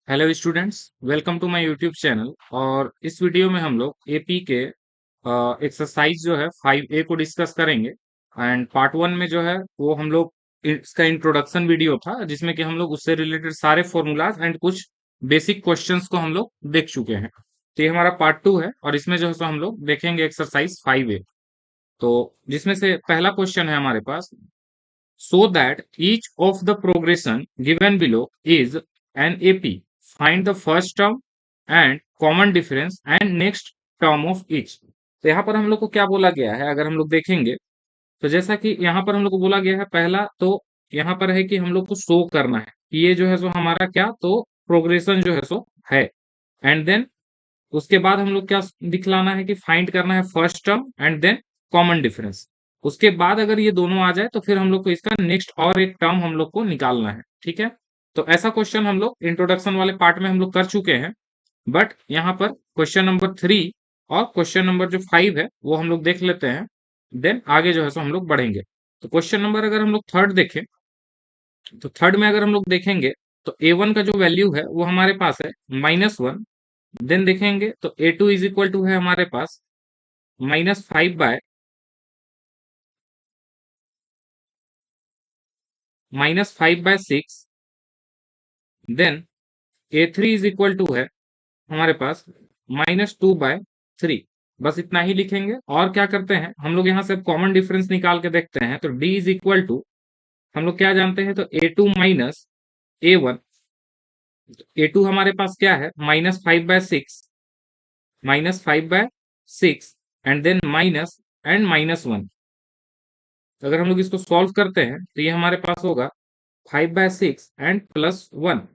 Hello students, welcome to my YouTube channel. और इस video में हम लोग एपी के एक्सरसाइज जो है 5A को डिस्कस करेंगे। एंड पार्ट 1 में जो है वो हम लोग इसका इंट्रोडक्शन वीडियो था, जिसमें कि हम लोग उससे रिलेटेड सारे फॉर्मूलाज एंड कुछ बेसिक क्वेश्चंस को हम लोग देख चुके हैं। तो ये हमारा पार्ट 2 है और इसमें जो है सो हम लोग देखेंगे एक्सरसाइज 5A। तो जिसमें से पहला क्वेश्चन है हमारे पास, so that each of the progression given below is an AP. Find the first term and common difference and next term of each. तो यहाँ पर हम लोग को क्या बोला गया है, अगर हम लोग देखेंगे तो जैसा कि यहाँ पर हम लोग को बोला गया है, पहला तो यहाँ पर है कि हम लोग को शो करना है कि ये जो है सो हमारा क्या तो प्रोग्रेशन जो है सो है। एंड देन उसके बाद हम लोग क्या दिखलाना है कि फाइंड करना है first term and then common difference. उसके बाद अगर ये दोनों आ जाए तो फिर हम लोग को इसका नेक्स्ट और एक टर्म हम लोग को निकालना है। ठीक है, तो ऐसा क्वेश्चन हम लोग इंट्रोडक्शन वाले पार्ट में हम लोग कर चुके हैं। बट यहाँ पर क्वेश्चन नंबर 3 और क्वेश्चन नंबर जो 5 है वो हम लोग देख लेते हैं, देन आगे जो है सो हम लोग बढ़ेंगे। तो क्वेश्चन नंबर अगर हम लोग थर्ड देखें, तो थर्ड में अगर हम लोग देखेंगे तो A1 का जो वैल्यू है वो हमारे पास है -1। देन देखेंगे तो A2 इज इक्वल टू है हमारे पास -5/6। Then A3 is equal to है हमारे पास -2/3। बस इतना ही लिखेंगे। और क्या करते हैं हम लोग यहाँ से कॉमन डिफरेंस निकाल के देखते हैं, तो D इज इक्वल टू हम लोग क्या जानते हैं, तो A2 माइनस A1। A2 हमारे पास क्या है, -5/6 एंड देन माइनस एंड -1। अगर हम लोग इसको सॉल्व करते हैं तो ये हमारे पास होगा 5/6 एंड +1।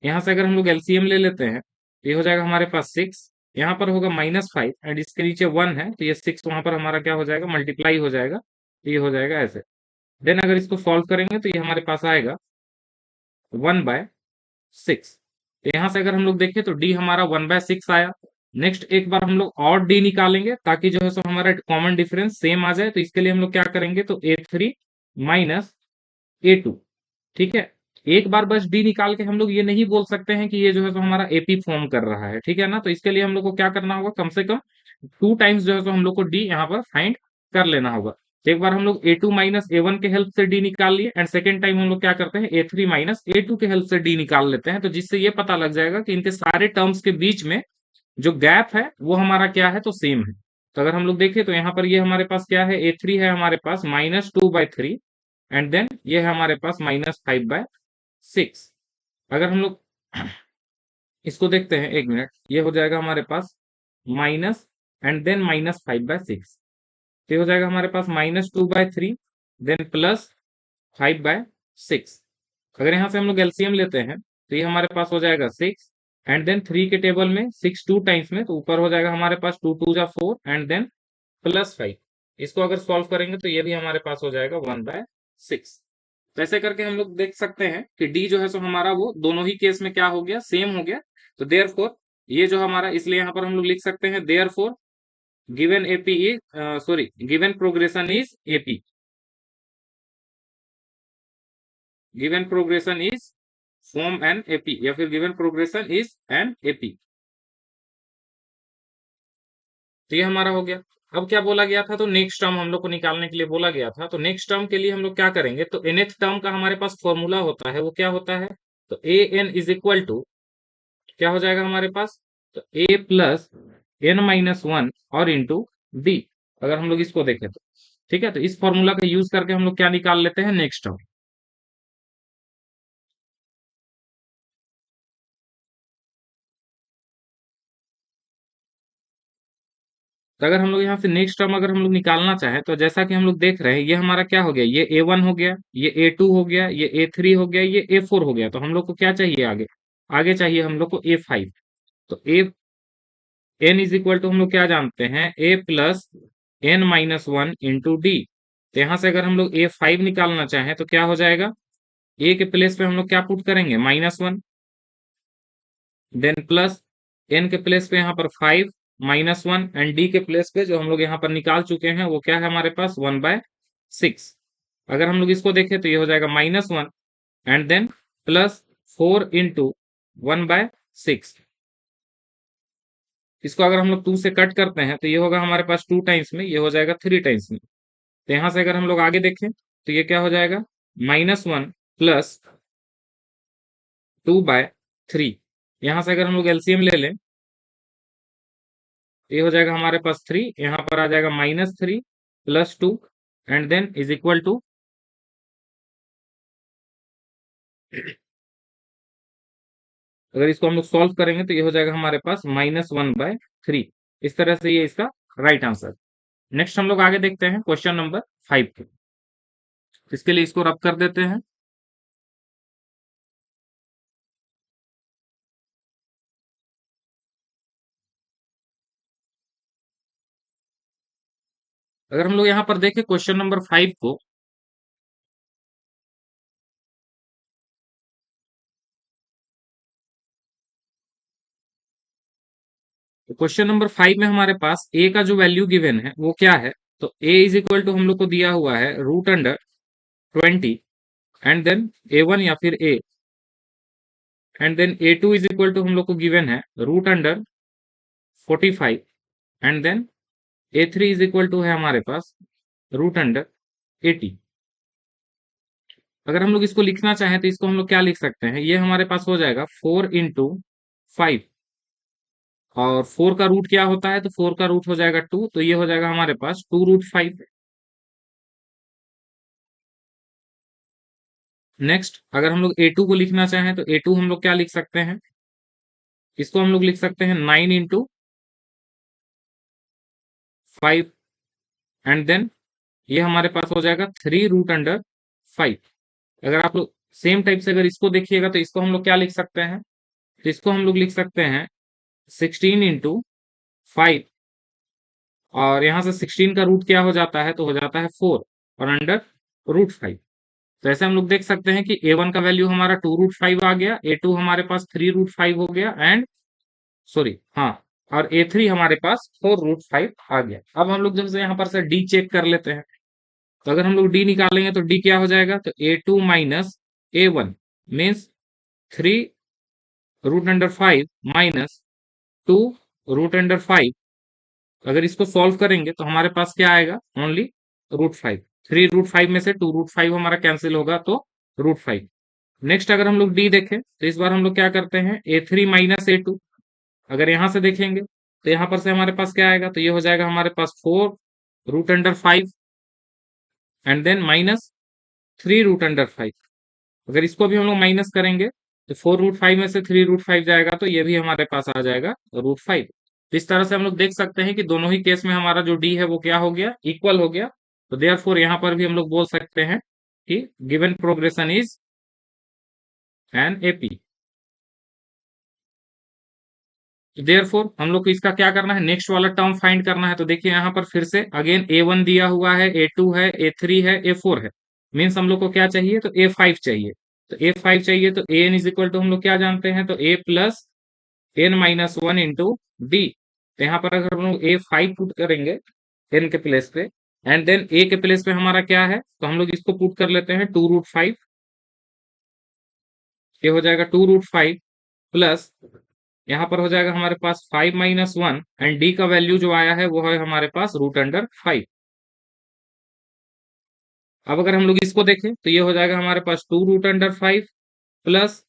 यहाँ से अगर हम लोग एलसीएम ले लेते हैं तो ये हो जाएगा हमारे पास 6, यहाँ पर होगा -5 एंड इसके नीचे 1 है, तो ये 6 वहां पर हमारा क्या हो जाएगा, मल्टीप्लाई हो जाएगा। तो ये हो जाएगा ऐसे। देन अगर इसको सॉल्व करेंगे तो ये हमारे पास आएगा 1/6। तो यहाँ से अगर हम लोग देखें तो डी हमारा 1/6 आया। नेक्स्ट एक बार हम लोग और डी निकालेंगे ताकि जो है सो हमारा कॉमन डिफरेंस सेम आ जाए। तो इसके लिए हम लोग क्या करेंगे, तो A3 माइनस A2। ठीक है, एक बार बस डी निकाल के हम लोग ये नहीं बोल सकते हैं कि ये जो है सो हमारा एपी फॉर्म कर रहा है। ठीक है ना, तो इसके लिए हम लोग को क्या करना होगा, कम से कम 2 टाइम्स जो है सो हम लोग को डी यहाँ पर फाइंड कर लेना होगा। तो एक बार हम लोग A2 माइनस A1 के हेल्प से डी निकाल लिए एंड सेकेंड टाइम हम लोग क्या करते हैं, A3 माइनस A2 के हेल्प से डी निकाल लेते हैं। तो जिससे ये पता लग जाएगा कि इनके सारे टर्म्स के बीच में जो गैप है वो हमारा क्या है, तो सेम है। तो अगर हम लोग देखें तो यहाँ पर ये हमारे पास क्या है, A3 है हमारे पास -2/3 एंड देन ये है हमारे पास -5/6। अगर हम लोग इसको देखते हैं, एक मिनट, ये हो जाएगा हमारे पास माइनस एंड देन -5/6। तो ये हो जाएगा हमारे पास -2/3 देन +5/6। अगर यहाँ से हम लोग एलसीएम लेते हैं तो ये हमारे पास हो जाएगा 6 एंड देन 3 के टेबल में 6 टू टाइम्स में, तो ऊपर हो जाएगा हमारे पास 2 2 जा 4 एंड देन +5। इसको अगर सॉल्व करेंगे तो ये भी हमारे पास हो जाएगा 1/6। तो ऐसे करके हम लोग देख सकते हैं कि डी जो है सो हमारा वो दोनों ही केस में क्या हो गया, सेम हो गया। तो देयरफॉर ये जो हमारा, इसलिए यहाँ पर हम लोग लिख सकते हैं therefore given AP is sorry given progression is AP. Given progression is form an AP, या फिर given progression is an AP. तो ये हमारा हो गया। अब क्या बोला गया था, तो नेक्स्ट टर्म हम लोग को निकालने के लिए बोला गया था। तो नेक्स्ट टर्म के लिए हम लोग क्या करेंगे, तो nth टर्म का हमारे पास फॉर्मूला होता है, वो क्या होता है, तो an इज इक्वल टू क्या हो जाएगा हमारे पास, तो a प्लस n-1 और इंटू डी। अगर हम लोग इसको देखें तो ठीक है, तो इस फॉर्मूला का यूज करके हम लोग क्या निकाल लेते हैं, नेक्स्ट टर्म। तो अगर हम लोग यहाँ से नेक्स्ट टर्म अगर हम लोग निकालना चाहें, तो जैसा कि हम लोग देख रहे हैं, ये हमारा क्या हो गया, ये A1 हो गया, ये A2 हो गया, ये A3 हो गया, ये A4 हो गया। तो हम लोग को क्या चाहिए आगे, आगे चाहिए हम लोग को A5। तो A N is equal to हम लोग क्या जानते हैं, A plus n-1 into d. तो यहाँ से अगर हम लोग A5 निकालना चाहें तो क्या हो जाएगा, ए के प्लेस पे हम लोग क्या पुट करेंगे, -1, देन प्लस एन के प्लेस पे यहाँ पर 5 -1 एंड डी के प्लेस पे जो हम लोग यहाँ पर निकाल चुके हैं वो क्या है हमारे पास, 1/6। अगर हम लोग इसको देखें तो ये हो जाएगा -1 एंड देन +4 इंटू 1/6। इसको अगर हम लोग 2 से कट करते हैं तो ये होगा हमारे पास 2 टाइम्स में, ये हो जाएगा 3 टाइम्स में। तो यहाँ से अगर हम लोग आगे देखें तो ये क्या हो जाएगा, -1 प्लस 2/3। यहाँ से अगर हम लोग एलसीएम ले लें, ये हो जाएगा हमारे पास 3, यहाँ पर आ जाएगा -3 plus 2 and then is equal to, अगर इसको हम लोग सॉल्व करेंगे तो ये हो जाएगा हमारे पास -1/3। इस तरह से ये इसका राइट आंसर। नेक्स्ट हम लोग आगे देखते हैं क्वेश्चन नंबर 5 को। इसके लिए इसको रब कर देते हैं। अगर हम लोग यहाँ पर देखें क्वेश्चन नंबर 5 को, तो क्वेश्चन नंबर 5 में हमारे पास ए का जो वैल्यू गिवन है वो क्या है, तो ए इज इक्वल टू हम लोग को दिया हुआ है √20 एंड देन A1 या फिर A, and then A2 is equal to हम लोग को गिवन है √45 and then A3 is equal to है हमारे पास √80। अगर हम लोग इसको लिखना चाहें तो इसको हम लोग क्या लिख सकते हैं, ये हमारे पास हो जाएगा 4 × 5, और 4 का रूट क्या होता है, तो 4 का रूट हो जाएगा 2, तो ये हो जाएगा हमारे पास 2√5। नेक्स्ट अगर हम लोग A2 को लिखना चाहें तो A2 हम लोग क्या लिख सकते हैं, इसको हम लोग लिख सकते हैं 9 × 5 एंड देन ये हमारे पास हो जाएगा 3√5। अगर आप लोग सेम टाइप से अगर इसको देखिएगा तो इसको हम लोग क्या लिख सकते हैं, तो इसको हम लोग लिख सकते हैं 16 × 5, और यहाँ से 16 का रूट क्या हो जाता है, तो हो जाता है 4 और अंडर √5। तो ऐसे हम लोग देख सकते हैं कि A1 का वैल्यू हमारा 2√5 आ गया, A2 हमारे पास 3√5 हो गया, एंड सॉरी हाँ, और A3 हमारे पास 4√5 आ गया। अब हम लोग जब से यहाँ पर से D चेक कर लेते हैं, तो अगर हम लोग D निकालेंगे तो D क्या हो जाएगा, तो A2 minus A1 means 3√5 minus 2√5। अगर इसको सॉल्व करेंगे तो हमारे पास क्या आएगा, ओनली √5। 3√5 में से 2√5 हमारा कैंसिल होगा, तो √5। नेक्स्ट अगर हम लोग डी देखें तो इस बार हम लोग क्या करते हैं, A3 माइनस A2। अगर यहां से देखेंगे तो यहां पर से हमारे पास क्या आएगा, तो ये हो जाएगा हमारे पास 4√5 एंड देन माइनस 3√5। अगर इसको भी हम लोग माइनस करेंगे तो 4√5 में से 3√5 जाएगा, तो ये भी हमारे पास आ जाएगा √5। तो इस तरह से हम लोग देख सकते हैं कि दोनों ही केस में हमारा जो डी है वो क्या हो गया, इक्वल हो गया। तो देयरफॉर यहाँ पर भी हम लोग बोल सकते हैं कि given progression is an AP. Therefore हम लोग को इसका क्या करना है, नेक्स्ट वाला टर्म फाइंड करना है। तो देखिए यहाँ पर फिर से अगेन A1 दिया हुआ है, A2 है, A3 है, A4 है। मीन्स हम लोग को क्या चाहिए, तो A5 चाहिए। तो A5 चाहिए तो AN इज इक्वल टू हम लोग क्या जानते हैं, तो A plus N-1 into d. तो यहाँ पर अगर हम लोग A5 पुट करेंगे N के प्लेस पे, एंड देन A के प्लेस पे हमारा क्या है, तो हम लोग इसको पुट कर लेते हैं 2√5। ये हो जाएगा 2√5 प्लस यहाँ पर हो जाएगा हमारे पास 5 - 1, एंड डी का वैल्यू जो आया है वो है हमारे पास √5। अब अगर हम लोग इसको देखें तो ये हो जाएगा हमारे पास 2√5 प्लस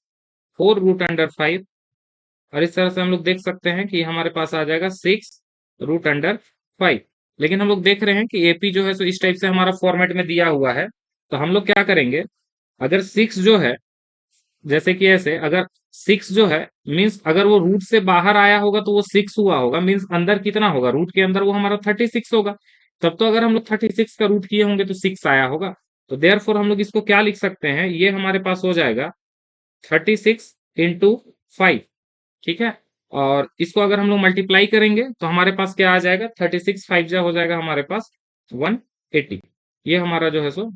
4√5, और इस तरह से हम लोग देख सकते हैं कि हमारे पास आ जाएगा 6√5। लेकिन हम लोग देख रहे हैं कि एपी जो है सो इस टाइप से हमारा फॉर्मेट में दिया हुआ है। तो हम लोग क्या करेंगे, अगर 6 जो है, जैसे कि ऐसे अगर 6 जो है मीन्स अगर वो रूट से बाहर आया होगा तो वो 6 हुआ होगा, मीन्स अंदर कितना होगा, रूट के अंदर वो हमारा 36 होगा। तब तो अगर हम लोग 36 का रूट किए होंगे तो 6 आया होगा। तो देयरफॉर हम लोग इसको क्या लिख सकते हैं, ये हमारे पास हो जाएगा 36 × 5। ठीक है, और इसको अगर हम लोग मल्टीप्लाई करेंगे तो हमारे पास क्या आ जाएगा, 36 5 जा हो जाएगा हमारे पास 180। ये हमारा जो है सो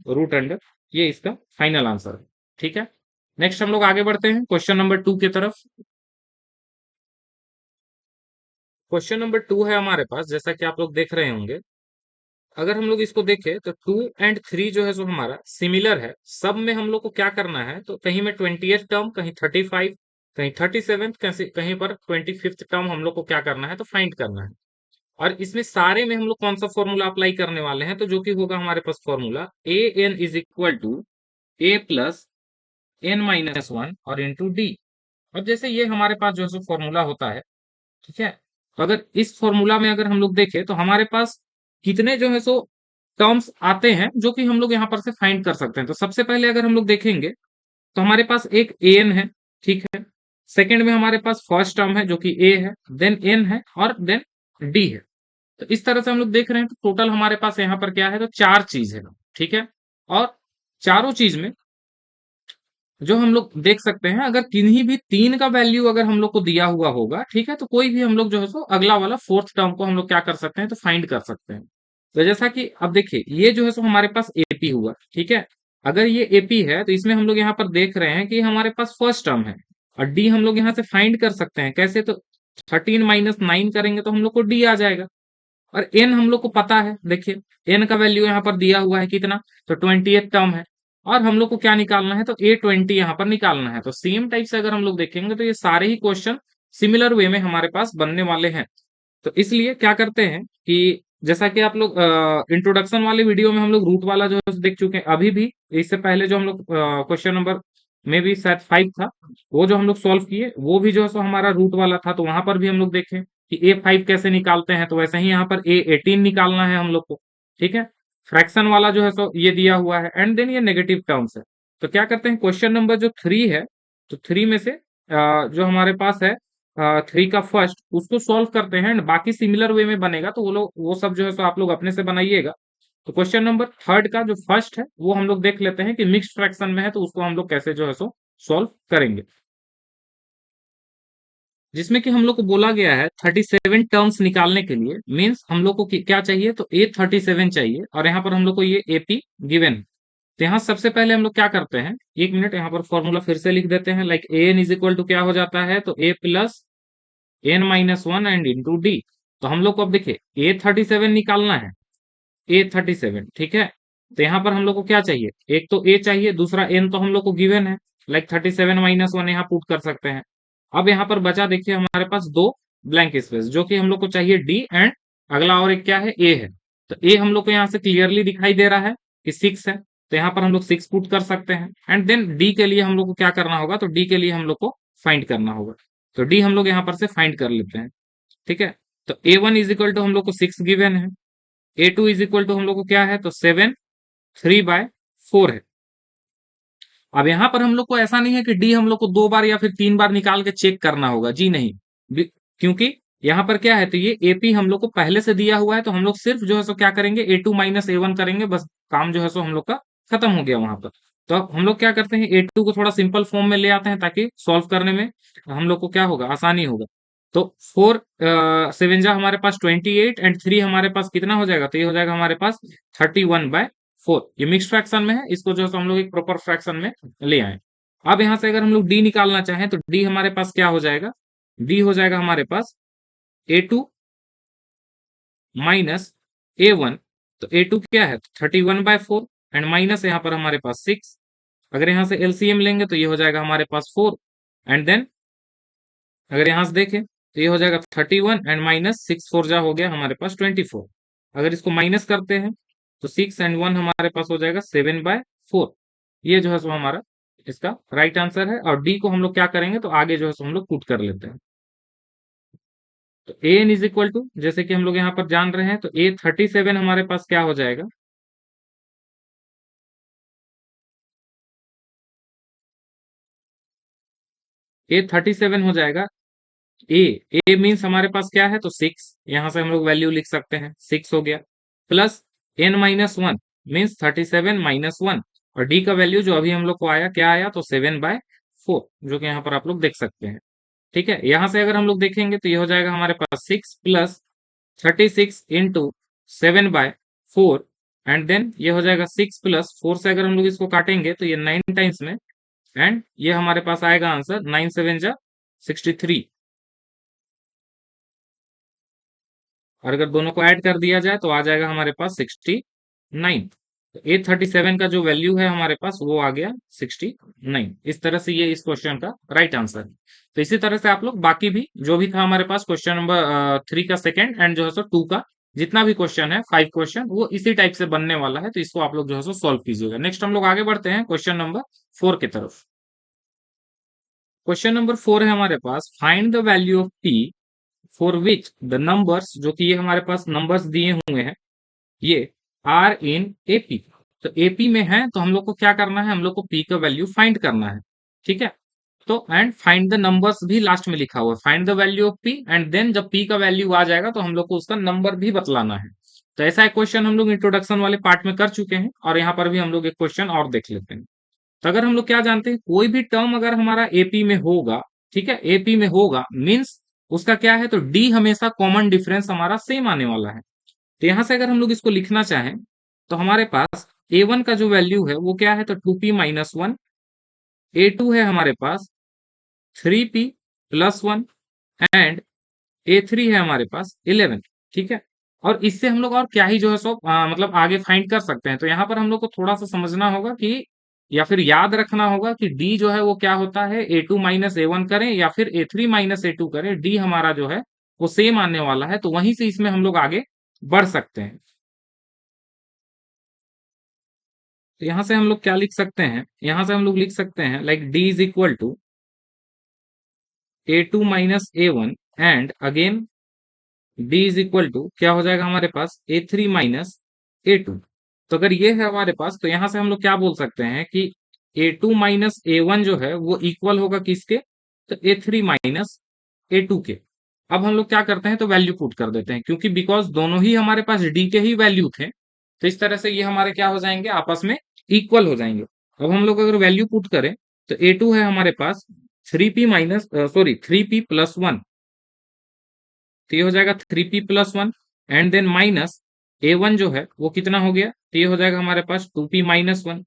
ये इसका फाइनल आंसर है। ठीक है, नेक्स्ट हम लोग आगे बढ़ते हैं क्वेश्चन नंबर 2 की तरफ। क्वेश्चन नंबर 2 है हमारे पास, जैसा कि आप लोग देख रहे होंगे। अगर हम लोग इसको देखें तो 2 और 3 जो है सो हमारा सिमिलर है। सब में हम लोग को क्या करना है, तो कहीं में 20th टर्म, कहीं 35 कहीं 37th, कैसे कहीं पर 25th टर्म हम लोग को क्या करना है, तो फाइंड करना है। और इसमें सारे में हम लोग कौन सा फॉर्मूला अप्लाई करने वाले हैं, तो जो कि होगा हमारे पास formula a N is equal to a plus N minus one और इंटू डी। अब जैसे ये हमारे पास जो है सो फॉर्मूला होता है, ठीक है। तो अगर इस फॉर्मूला में अगर हम लोग देखें तो हमारे पास कितने जो है सो टर्म्स आते हैं जो कि हम लोग यहाँ पर से फाइंड कर सकते हैं। तो सबसे पहले अगर हम लोग देखेंगे तो हमारे पास एक एन है, ठीक है। सेकंड में हमारे पास फर्स्ट टर्म है जो कि ए है, देन एन है और देन डी है। तो इस तरह से हम लोग देख रहे हैं तो टोटल हमारे पास यहाँ पर क्या है, तो चार चीज है, ठीक है। और चारों चीज में जो हम लोग देख सकते हैं, अगर किन्हीं भी तीन का वैल्यू अगर हम लोग को दिया हुआ होगा, ठीक है, तो कोई भी हम लोग जो है सो अगला वाला फोर्थ टर्म को हम लोग क्या कर सकते हैं, तो फाइंड कर सकते हैं। तो जैसा कि अब देखिए ये जो है सो हमारे पास एपी हुआ, ठीक है। अगर ये एपी है तो इसमें हम लोग यहाँ पर देख रहे हैं कि हमारे पास फर्स्ट टर्म है और डी हम लोग यहाँ से फाइंड कर सकते हैं कैसे, तो 13 - 9 करेंगे तो हम लोग को डी आ जाएगा। और एन हम लोग को पता है, देखिए एन का वैल्यू यहाँ पर दिया हुआ है कितना, तो 20th टर्म है। और हम लोग को क्या निकालना है, तो A20 यहाँ पर निकालना है। तो सेम टाइप से अगर हम लोग देखेंगे तो ये सारे ही क्वेश्चन सिमिलर वे में हमारे पास बनने वाले हैं। तो इसलिए क्या करते हैं कि जैसा कि आप लोग इंट्रोडक्शन वाले वीडियो में हम लोग रूट वाला जो है देख चुके हैं, अभी भी इससे पहले जो हम लोग क्वेश्चन नंबर में भी शायद 5 था, वो जो हम लोग सॉल्व किए वो भी जो है सो हमारा रूट वाला था। तो वहां पर भी हम लोग देखें कि A5 कैसे निकालते हैं, तो वैसे ही यहाँ पर A18 निकालना है हम लोग को, ठीक है। फ्रैक्शन वाला जो है सो ये दिया हुआ है एंड देन ये नेगेटिव टर्म्स है। तो क्या करते हैं, क्वेश्चन नंबर जो 3 है, तो 3 में से जो हमारे पास है 3 का फर्स्ट, उसको सॉल्व करते हैं एंड बाकी सिमिलर वे में बनेगा तो वो लोग वो सब जो है सो आप लोग अपने से बनाइएगा। तो क्वेश्चन नंबर थर्ड का जो फर्स्ट है वो हम लोग देख लेते हैं कि मिक्स्ड फ्रैक्शन में है, तो उसको हम लोग कैसे जो है सो सॉल्व करेंगे। जिसमें कि हम लोग को बोला गया है 37 टर्म्स निकालने के लिए, मीन्स हम लोग को क्या चाहिए, तो A37 चाहिए और यहाँ पर हम लोग को ये एपी गिवन है। तो यहाँ सबसे पहले हम लोग क्या करते हैं, एक मिनट यहाँ पर फॉर्मूला फिर से लिख देते हैं। Like a N is equal to क्या हो जाता है, तो a plus n - 1 and into d. तो हम लोग को अब देखिए A37 निकालना है, A37, ठीक है। तो यहाँ पर हम लोग को क्या चाहिए, एक तो ए चाहिए, दूसरा एन तो हम लोग को गिवन है। लाइक 37 - 1 यहाँ पुट कर सकते हैं। अब यहाँ पर बचा देखिए हमारे पास दो ब्लैंक स्पेस, जो कि हम लोग को चाहिए डी एंड अगला और एक क्या है, ए है। तो ए हम लोग को यहाँ से क्लियरली दिखाई दे रहा है कि 6 है, तो यहाँ पर हम लोग 6 पुट कर सकते हैं। एंड देन डी के लिए हम लोग को क्या करना होगा, तो डी के लिए हम लोग को फाइंड करना होगा। तो डी हम लोग यहाँ पर से फाइंड कर लेते हैं, ठीक है। तो A1 इज इक्वल टू हम लोग को 6 गिवन है, A2 इज इक्वल टू हम लोग को क्या है, तो 7 3/4 है। अब यहाँ पर हम लोग को ऐसा नहीं है कि डी हम लोग को 2 बार या फिर 3 बार निकाल के चेक करना होगा, जी नहीं। क्योंकि यहाँ पर क्या है, तो ये एपी हम लोग को पहले से दिया हुआ है, तो हम लोग सिर्फ जो है सो क्या करेंगे, A2 - A1 करेंगे, बस काम जो है सो हम लोग का खत्म हो गया वहां पर। तो अब हम लोग क्या करते हैं, A2 को थोड़ा सिंपल फॉर्म में ले आते हैं ताकि सॉल्व करने में हम लोग को क्या होगा, आसानी होगा। तो 4 7 हमारे पास 28 एंड 3 हमारे पास कितना हो जाएगा, तो ये हो जाएगा हमारे पास 31/4। ये मिक्स फ्रैक्शन में है, इसको जो है हम लोग एक प्रॉपर फ्रैक्शन में ले आए। अब यहां से अगर हम लोग डी निकालना चाहें तो डी हमारे पास क्या हो जाएगा, डी हो जाएगा हमारे पास A2 माइनस A1। तो A2 क्या है, 31/4 एंड माइनस यहाँ पर हमारे पास 6। अगर यहाँ से एलसीएम लेंगे तो ये हो जाएगा हमारे पास 4। एंड देन अगर यहाँ से देखें तो ये हो जाएगा 31 एंड माइनस 6 4 जा हो गया हमारे पास 24। अगर इसको माइनस करते हैं तो 6 एंड 1 हमारे पास हो जाएगा 7/4। ये जो है सो हमारा इसका राइट आंसर है। और डी को हम लोग क्या करेंगे, तो आगे जो है सो हम लोग पुट कर लेते हैं। तो A N is equal to, जैसे कि हम लोग यहाँ पर जान रहे हैं, तो A37 हमारे पास क्या हो जाएगा, A37 हो जाएगा ए। ए मीन्स हमारे पास क्या है, तो 6, यहां से हम लोग वैल्यू लिख सकते हैं, 6 हो गया। Plus n - 1 means 37 - 1। और डी का वैल्यू जो अभी हम लोग को आया, क्या आया, तो 7/4, जो कि यहाँ पर आप लोग देख सकते हैं, ठीक है। यहां से अगर हम लोग देखेंगे तो ये हो जाएगा हमारे पास 6 प्लस 36 इंटू 7/4। एंड देन ये हो जाएगा 6 + 4 से अगर हम लोग इसको काटेंगे तो ये 9 टाइम्स में, एंड ये हमारे पास आएगा आंसर 9 7 जा 63। और अगर दोनों को ऐड कर दिया जाए तो आ जाएगा हमारे पास 69। तो A37 का जो वैल्यू है हमारे पास वो आ गया 69। इस तरह से ये इस क्वेश्चन का राइट आंसर है। तो इसी तरह से आप लोग बाकी भी जो भी था हमारे पास क्वेश्चन नंबर 3 का सेकंड एंड जो है सो 2 का जितना भी क्वेश्चन है 5 क्वेश्चन वो इसी टाइप से बनने वाला है, तो इसको आप लोग जो है सो सॉल्व कीजिएगा। नेक्स्ट हम लोग आगे बढ़ते हैं क्वेश्चन नंबर 4 की तरफ। क्वेश्चन नंबर 4 है हमारे पास, find the value of p for which the numbers, जो कि ये हमारे पास नंबर्स दिए हुए हैं ये आर इन एपी। तो एपी में है तो हम लोग को क्या करना है, हम लोग को पी का वैल्यू फाइंड करना है। ठीक है, तो एंड फाइंड द नंबर्स भी लास्ट में लिखा हुआ है, find the value of p and then जब पी का वैल्यू आ जाएगा तो हम लोग को उसका नंबर भी बतलाना है। तो ऐसा एक क्वेश्चन हम लोग इंट्रोडक्शन वाले पार्ट में कर चुके हैं और यहाँ पर भी हम लोग एक क्वेश्चन और देख लेते हैं। तो अगर हम लोग क्या जानते हैं, कोई भी टर्म अगर हमारा एपी में होगा, ठीक है, एपी में होगा मीन्स उसका क्या है, तो डी हमेशा कॉमन डिफरेंस हमारा सेम आने वाला है। तो यहां से अगर हम लोग इसको लिखना चाहें तो हमारे पास A1 का जो वैल्यू है वो क्या है, तो 2p-1, A2 है हमारे पास 3p+1 एंड A3 है हमारे पास 11। ठीक है, और इससे हम लोग और क्या ही जो है सो मतलब आगे फाइंड कर सकते हैं। तो यहाँ पर हम लोग को थोड़ा सा समझना होगा कि या फिर याद रखना होगा कि डी जो है वो क्या होता है, A2-A1 करें या फिर A3-A2 करें, डी हमारा जो है वो सेम आने वाला है, तो वहीं से इसमें हम लोग आगे बढ़ सकते हैं। तो यहां से हम लोग क्या लिख सकते हैं, यहां से हम लोग लिख सकते हैं like d is equal to A2-A1 and again d is equal to क्या हो जाएगा हमारे पास A3-A2। तो अगर ये है हमारे पास तो यहां से हम लोग क्या बोल सकते हैं कि A2-A1 जो है वो इक्वल होगा किसके, तो A3-A2 के। अब हम लोग क्या करते हैं, तो वैल्यू पुट कर देते हैं क्योंकि बिकॉज दोनों ही हमारे पास डी के ही वैल्यू थे, तो इस तरह से ये हमारे क्या हो जाएंगे, आपस में इक्वल हो जाएंगे। अब हम लोग अगर वैल्यू पुट करें तो A2 है हमारे पास 3p+1, तो ये हो जाएगा 3p+1 and then minus A1 जो है वो कितना हो गया, तो ये हो जाएगा हमारे पास 2p-1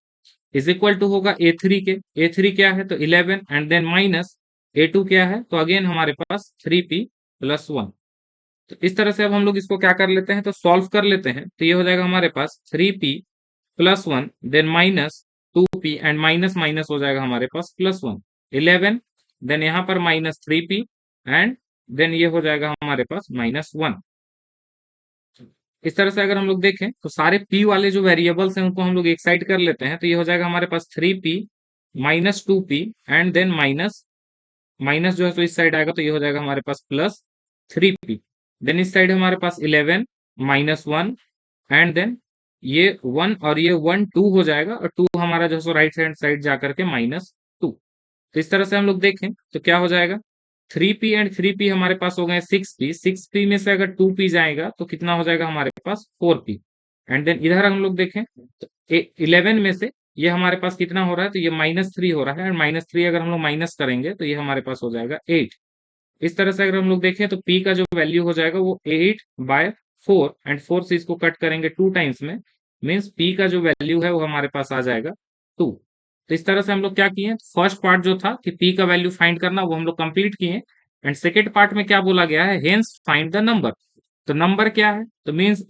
इज इक्वल टू होगा A3 के, A3 क्या है तो 11 एंड देन माइनस A2 क्या है, तो अगेन हमारे पास 3p+1। तो इस तरह से अब हम लोग इसको क्या कर लेते हैं, तो सॉल्व कर लेते हैं। तो ये हो जाएगा हमारे पास 3p+1 then minus 2p and minus minus हो जाएगा हमारे पास +1, 11 देन यहाँ पर माइनस 3p एंड देन ये हो जाएगा हमारे पास -1। इस तरह से अगर हम लोग देखें तो सारे p वाले जो वेरिएबल्स हैं उनको हम लोग एक साइड कर लेते हैं। तो ये हो जाएगा हमारे पास 3p-2p and then minus minus जो है तो इस साइड आएगा, तो ये हो जाएगा हमारे पास +3p देन इस साइड हमारे पास 11 -1 एंड देन ये 1 और ये 1 2 हो जाएगा और 2 हमारा जो है सो राइट हैंड साइड जा करके -2। तो इस तरह से हम लोग देखें तो क्या हो जाएगा, 3p एंड 3p हमारे पास हो गए 6p में से अगर 2p जाएगा तो कितना हो जाएगा हमारे पास 4p एंड देन इधर हम लोग देखें तो 11 में से ये हमारे पास कितना हो रहा है, तो ये -3 हो रहा है और -3 अगर हम लोग माइनस करेंगे तो ये हमारे पास हो जाएगा 8। इस तरह से अगर हम लोग देखें तो p का जो वैल्यू हो जाएगा वो 8/4 एंड 4 से इसको कट करेंगे 2 टाइम्स में, मीन्स p का जो वैल्यू है वो हमारे पास आ जाएगा 2। तो इस तरह से हम लोग क्या किए, फर्स्ट पार्ट जो था कि p का वैल्यू फाइंड करना वो हम लोग कंप्लीट किए एंड सेकेंड पार्ट में क्या बोला गया है, हेंस फाइंड द नंबर। तो नंबर क्या है, तो मीन्स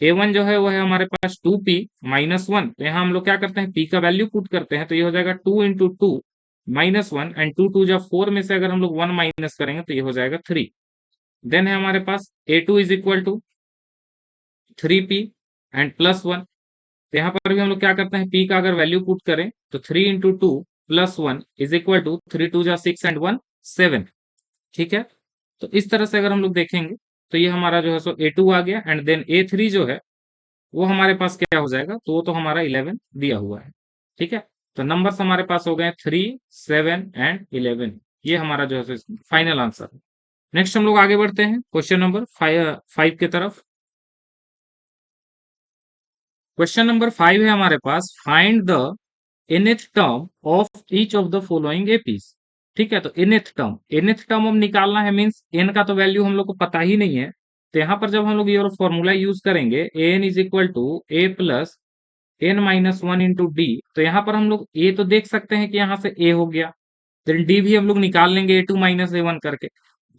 A1 जो है वो है हमारे पास 2p-1। तो यहाँ हम लोग क्या करते हैं, p का वैल्यू पुट करते हैं, तो ये हो जाएगा 2 इंटू 2 -1 एंड 2 2 जब 4 में से अगर हम लोग 1 माइनस करेंगे तो ये हो जाएगा 3। देन है हमारे पास A2 is equal to 3p and +1। तो यहाँ पर भी हम लोग क्या करते हैं, p का अगर वैल्यू पुट करें तो 3 इंटू 2 +1 इज इक्वल टू 3 2 जा 6 एंड 1 7। ठीक है, तो इस तरह से अगर हम लोग देखेंगे तो ये हमारा जो है सो A2 आ गया एंड देन A3 जो है वो हमारे पास क्या हो जाएगा, तो वो तो हमारा 11 दिया हुआ है। ठीक है, तो नंबर्स हमारे पास हो गए 3 7 एंड 11, ये हमारा जो है फाइनल आंसर है। नेक्स्ट हम लोग आगे बढ़ते हैं क्वेश्चन नंबर 5 की तरफ। क्वेश्चन नंबर 5 है हमारे पास, find the nth term of each of the following APs. ठीक है, तो nth टर्म अब निकालना है, मींस n का तो वैल्यू हम लोग को पता ही नहीं है। तो यहाँ पर जब हम लोग ये फॉर्मूला यूज करेंगे an is equal to a plus n-1 into d, तो यहाँ पर हम लोग a तो देख सकते हैं कि यहाँ से a हो गया, देन डी भी हम लोग निकाल लेंगे A2-A1 करके,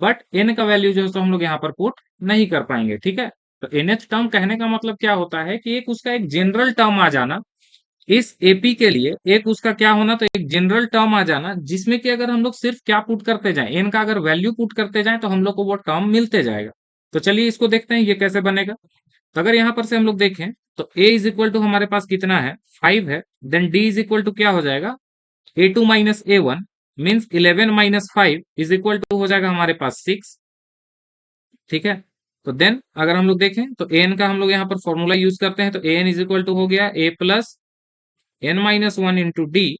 बट n का वैल्यू जो है सो हम लोग यहाँ पर पुट नहीं कर पाएंगे। ठीक है, तो nth टर्म कहने का मतलब क्या होता है कि एक उसका एक जनरल टर्म आ जाना, इस एपी के लिए एक उसका क्या होना, तो एक जनरल टर्म आ जाना जिसमें कि अगर हम लोग सिर्फ क्या पुट करते जाएं, एन का अगर वैल्यू पुट करते जाएं तो हम लोग को वो टर्म मिलते जाएगा। तो चलिए इसको देखते हैं ये कैसे बनेगा। तो अगर यहां पर से हम लोग देखें तो a इज इक्वल टू हमारे पास कितना है, 5 है। Then d is equal to क्या हो जाएगा, a2 minus a1 means 11 minus 5 is equal to हो जाएगा हमारे पास 6। ठीक है। तो देन अगर हम लोग देखें तो एन का हम लोग यहाँ पर फॉर्मूला यूज करते हैं, तो एन इज इक्वल टू हो गया a plus N minus one into d.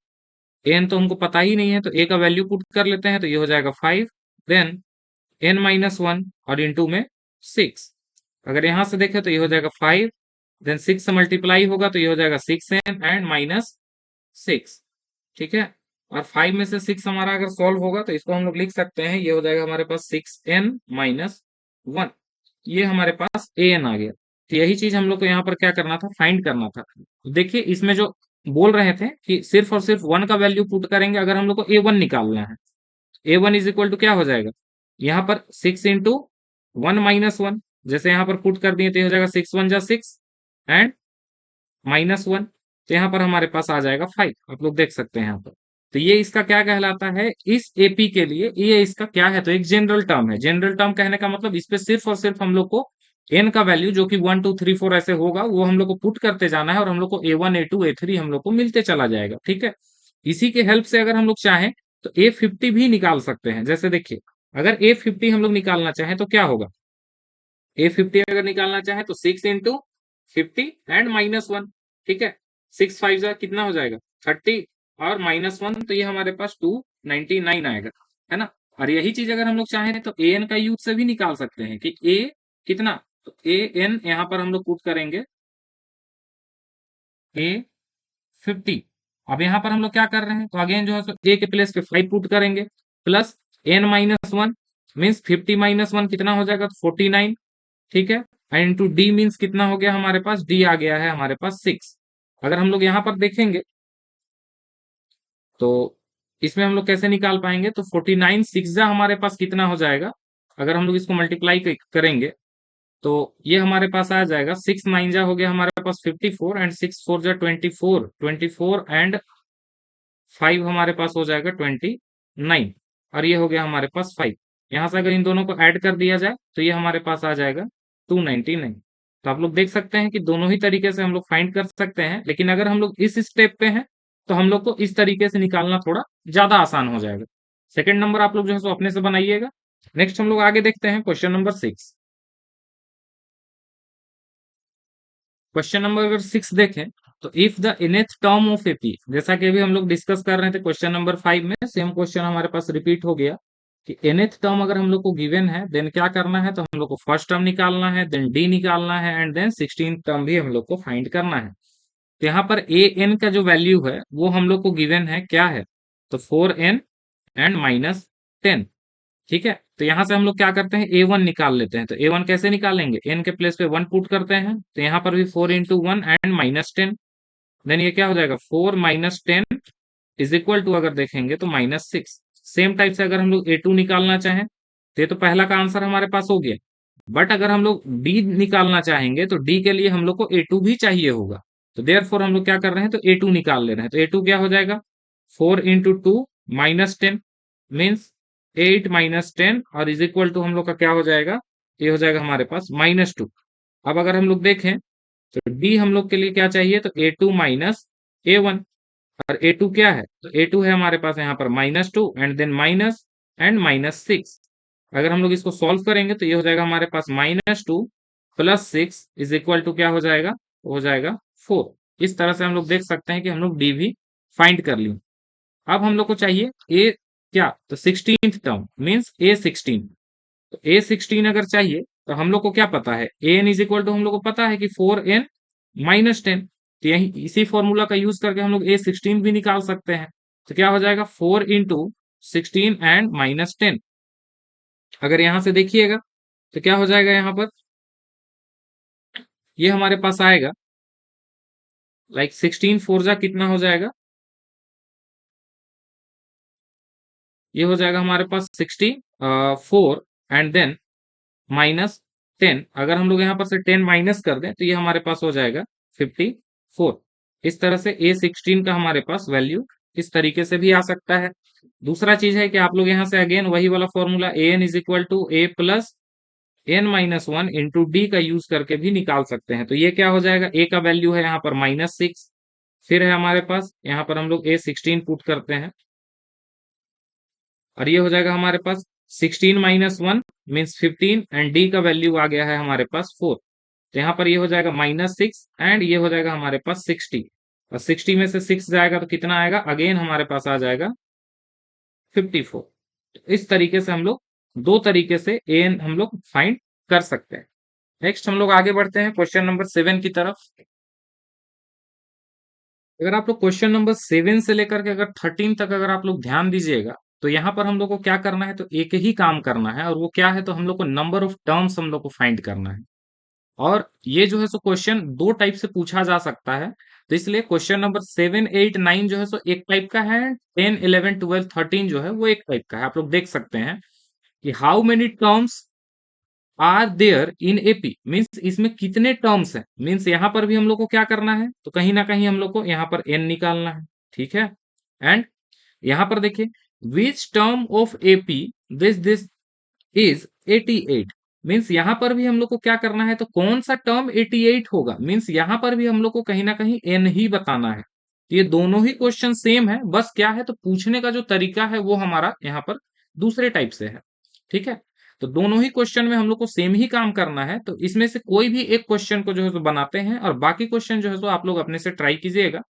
N तो हमको पता ही नहीं है तो ए का वैल्यू पुट कर लेते हैं, तो ये हो जाएगा 5। देन एन माइनस वन और इंटू में 6। अगर यहां से देखें तो ये हो जाएगा 5। देन 6 से मल्टीप्लाई होगा तो ये हो जाएगा 6n एंड माइनस 6। ठीक है। और 5 में से 6 हमारा अगर सॉल्व होगा तो इसको हम लोग लिख सकते हैं, ये हो जाएगा हमारे पास 6n माइनस 1। ये हमारे पास an आ गया। तो यही चीज हम लोग को यहाँ पर क्या करना था, फाइंड करना था। देखिए इसमें जो बोल रहे थे कि सिर्फ और सिर्फ 1 का वैल्यू पुट करेंगे अगर हम लोग को a1 निकालना है। a1 इज इक्वल टू क्या हो जाएगा, यहाँ पर 6 इंटू 1 माइनस 1, जैसे यहाँ पर पुट कर दिए तो ये हो जाएगा 6 1 जा 6 एंड माइनस 1। तो यहाँ पर हमारे पास आ जाएगा 5, आप लोग देख सकते हैं यहाँ पर। तो ये इसका क्या कहलाता है, इस एपी के लिए ये इसका क्या है, तो एक जनरल टर्म है। जनरल टर्म कहने का मतलब इस पे सिर्फ और सिर्फ हम लोग को एन का वैल्यू जो कि 1 2 3 4 ऐसे होगा वो हम लोग को पुट करते जाना है और हम लोग को a1 a2 a3 हम लोग को मिलते चला जाएगा। ठीक है। इसी के हेल्प से अगर हम लोग चाहें तो a50 भी निकाल सकते हैं। जैसे देखिए अगर a50 हम लोग निकालना चाहें तो क्या होगा, a50 अगर निकालना चाहे तो 6 इंटू 50 एंड माइनस 1। ठीक है। 6 5 जा कितना हो जाएगा 30 और माइनस 1, तो ये हमारे पास 299 आएगा, है ना। और यही चीज अगर हम लोग चाहें तो ए एन का यूज से भी निकाल सकते हैं कि ए कितना, तो ए एन यहाँ पर हम लोग पुट करेंगे a50। अब यहाँ पर हम लोग क्या कर रहे हैं, तो अगेन जो है ए के प्लेस पे 5 पुट करेंगे plus N minus 1 means 50 minus 1 कितना हो जाएगा, 49। ठीक है। एंड इंटू डी मीन्स कितना हो गया हमारे पास, डी आ गया है हमारे पास 6। अगर हम लोग यहाँ पर देखेंगे तो इसमें हम लोग कैसे निकाल पाएंगे, तो 49 6 जा हमारे पास कितना हो जाएगा, अगर हम लोग इसको मल्टीप्लाई करेंगे तो ये हमारे पास आ जाएगा 6 9 जा हो गया हमारे पास 54 एंड 6 4 जा 24 24 एंड 5 हमारे पास हो जाएगा 29। और ये हो गया हमारे पास 5। यहाँ से अगर इन दोनों को ऐड कर दिया जाए तो ये हमारे पास आ जाएगा 299। तो आप लोग देख सकते हैं कि दोनों ही तरीके से हम लोग फाइंड कर सकते हैं, लेकिन अगर हम लोग इस स्टेप पे हैं तो हम लोग को इस तरीके से निकालना थोड़ा ज्यादा आसान हो जाएगा। सेकंड नंबर आप लोग जो है सो अपने से बनाइएगा। नेक्स्ट हम लोग आगे देखते हैं क्वेश्चन नंबर 6। क्वेश्चन नंबर अगर 6 देखें तो if the nth term of AP, जैसा कि अभी हम लोग डिस्कस कर रहे थे क्वेश्चन नंबर 5 में, सेम क्वेश्चन हमारे पास रिपीट हो गया कि nth टर्म अगर हम लोग को गिवन है देन क्या करना है, तो हम लोग को फर्स्ट टर्म निकालना है, देन डी निकालना है एंड देन 16 टर्म भी हम लोग को फाइंड करना है। तो यहाँ पर ए एन का जो वैल्यू है वो हम लोग को गिवन है क्या है, तो 4n एंड माइनस 10। ठीक है। तो यहां से हम लोग क्या करते हैं, a1 निकाल लेते हैं। तो a1 कैसे निकालेंगे, n के प्लेस पे 1 पुट करते हैं, तो यहाँ पर भी 4 इंटू 1 एंड माइनस 10। देन ये क्या हो जाएगा 4 माइनस 10 इज इक्वल टू अगर देखेंगे तो माइनस 6। सेम टाइप से अगर हम लोग a2 निकालना चाहें तो ये तो पहला का आंसर हमारे पास हो गया। बट अगर हम लोग d निकालना चाहेंगे तो d के लिए हम लोग को a2 भी चाहिए होगा। तो देयरफॉर हम लोग क्या कर रहे हैं, तो a2 निकाल ले रहे हैं। तो a2 क्या हो जाएगा 4 इंटू 2 माइनस 10 मीन्स 8 माइनस 10 और इज इक्वल टू हम लोग का क्या हो जाएगा, ये हो जाएगा हमारे पास -2। अब अगर हम लोग देखें तो डी हम लोग के लिए क्या चाहिए, तो a2 माइनस a1। और a2 क्या है, तो a2 है हमारे पास यहाँ पर -2 एंड देन माइनस एंड -6। अगर हम लोग इसको सॉल्व करेंगे तो ये हो जाएगा हमारे पास -2 प्लस 6 इज इक्वल टू क्या हो जाएगा, हो जाएगा 4। इस तरह से हम लोग देख सकते हैं कि हम लोग डी भी फाइंड कर ली। अब हम लोग को चाहिए ए क्या, तो 16th टर्म मीन्स a16। तो a16 अगर चाहिए तो हम लोग को क्या पता है, an इज इक्वल टू हम लोग को पता है कि 4n माइनस 10। तो यही इसी फॉर्मूला का यूज करके हम लोग a16 भी निकाल सकते हैं। तो क्या हो जाएगा 4 इंटू 16 एंड -10। अगर यहां से देखिएगा तो क्या हो जाएगा, यहाँ पर ये हमारे पास आएगा लाइक 16 4 जा कितना हो जाएगा, ये हो जाएगा हमारे पास 64 एंड देन माइनस 10, अगर हम लोग यहाँ पर से 10 माइनस कर दें तो ये हमारे पास हो जाएगा 54। इस तरह से A16 का हमारे पास वैल्यू इस तरीके से भी आ सकता है। दूसरा चीज है कि आप लोग यहाँ से अगेन वही वाला formula an is equal to a plus n-1 into d का यूज करके भी निकाल सकते हैं। तो ये क्या हो जाएगा, a का वैल्यू है यहाँ पर -6, फिर है हमारे पास यहाँ पर हम लोग A16 पुट करते हैं और ये हो जाएगा हमारे पास 16 - 1 मीन्स 15 एंड डी का वैल्यू आ गया है हमारे पास 4। तो यहाँ पर ये हो जाएगा -6 एंड ये हो जाएगा हमारे पास 60, और 60 में से 6 जाएगा तो कितना आएगा, अगेन हमारे पास आ जाएगा 54। तो इस तरीके से हम लोग दो तरीके से एन हम लोग फाइंड कर सकते हैं। नेक्स्ट हम लोग आगे बढ़ते हैं क्वेश्चन नंबर 7 की तरफ। अगर आप लोग क्वेश्चन नंबर 7 से लेकर के अगर 13 तक अगर आप लोग ध्यान दीजिएगा तो यहाँ पर हम लोग को क्या करना है, तो एक ही काम करना है और वो क्या है, तो हम लोग को नंबर ऑफ टर्म्स हम लोग को फाइंड करना है। और ये जो है सो क्वेश्चन दो टाइप से पूछा जा सकता है, तो इसलिए क्वेश्चन नंबर 7, 8, 9 जो है सो एक टाइप का है, 10, 11, 12, 13 जो है वो एक टाइप का है। आप लोग देख सकते हैं कि how many terms are there in AP, means इसमें कितने टर्म्स हैं, मीन्स यहाँ पर भी हम लोग को क्या करना है, तो कहीं ना कहीं हम लोग को यहाँ पर एन निकालना है। ठीक है, एंड यहाँ पर देखिए which term of AP this is 88, means यहाँ पर भी हम लोग को क्या करना है, तो कौन सा टर्म 88 होगा, मीन्स यहाँ पर भी हम लोग को कहीं ना कहीं एन ही बताना है। तो ये दोनों ही क्वेश्चन सेम है, बस क्या है, तो पूछने का जो तरीका है वो हमारा यहाँ पर दूसरे टाइप से है। ठीक है, तो दोनों ही क्वेश्चन में हम लोग को सेम ही काम करना है, तो इसमें से कोई भी एक क्वेश्चन को जो है सो बनाते हैं और बाकी क्वेश्चन जो है सो आप लोग अपने से ट्राई कीजिएगा।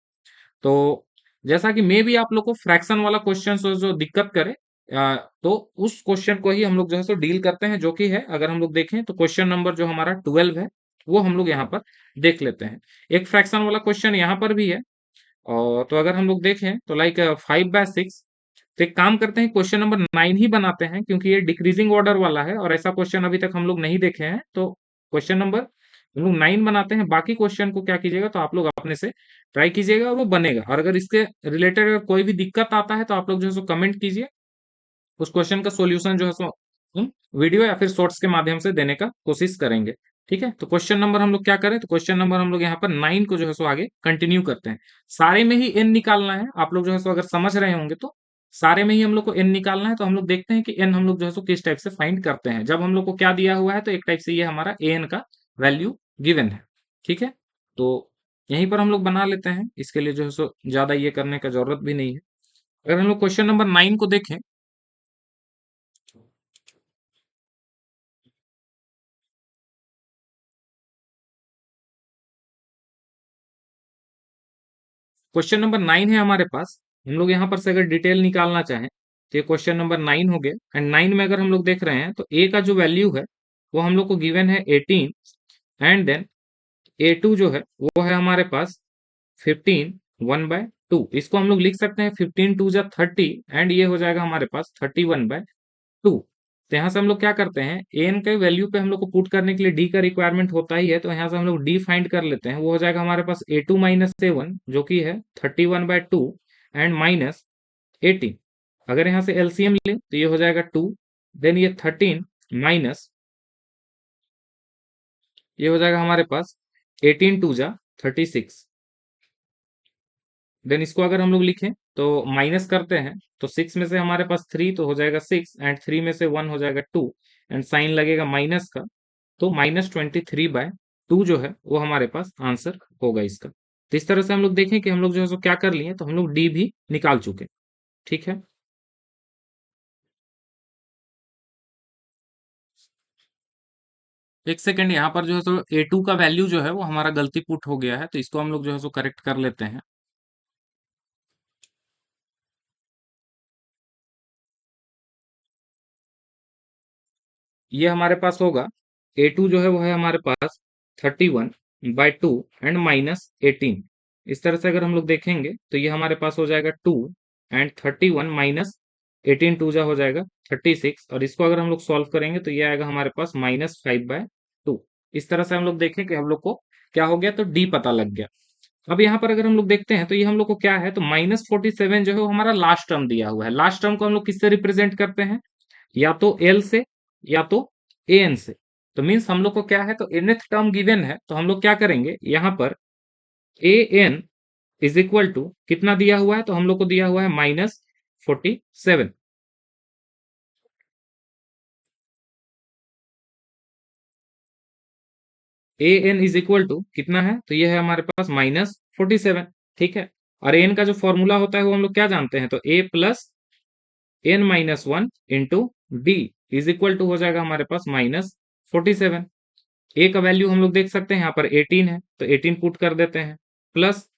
तो जैसा कि मे भी आप लोग को फ्रैक्शन वाला क्वेश्चन जो दिक्कत करे, तो उस क्वेश्चन को ही हम लोग जो है सो डील करते हैं, जो कि है अगर हम लोग देखें तो क्वेश्चन नंबर जो हमारा 12 है वो हम लोग यहाँ पर देख लेते हैं। एक फ्रैक्शन वाला क्वेश्चन यहाँ पर भी है, और तो अगर हम लोग देखें तो लाइक 5/6, तो एक काम करते हैं क्वेश्चन नंबर 9 ही बनाते हैं, क्योंकि ये डिक्रीजिंग ऑर्डर वाला है और ऐसा क्वेश्चन अभी तक हम लोग नहीं देखे हैं। तो क्वेश्चन नंबर हम लोग 9 बनाते हैं, बाकी क्वेश्चन को क्या कीजिएगा, तो आप लोग अपने से ट्राई कीजिएगा और वो बनेगा। और अगर इसके रिलेटेड अगर कोई भी दिक्कत आता है तो आप लोग जो है सो कमेंट कीजिए, उस क्वेश्चन का सॉल्यूशन जो है सो हम वीडियो या फिर शॉर्ट्स के माध्यम से देने का कोशिश करेंगे। ठीक है, तो क्वेश्चन नंबर हम लोग क्या करें, तो क्वेश्चन नंबर हम लोग यहाँ पर 9 को जो है सो आगे कंटिन्यू करते हैं। सारे में ही एन निकालना है, आप लोग जो है सो अगर समझ रहे होंगे तो सारे में ही हम लोग को एन निकालना है। तो हम लोग देखते हैं कि एन हम लोग जो है सो किस टाइप से फाइंड करते हैं। जब हम लोग को क्या दिया हुआ है, तो एक टाइप से ये हमारा एन का वैल्यू गिवन है। ठीक है, तो यहीं पर हम लोग बना लेते हैं, इसके लिए जो है सो ज्यादा ये करने का जरूरत भी नहीं है। अगर हम लोग क्वेश्चन नंबर 9 को देखें, क्वेश्चन नंबर 9 है हमारे पास। हम लोग यहाँ पर से अगर डिटेल निकालना चाहें तो ये क्वेश्चन नंबर 9 हो गया। एंड 9 में अगर हम लोग देख रहे हैं तो ए का जो वैल्यू है वो हम लोग को गिवन है 18, एंड देन A2 जो है वो है हमारे पास 15 1/2। इसको हम लोग लिख सकते हैं 15 2 जा 30, एंड ये हो जाएगा हमारे पास 31/2। तो यहाँ से हम लोग क्या करते हैं, एन के वैल्यू पे हम लोग को पुट करने के लिए डी का रिक्वायरमेंट होता ही है, तो यहाँ से हम लोग डी फाइंड कर लेते हैं। वो हो जाएगा हमारे पास A2 - A1 जो कि है 31/2 एंड -18। अगर यहाँ से एलसीएम लें तो ये हो जाएगा 2, देन ये 13 माइनस ये हो जाएगा हमारे पास 18 2 जा 36। देन इसको अगर हम लोग लिखें तो माइनस करते हैं, तो 6 में से हमारे पास 3 तो हो जाएगा 6, एंड 3 में से 1 हो जाएगा 2, एंड साइन लगेगा माइनस का, तो -23/2 जो है वो हमारे पास आंसर होगा इसका। तो इस तरह से हम लोग देखें कि हम लोग जो है सो क्या कर लिए, तो हम लोग डी भी निकाल चुके। ठीक है, एक सेकेंड, यहाँ पर जो है सो A2 का वैल्यू जो है वो हमारा गलती पुट हो गया है, तो इसको हम लोग जो है सो करेक्ट कर लेते हैं। ये हमारे पास होगा A2 जो है वो है हमारे पास 31/2 एंड -18। इस तरह से अगर हम लोग देखेंगे तो ये हमारे पास हो जाएगा 2, एंड 31 -18 2 जा हो जाएगा 36, और इसको अगर हम लोग सॉल्व करेंगे तो ये आएगा हमारे पास -5/2। इस तरह से हम लोग देखें कि हम लोग को क्या हो गया, तो डी पता लग गया। अब यहाँ पर अगर हम लोग देखते हैं तो ये हम लोग को क्या है, तो -47 जो है वो हमारा लास्ट टर्म दिया हुआ है। लास्ट टर्म को हम लोग किससे रिप्रेजेंट करते हैं, या तो एल से या तो ए एन से। तो मीन्स हम लोग को क्या है, तो nth टर्म गिवन है, तो हम लोग क्या करेंगे यहाँ पर A N is equal to कितना दिया हुआ है, तो हम लोग को दिया हुआ है -47। A N is equal to कितना है, तो ये है हमारे पास -47। ठीक है, और एन का जो फॉर्मूला होता है वो हम लोग क्या जानते हैं, तो a plus N minus one into d is equal to हो जाएगा हमारे पास -47। ए का वैल्यू हम लोग देख सकते हैं यहाँ पर 18 है, तो 18 पुट कर देते हैं, प्लस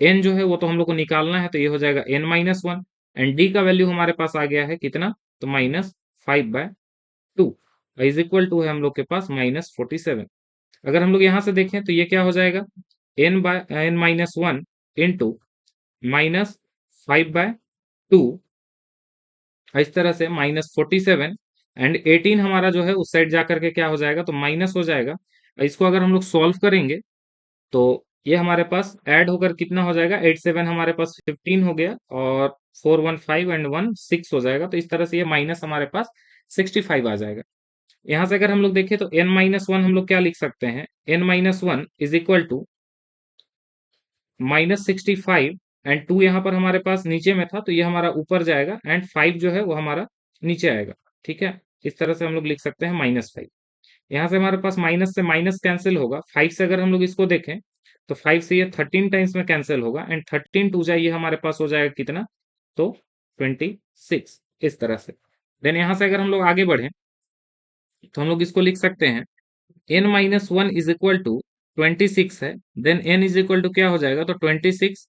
एन जो है वो तो हम लोग को निकालना है, तो ये हो जाएगा n-1, एंड डी का वैल्यू हमारे पास आ गया है कितना, तो -5/2 इज इक्वल टू है हम लोग के पास -47। अगर हम लोग यहाँ से देखें तो ये क्या हो जाएगा, n/n-1 इंटू -5/2, इस तरह से -47, एंड 18 हमारा जो है उस साइड जाकर के क्या हो जाएगा, तो माइनस हो जाएगा। इसको अगर हम लोग सॉल्व करेंगे तो ये हमारे पास ऐड होकर कितना हो जाएगा, 87 हमारे पास 15 हो गया, और 415 एंड 1 6 हो जाएगा, तो इस तरह से ये माइनस हमारे पास 65 आ जाएगा। यहाँ से अगर हम लोग देखें तो n-1 हम लोग क्या लिख सकते हैं, n-1 is equal to -65, and 2 यहाँ पर हमारे पास नीचे में था, तो ये हमारा ऊपर जाएगा, एंड 5 जो है वो हमारा नीचे आएगा। ठीक है, इस तरह से हम लोग लिख सकते हैं -5। यहाँ से हमारे पास माइनस से माइनस कैंसिल होगा, 5 से अगर हम लोग इसको देखें तो 5 से ये 13 टाइम्स में कैंसिल होगा, एंड 13 टू जाइए हमारे पास हो जाएगा कितना, तो 26, इस तरह से। देन यहाँ से अगर हम लोग आगे बढ़े तो हम लोग इसको लिख सकते हैं n-1 इज इक्वल टू 26 है, then n is equal to क्या हो जाएगा, तो 26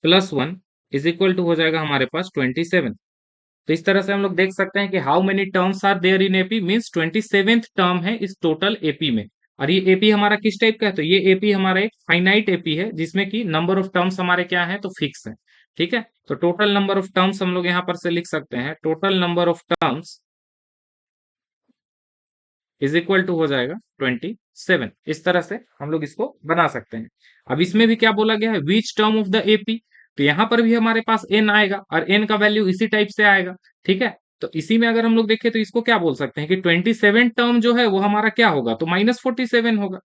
प्लस 1 इज इक्वल टू हो जाएगा हमारे पास 27। तो इस तरह से हम लोग देख सकते हैं कि how many terms are there in AP, means 27th term है इस टोटल एपी में। और ये एपी हमारा किस टाइप का है, तो ये एपी हमारा एक फाइनाइट एपी है, जिसमें कि नंबर ऑफ टर्म्स हमारे क्या है, तो फिक्स है। ठीक है, तो टोटल नंबर ऑफ टर्म्स हम लोग यहाँ पर से लिख सकते हैं, total number of terms is equal to हो जाएगा 27। इस तरह से हम लोग इसको बना सकते हैं। अब इसमें भी क्या बोला गया है, which term of the AP, तो यहां पर भी हमारे पास एन आएगा, और एन का वैल्यू इसी टाइप से आएगा। ठीक है, तो इसी में अगर हम लोग देखें तो इसको क्या बोल सकते हैं कि 27 टर्म जो है वो हमारा क्या होगा, तो -47 होगा।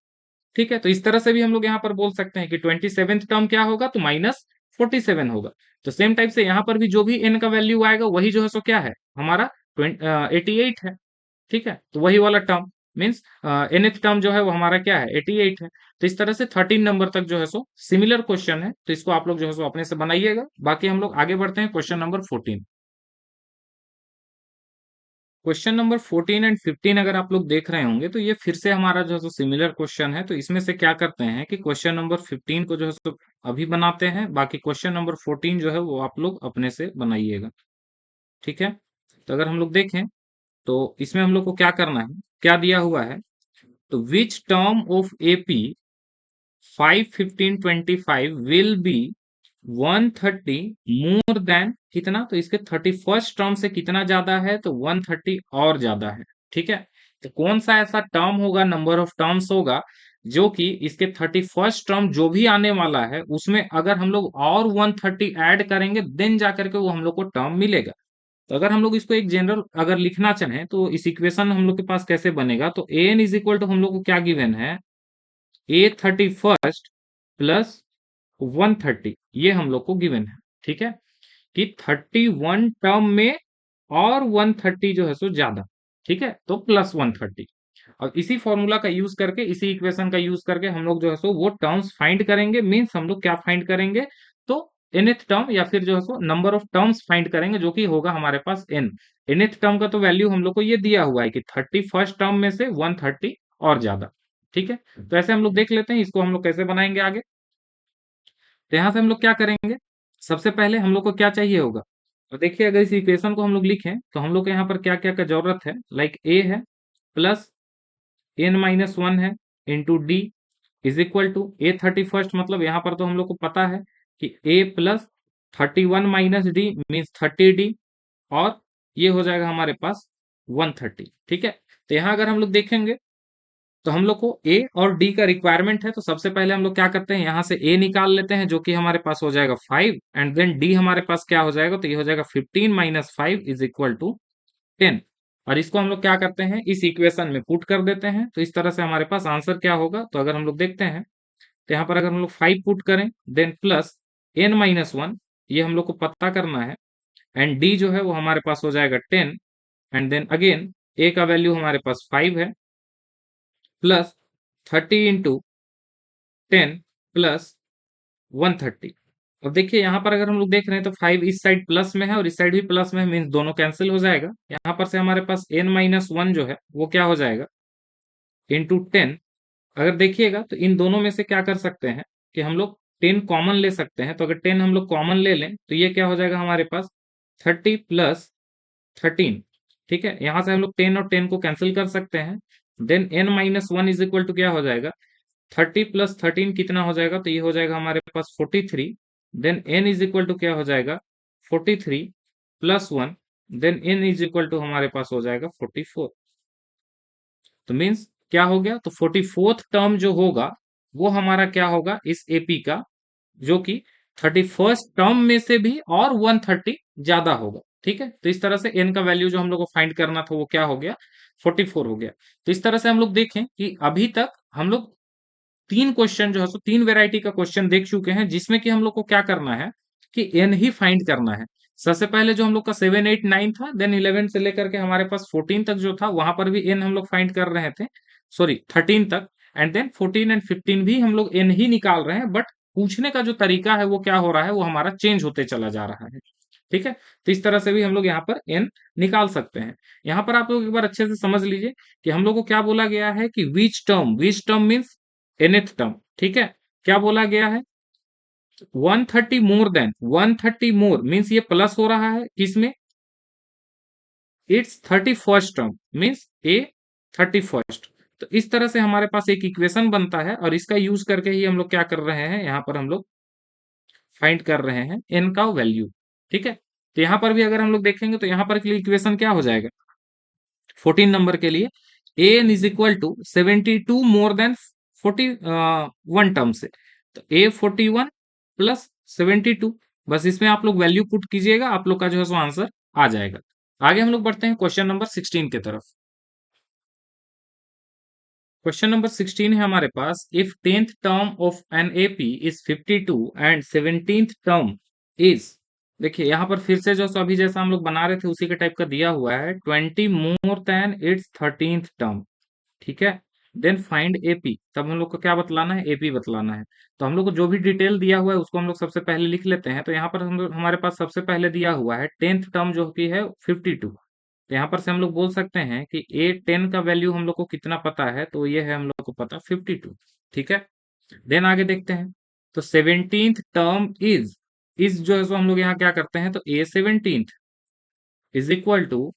ठीक है, तो इस तरह से भी हम लोग यहाँ पर बोल सकते हैं कि 27th टर्म क्या होगा, तो -47 होगा। तो सेम टाइप से यहाँ पर भी जो भी एन का वैल्यू आएगा वही जो है सो क्या है हमारा 88 है। ठीक है, तो वही वाला टर्म मीन्स nth टर्म जो है वो हमारा क्या है, 88 है। तो इस तरह से 13 नंबर तक जो है सो सिमिलर क्वेश्चन है, तो इसको आप लोग जो है सो अपने से बनाइएगा। बाकी हम लोग आगे बढ़ते हैं question number 14। Question number 14 and 15 अगर आप लोग देख रहे होंगे तो ये फिर से हमारा जो है सो सिमिलर क्वेश्चन है। तो इसमें से क्या करते हैं कि क्वेश्चन नंबर 15 को जो है सो अभी बनाते हैं, बाकी क्वेश्चन नंबर 14 जो है वो आप लोग अपने से बनाइएगा। ठीक है, तो अगर हम लोग देखें तो इसमें हम लोग को क्या करना है, क्या दिया हुआ है, तो which term of AP 5, 15, 25 will be 130 more than कितना, तो इसके 31st टर्म से कितना ज्यादा है, तो 130 और ज्यादा है। ठीक है, तो कौन सा ऐसा टर्म होगा, नंबर ऑफ टर्म्स होगा जो कि इसके 31st टर्म जो भी आने वाला है उसमें अगर हम लोग और 130 ऐड करेंगे देन जाकर के वो हम लोग को टर्म मिलेगा। तो अगर हम लोग इसको एक जनरल अगर लिखना चाहें तो इस इक्वेशन हम लोग के पास कैसे बनेगा, तो A N is equal to हम लोग को क्या गिवन है, A31 प्लस 130, ये हम लोग को गिवन है। ठीक है, कि 31 टर्म में और 130 जो है सो ज्यादा। ठीक है, तो प्लस 130, और इसी फॉर्मूला का यूज करके, इसी इक्वेशन का यूज करके हम लोग जो है सो वो टर्म्स फाइंड करेंगे। मींस हम लोग क्या फाइंड करेंगे, तो nth टर्म या फिर जो है so number of terms find करेंगे, जो कि होगा हमारे पास n। nth टर्म का तो वैल्यू हम लोग को ये दिया हुआ है कि 31st टर्म में से 130 और ज्यादा। ठीक है, तो ऐसे हम लोग देख लेते हैं इसको हम लोग कैसे बनाएंगे आगे। तो यहाँ से हम लोग क्या करेंगे, सबसे पहले हम लोग को क्या चाहिए होगा, तो देखिए अगर इस इक्वेशन को हम लोग लिखें तो हम लोग को यहाँ पर क्या क्या का जरूरत है, लाइक ए है प्लस n-1 है into d is equal to A31 मतलब यहाँ पर तो हम लोग को पता है कि a plus 31 - d means 30d, और ये हो जाएगा हमारे पास 130। ठीक है, तो यहाँ अगर हम लोग देखेंगे तो हम लोग को ए और डी का रिक्वायरमेंट है, तो सबसे पहले हम लोग क्या करते हैं, यहाँ से ए निकाल लेते हैं जो कि हमारे पास हो जाएगा 5, एंड देन डी हमारे पास क्या हो जाएगा, तो ये हो जाएगा 15 - 5 इज इक्वल टू 10। और इसको हम लोग क्या करते हैं, इस इक्वेशन में पुट कर देते हैं। तो इस तरह से हमारे पास आंसर क्या होगा, तो अगर हम लोग देखते हैं तो यहाँ पर अगर हम लोग 5 पुट करें, देन प्लस n-1, ये हम लोग को पता करना है, एंड d जो है वो हमारे पास हो जाएगा 10, एंड देन अगेन a का वैल्यू हमारे पास 5 है, प्लस 30 इंटू 10 प्लस 130। अब देखिए यहाँ पर अगर हम लोग देख रहे हैं तो 5 इस साइड प्लस में है और इस साइड भी प्लस में है, मीन्स दोनों कैंसिल हो जाएगा। यहाँ पर से हमारे पास n-1 जो है वो क्या हो जाएगा, इंटू 10। अगर देखिएगा तो इन दोनों में से क्या कर सकते हैं कि हम लोग 10 कॉमन ले सकते हैं। तो अगर 10 हम लोग कॉमन ले लें तो ये क्या हो जाएगा हमारे पास, 30 प्लस 13। ठीक है, यहां से हम लोग 10 और 10 को कैंसिल कर सकते हैं। Then n-1 is equal to क्या हो जाएगा, 30 प्लस 13 कितना हो जाएगा, तो ये हो जाएगा हमारे पास 43। Then n is equal to क्या हो जाएगा, 43 plus 1। Then n is equal to हमारे पास हो जाएगा 44। तो मीन्स क्या हो गया, तो 44th टर्म जो होगा वो हमारा क्या होगा इस एपी का, जो कि 31st टर्म में से भी और 130 ज्यादा होगा। ठीक है, तो इस तरह से n का वैल्यू जो हम लोग को फाइंड करना था वो क्या हो गया, 44 हो गया। तो इस तरह से हम लोग देखें कि अभी तक हम लोग 3 क्वेश्चन जो है सो 3 वैरायटी का क्वेश्चन देख चुके हैं, जिसमें कि हम लोग को क्या करना है कि n ही फाइंड करना है। सबसे पहले जो हम लोग का 7 8 9 था, देन 11 से लेकर के हमारे पास 14 तक जो था वहां पर भी n हम लोग फाइंड कर रहे थे, सॉरी 13 तक, एंड देन 14 एंड 15 भी हम लोग n ही निकाल रहे हैं, बट पूछने का जो तरीका है वो क्या हो रहा है, वो हमारा चेंज होते चला जा रहा है। ठीक है, तो इस तरह से भी हम लोग यहाँ पर n निकाल सकते हैं। यहाँ पर आप लोग एक बार अच्छे से समझ लीजिए कि हम लोग को क्या बोला गया है कि which term means nth term. ठीक है, क्या बोला गया है, 130 मोर देन 130 मोर मीन्स ये प्लस हो रहा है किसमें, it's 31st term means A 31st। तो इस तरह से हमारे पास एक इक्वेशन बनता है और इसका यूज करके ही हम लोग क्या कर रहे हैं, यहाँ पर हम लोग फाइंड कर रहे हैं एन का वैल्यू। ठीक है, तो यहाँ पर भी अगर हम लोग देखेंगे तो यहाँ पर के लिए इक्वेशन क्या हो जाएगा, 14 नंबर के लिए a N is equal to 72 more than 41 term से, तो ए 41 प्लस 72, बस इसमें आप लोग वैल्यू पुट कीजिएगा, आप लोग का जो है सो आंसर आ जाएगा। आगे हम लोग बढ़ते हैं क्वेश्चन नंबर 16 के तरफ। क्वेश्चन नंबर 16 है हमारे पास, if 10th term of an AP is 52 and 17th term is, देखिए यहाँ पर फिर से जो सो अभी जैसा हम लोग बना रहे थे उसी के टाइप का दिया हुआ है, 20 more than it's 13th term. ठीक है, देन फाइंड एपी, तब हम लोग को क्या बतलाना है, एपी बतलाना है। तो हम लोग को जो भी डिटेल दिया हुआ है उसको हम लोग सबसे पहले लिख लेते हैं। तो यहाँ पर हमारे पास सबसे पहले दिया हुआ है 10th टर्म जो की है 52। तो यहाँ पर से हम लोग बोल सकते हैं कि ए 10 का वैल्यू हम लोग को कितना पता है, तो ये है हम लोग को पता 52। ठीक है, देन आगे देखते हैं। तो 17th टर्म इज जो है सो हम लोग यहाँ क्या करते हैं, तो ए 17th इज इक्वल टू,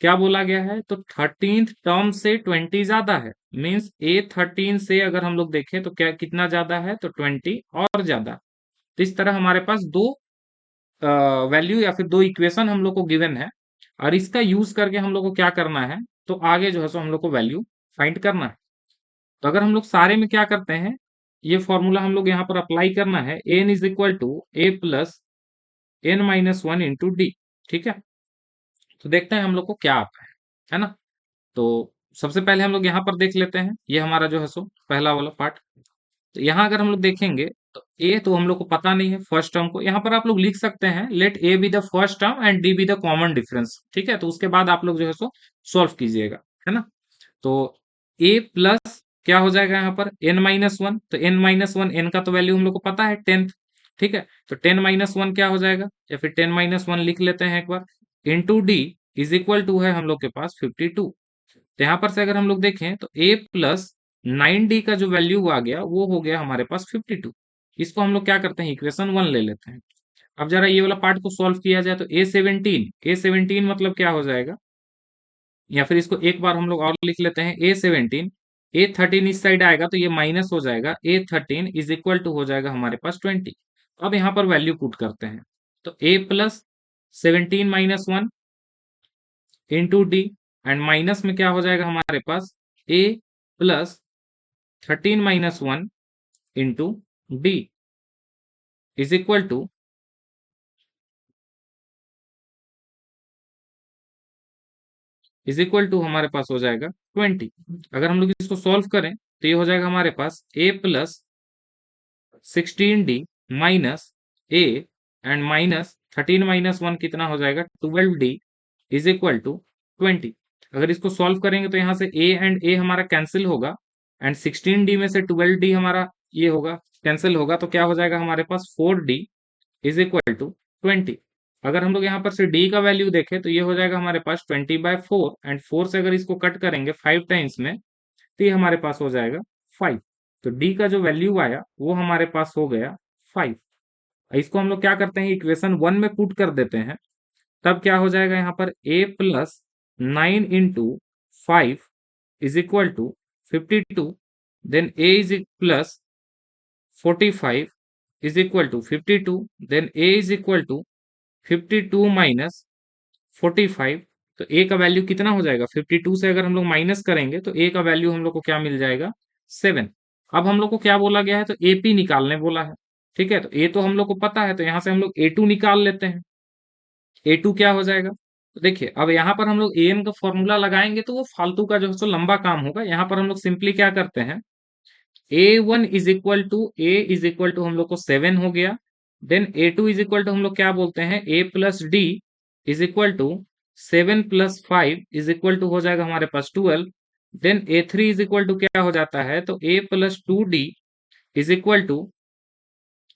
क्या बोला गया है, तो 13th टर्म से 20 ज्यादा है, मींस ए 13 से अगर हम लोग देखें तो क्या कितना ज्यादा है, तो 20 और ज्यादा। तो इस तरह हमारे पास दो वैल्यू या फिर दो इक्वेशन हम लोग को गिवन है, और इसका यूज करके हम लोग को क्या करना है, तो आगे जो है सो हम लोग को वैल्यू फाइंड करना है। तो अगर हम लोग सारे में क्या करते हैं, ये फॉर्मूला हम लोग यहाँ पर अप्लाई करना है, n is equal to a plus n-1 into D. ठीक है, तो देखते हैं हम लोग को क्या आता है ना। तो सबसे पहले हम लोग यहाँ पर देख लेते हैं, ये हमारा जो है सो पहला वाला पार्ट। तो यहाँ अगर हम लोग देखेंगे तो ए तो हम लोग को पता नहीं है, फर्स्ट टर्म को यहाँ पर आप लोग लिख सकते हैं, let A be the first term and D be the common difference. ठीक है, तो उसके बाद आप लोग जो है सो सॉल्व कीजिएगा, है ना। तो ए प्लस क्या हो जाएगा यहाँ पर n-1, तो n-1 n का तो वैल्यू हम लोग को पता है 10th। ठीक है, तो 10-1 क्या हो जाएगा, या फिर 10-1 लिख लेते हैं एक बार, into d is equal to है हम लोग के पास 52। तो यहाँ पर से अगर हम लोग देखें तो a प्लस 9d का जो वैल्यू आ गया वो हो गया हमारे पास 52। इसको हम लोग क्या करते हैं, इक्वेशन 1 ले लेते हैं। अब जरा ये वाला पार्ट को सॉल्व किया जाए तो a17 मतलब क्या हो जाएगा, या फिर इसको एक बार हम लोग और लिख लेते हैं, a13 इस साइड आएगा तो ये माइनस हो जाएगा, a13 इज इक्वल टू हो जाएगा हमारे पास 20। अब यहाँ पर वैल्यू पुट करते हैं, तो a plus 17-1 into d, and minus में क्या हो जाएगा हमारे पास, a plus 13-1 into d is equal to, is equal to हमारे पास हो जाएगा 20। अगर हम लोग इसको सॉल्व करें तो ये हो जाएगा हमारे पास a plus 16d minus a and minus 13 minus 1 कितना हो जाएगा 12d इज इक्वल टू 20। अगर इसको सॉल्व करेंगे तो यहाँ से a एंड a हमारा कैंसिल होगा एंड 16d में से 12d हमारा ये होगा कैंसिल होगा, तो क्या हो जाएगा हमारे पास 4d इज इक्वल टू 20। अगर हम लोग यहाँ पर से d का वैल्यू देखें तो ये हो जाएगा हमारे पास 20/4 एंड 4 से अगर इसको कट करेंगे 5 टाइम्स में तो ये हमारे पास हो जाएगा 5। तो डी का जो वैल्यू आया वो हमारे पास हो गया 5। इसको हम लोग क्या करते हैं इक्वेशन 1 में पुट कर देते हैं, तब क्या हो जाएगा यहाँ पर a plus 9 into 5 is equal to 52, then a is plus 45 is equal to 52, then a is equal to 52 minus 45। तो a का वैल्यू कितना हो जाएगा 52 से अगर हम लोग माइनस करेंगे तो a का वैल्यू हम लोग को क्या मिल जाएगा 7। अब हम लोग को क्या बोला गया है तो AP निकालने बोला है। ठीक है, तो a तो हम लोग को पता है तो यहाँ से हम लोग A2 निकाल लेते हैं। A2 क्या हो जाएगा, तो देखिए अब यहाँ पर हम लोग an का फॉर्मूला लगाएंगे तो वो फालतू का जो है सो लंबा काम होगा। यहाँ पर हम लोग सिंपली क्या करते हैं A1 is equal to a is equal to हम लोग को 7 हो गया, then A2 is equal to हम लोग क्या बोलते हैं a plus d is equal to 7 plus 5 is equal to हो जाएगा हमारे पास 12, then A3 is equal to क्या हो जाता है तो a plus 2d is equal to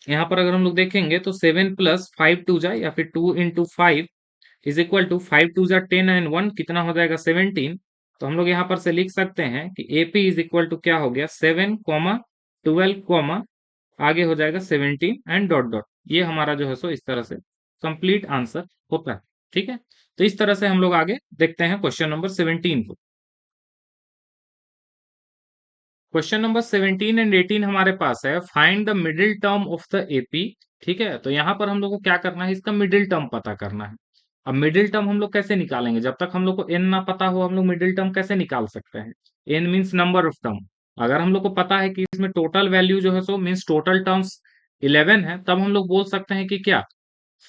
यहाँ पर अगर हम लोग देखेंगे तो 7 प्लस 5 टू जा या फिर 2 into 5 is equal to 5 two जा 10 एंड 1 कितना हो जाएगा 17। तो हम लोग यहाँ पर से लिख सकते हैं कि AP इज इक्वल टू क्या हो गया 7 कॉमा 12 कॉमा आगे हो जाएगा 17 एंड डॉट डॉट। ये हमारा जो है सो इस तरह से कंप्लीट आंसर होता है। ठीक है, तो इस तरह से हम लोग आगे देखते हैं क्वेश्चन नंबर 17 को। क्वेश्चन नंबर 17 एंड 18 हमारे पास है find the middle term of the AP. ठीक है, तो यहाँ पर हम लोग को क्या करना है इसका मिडिल टर्म पता करना है। अब मिडिल टर्म हम लोग कैसे निकालेंगे, जब तक हम लोग को एन ना पता हो हम लोग मिडिल टर्म कैसे निकाल सकते हैं। N means number of term. अगर हम लोग को पता है कि इसमें टोटल वैल्यू जो है सो मीन्स टोटल टर्म्स 11 है, तब हम लोग बोल सकते हैं कि क्या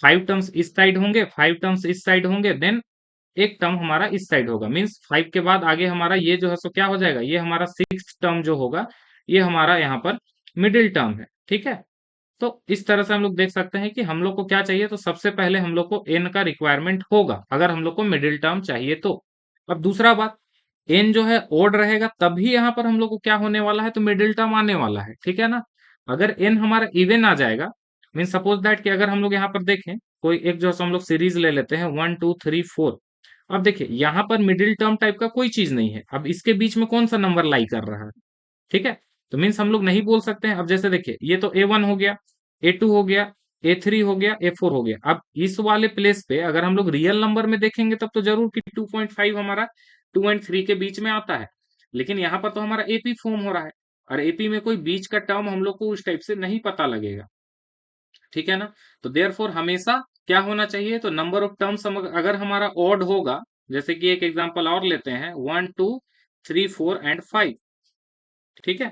5 टर्म्स इस साइड होंगे 5 टर्म्स इस साइड होंगे, देन एक टर्म हमारा इस साइड होगा। मीन्स 5 के बाद आगे हमारा ये जो है सो क्या हो जाएगा, ये हमारा 6th टर्म जो होगा ये हमारा यहाँ पर मिडिल टर्म है। ठीक है, तो इस तरह से हम लोग देख सकते हैं कि हम लोग को क्या चाहिए, तो सबसे पहले हम लोग को एन का रिक्वायरमेंट होगा अगर हम लोग को मिडिल टर्म चाहिए तो। अब दूसरा बात, एन जो है ओड रहेगा तभी यहाँ पर हम लोग को क्या होने वाला है तो मिडिल टर्म आने वाला है। ठीक है ना, अगर एन हमारा इवन आ जाएगा मीन सपोज दैट कि अगर हम लोग यहाँ पर देखें कोई एक जो हम लोग सीरीज ले लेते हैं 1 2 3 4। अब देखिए यहाँ पर मिडिल टर्म टाइप का कोई चीज नहीं है, अब इसके बीच में कौन सा नंबर लाई कर रहा है। ठीक है, तो मीन्स हम लोग नहीं बोल सकते हैं। अब जैसे देखिए ये तो A1 हो गया, A2 हो गया, A3 हो गया, A4 हो गया। अब इस वाले प्लेस पे अगर हम लोग रियल नंबर में देखेंगे तब तो जरूर कि 2.5 हमारा 2 एंड 3 के बीच में आता है, लेकिन यहाँ पर तो हमारा AP फॉर्म हो रहा है और AP में कोई बीच का टर्म हम लोग को उस टाइप से नहीं पता लगेगा। ठीक है ना, तो देयरफॉर हमेशा क्या होना चाहिए तो नंबर ऑफ टर्म्स अगर हमारा ऑड होगा, जैसे कि एक एग्जांपल और लेते हैं 1 2 3 4 एंड 5। ठीक है,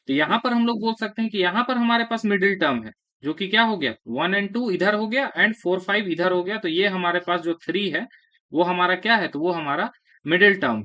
तो यहां पर हम लोग बोल सकते हैं कि यहां पर हमारे पास मिडिल टर्म है जो कि क्या हो गया 1 एंड 2 इधर हो गया एंड 4 5 इधर हो गया, तो ये हमारे पास जो 3 है वो हमारा क्या है तो वो हमारा मिडिल टर्म।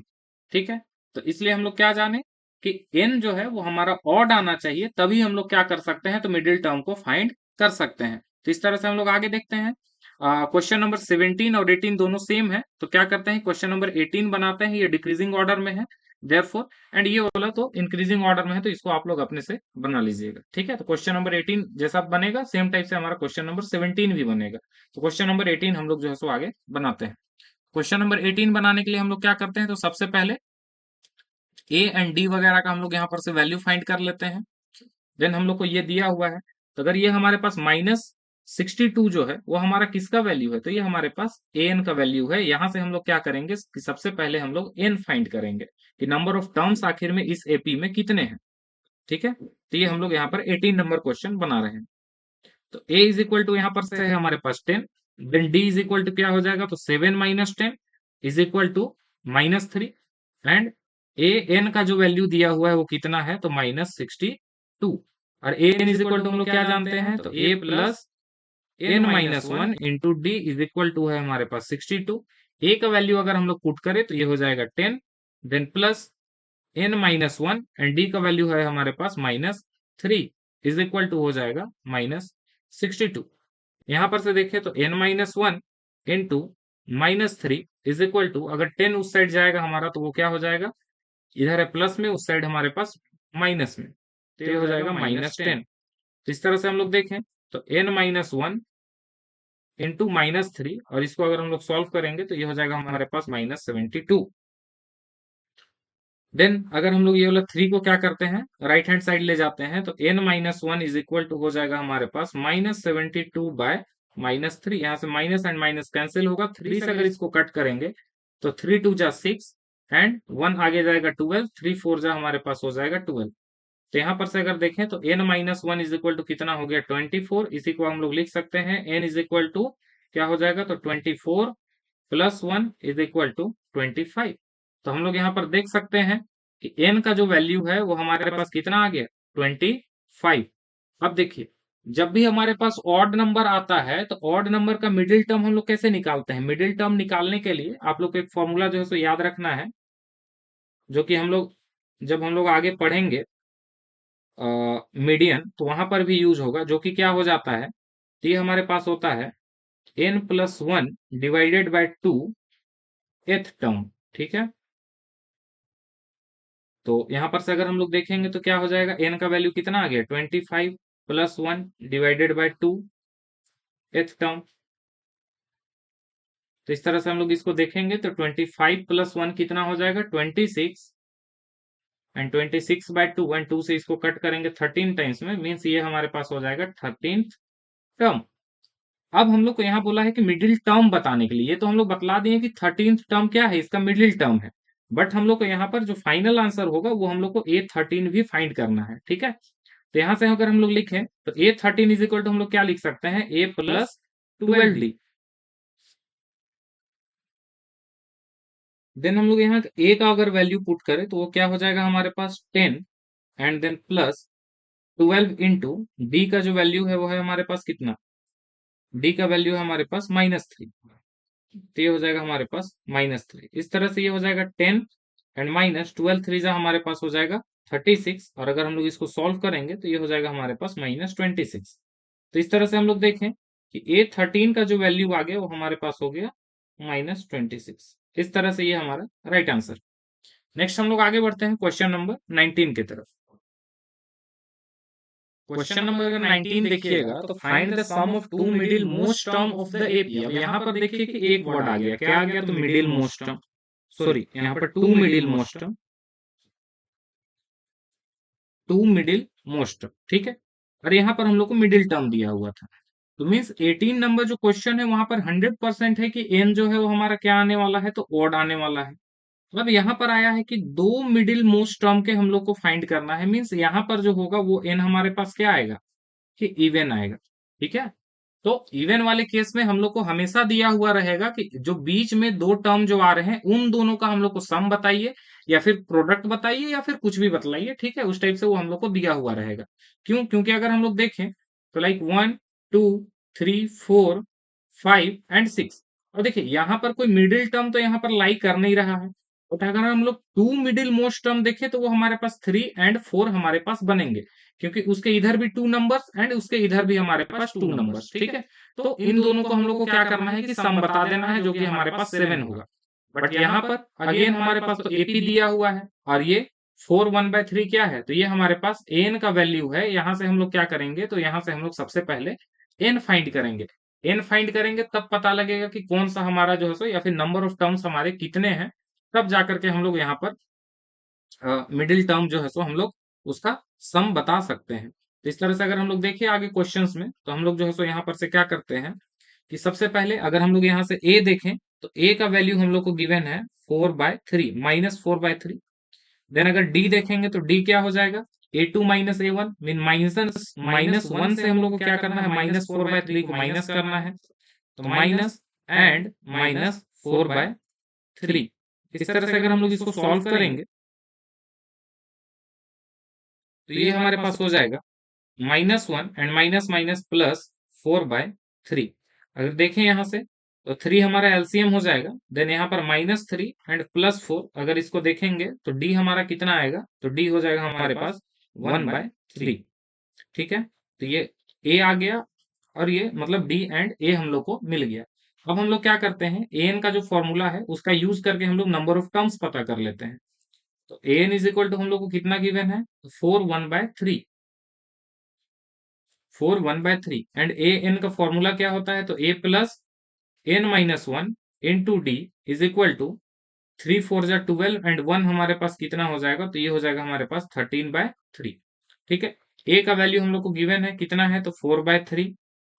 ठीक है, तो इसलिए हम लोग क्या जाने कि n जो है वो हमारा ऑड आना चाहिए, तभी हम लोग क्या कर सकते हैं तो मिडिल टर्म को फाइंड कर सकते हैं। तो इस तरह से हम लोग आगे देखते हैं। क्वेश्चन नंबर 17 और 18 दोनों सेम है, तो क्या करते हैं क्वेश्चन नंबर 18 बनाते हैं, ये डिक्रीजिंग ऑर्डर में है देयरफॉर, एंड ये वाला तो इंक्रीजिंग ऑर्डर में है, तो इसको आप लोग अपने से बना लीजिएगा। ठीक है, तो क्वेश्चन नंबर 18 जैसा बनेगा सेम टाइप से हमारा क्वेश्चन नंबर 17 भी बनेगा। तो क्वेश्चन नंबर 18 हम लोग जो है सो आगे बनाते हैं। क्वेश्चन नंबर 18 बनाने के लिए हम लोग क्या करते हैं तो सबसे पहले ए एंड डी वगैरह का हम लोग यहाँ पर से वैल्यू फाइंड कर लेते हैं। देन हम लोग को ये दिया हुआ है, तो अगर ये हमारे पास -62 जो है वो हमारा किसका वैल्यू है तो ये हमारे पास ए एन का वैल्यू है। यहाँ से हम लोग क्या करेंगे कि सबसे पहले हम लोग एन फाइंड करेंगे कि नंबर ऑफ टर्म्स आखिर में इस एपी में कितने हैं। ठीक है, तो ये हम लोग यहाँ पर 18 नंबर क्वेश्चन बना रहे हैं। तो ए इज इक्वल टू यहाँ पर से है हमारे पास 10, then d is equal to क्या हो जाएगा तो 7 minus 10 is equal to -3, and a N का जो वैल्यू दिया हुआ है वो कितना है तो -62, और a N is equal to हम लोग क्या जानते हैं तो a plus N minus 1 into d is equal to है हमारे पास 62। ए का वैल्यू अगर हम लोग पुट करें तो ये हो जाएगा 10, then plus n-1 and D का वैल्यू है हमारे पास -3 इज इक्वल टू हो जाएगा -62। यहां पर से देखें तो n-1 into -3 is equal to, अगर 10 उस साइड जाएगा हमारा तो वो क्या हो जाएगा, इधर है प्लस में, उस साइड हमारे पास माइनस में, तो ये हो जाएगा -10। तो इस तरह से हम लोग देखें तो n-1 इंटू -3, और इसको अगर हम लोग सॉल्व करेंगे तो ये हो जाएगा हमारे पास -72। देन अगर हम लोग ये वाला 3 को क्या करते हैं, राइट हैंड साइड ले जाते हैं, तो n-1 इज इक्वल टू हो जाएगा हमारे पास -72 बाय -3। यहाँ से माइनस एंड माइनस कैंसिल होगा, 3 से अगर इसको कट करेंगे तो 3 2 जा 6 एंड 1 आगे जाएगा 12, 3 4 जा हमारे पास हो जाएगा 12। तो यहाँ पर से अगर देखें तो n-1 इज इक्वल टू कितना हो गया, 24। इसी को हम लोग लिख सकते हैं n इज इक्वल टू क्या हो जाएगा, तो 24 प्लस 1 इज इक्वल टू 25। तो हम लोग यहाँ पर देख सकते हैं कि n का जो वैल्यू है वो हमारे पास कितना आ गया, 25। अब देखिए, जब भी हमारे पास ऑड नंबर आता है तो ऑड नंबर का मिडिल टर्म हम लोग कैसे निकालते हैं। मिडिल टर्म निकालने के लिए आप लोग को एक फॉर्मूला जो है सो याद रखना है, जो कि हम लोग जब हम लोग आगे पढ़ेंगे मीडियन, तो वहां पर भी यूज होगा, जो कि क्या हो जाता है, तो ये हमारे पास होता है n+1 divided by 2 th term. ठीक है, तो यहां पर से अगर हम लोग देखेंगे तो क्या हो जाएगा, n का वैल्यू कितना आ गया, 25 plus 1 divided by 2 th term. तो इस तरह से हम लोग इसको देखेंगे तो 25 प्लस 1 कितना हो जाएगा, 26 एंड 26 बाय 2 एंड 2 से इसको कट करेंगे 13 टाइम्स में, मीन्स ये हमारे पास हो जाएगा 13 टर्म। अब हम लोग को यहाँ बोला है कि मिडिल टर्म बताने के लिए, ये तो हम लोग बतला दिए कि 13th टर्म क्या है, इसका मिडिल टर्म है। बट हम लोग को यहाँ पर जो फाइनल आंसर होगा वो हम लोग को A13 भी फाइंड करना है। ठीक है, तो यहाँ से अगर हम लोग लिखें तो A13 इज इक्वल टू हम लोग क्या लिख सकते हैं, A+12D। देन हम लोग यहाँ A का अगर वैल्यू पुट करें तो वो क्या हो जाएगा हमारे पास 10 and then plus 12 into d का जो वैल्यू है वो है हमारे पास कितना, डी का वैल्यू है हमारे पास -3, तो ये हो जाएगा हमारे पास -3। इस तरह से ये हो जाएगा 10 एंड -12 3 जा हमारे पास हो जाएगा 36, और अगर हम लोग इसको सॉल्व करेंगे तो ये हो जाएगा हमारे पास -26। तो इस तरह से हम लोग देखें कि A13 का जो वैल्यू आ गया वो हमारे पास हो गया -26। इस तरह से ये हमारा राइट आंसर। नेक्स्ट हम लोग आगे बढ़ते हैं क्वेश्चन नंबर 19 की तरफ। क्वेश्चन नंबर अगर 19 देखिएगा तो find the sum of two middle most term of the AP. अब यहाँ पर देखिए कि एक वर्ड आ गया, क्या आ गया, तो मिडिल मोस्ट टर्म, सॉरी यहाँ पर two middle most term, two middle most term. ठीक है, और यहाँ पर हम लोग को मिडिल टर्म दिया हुआ था, तो मीन्स 18 नंबर जो क्वेश्चन है वहां पर 100% है कि एन जो है वो हमारा क्या आने वाला है, तो ओड आने वाला है। मतलब यहाँ पर आया है कि दो मिडिल मोस्ट टर्म के हम लोग को फाइंड करना है, मीन्स यहाँ पर जो होगा वो एन हमारे पास क्या आएगा, कि इवन आएगा। ठीक है, तो इवन वाले केस में हम लोग को हमेशा दिया हुआ रहेगा कि जो बीच में दो टर्म जो आ रहे हैं उन दोनों का हम लोग को सम बताइए, या फिर प्रोडक्ट बताइए, या फिर कुछ भी बतलाइए। ठीक है, उस टाइप से वो हम लोग को दिया हुआ रहेगा। क्यों, क्योंकि अगर हम लोग देखें तो लाइक 1 2 3 4 5 एंड 6, और देखिए यहाँ पर कोई मिडिल टर्म तो यहाँ पर लाई कर नहीं रहा है, बट अगर हम लोग टू मिडिल मोस्ट टर्म देखें तो वो हमारे पास 3 एंड 4 हमारे पास बनेंगे, क्योंकि उसके इधर भी टू नंबर्स एंड उसके इधर भी हमारे पास टू नंबर्स। ठीक है, तो इन दोनों को हम लोग को क्या करना है कि सम बता देना है, जो कि हमारे पास 7 होगा। बट यहाँ पर अगेन हमारे पास तो एपी दिया हुआ है, और ये 4 1/3 क्या है, तो ये हमारे पास एन का वैल्यू है। यहाँ से हम लोग क्या करेंगे, तो यहाँ से हम लोग सबसे पहले एन फाइंड करेंगे। एन फाइंड करेंगे तब पता लगेगा कि कौन सा हमारा जो है सो, या फिर नंबर ऑफ टर्म्स हमारे कितने हैं, तब जाकर के हम लोग यहाँ पर मिडिल टर्म जो है सो हम लोग उसका सम बता सकते हैं। तो इस तरह से अगर हम लोग देखिए आगे क्वेश्चंस में, तो हम लोग जो है सो यहाँ पर से क्या करते हैं कि सबसे पहले अगर हम लोग यहाँ से ए देखें तो ए का वैल्यू हम लोग को गिवन है 4/3, -4/3। देन अगर डी देखेंगे तो डी क्या हो जाएगा, A2 - A1 मीन -1 से हम लोग को क्या करना है, -4/3 को माइनस करना है, तो माइनस एंड -4/3। इस तरह से अगर हम लोग इसको सॉल्व करेंगे तो ये हमारे पास हो जाएगा -1 एंड माइनस माइनस प्लस 4/3। अगर देखें यहाँ से तो 3 हमारा एलसीएम हो जाएगा। देन यहाँ पर -3 एंड +4, अगर इसको देखेंगे तो डी हमारा कितना आएगा, तो डी हो जाएगा हमारे पास 1/3। ठीक है, तो ये ए आ गया और ये मतलब डी एंड ए हम लोग को मिल गया। अब हम लोग क्या करते हैं, ए एन का जो फॉर्मूला है उसका यूज करके हम लोग नंबर ऑफ टर्म्स पता कर लेते हैं। तो A N is equal to हम लोग को कितना गिवन है, 4 1/3, 4 1/3 एंड ए एन का फॉर्मूला क्या होता है, तो a plus n-1 into d is equal to 3 4 12 and 1 हमारे पास कितना हो जाएगा, तो ये हो जाएगा हमारे पास 13/3। ठीक है, ए का वैल्यू हम लोग को गिवन है कितना है, तो 4/3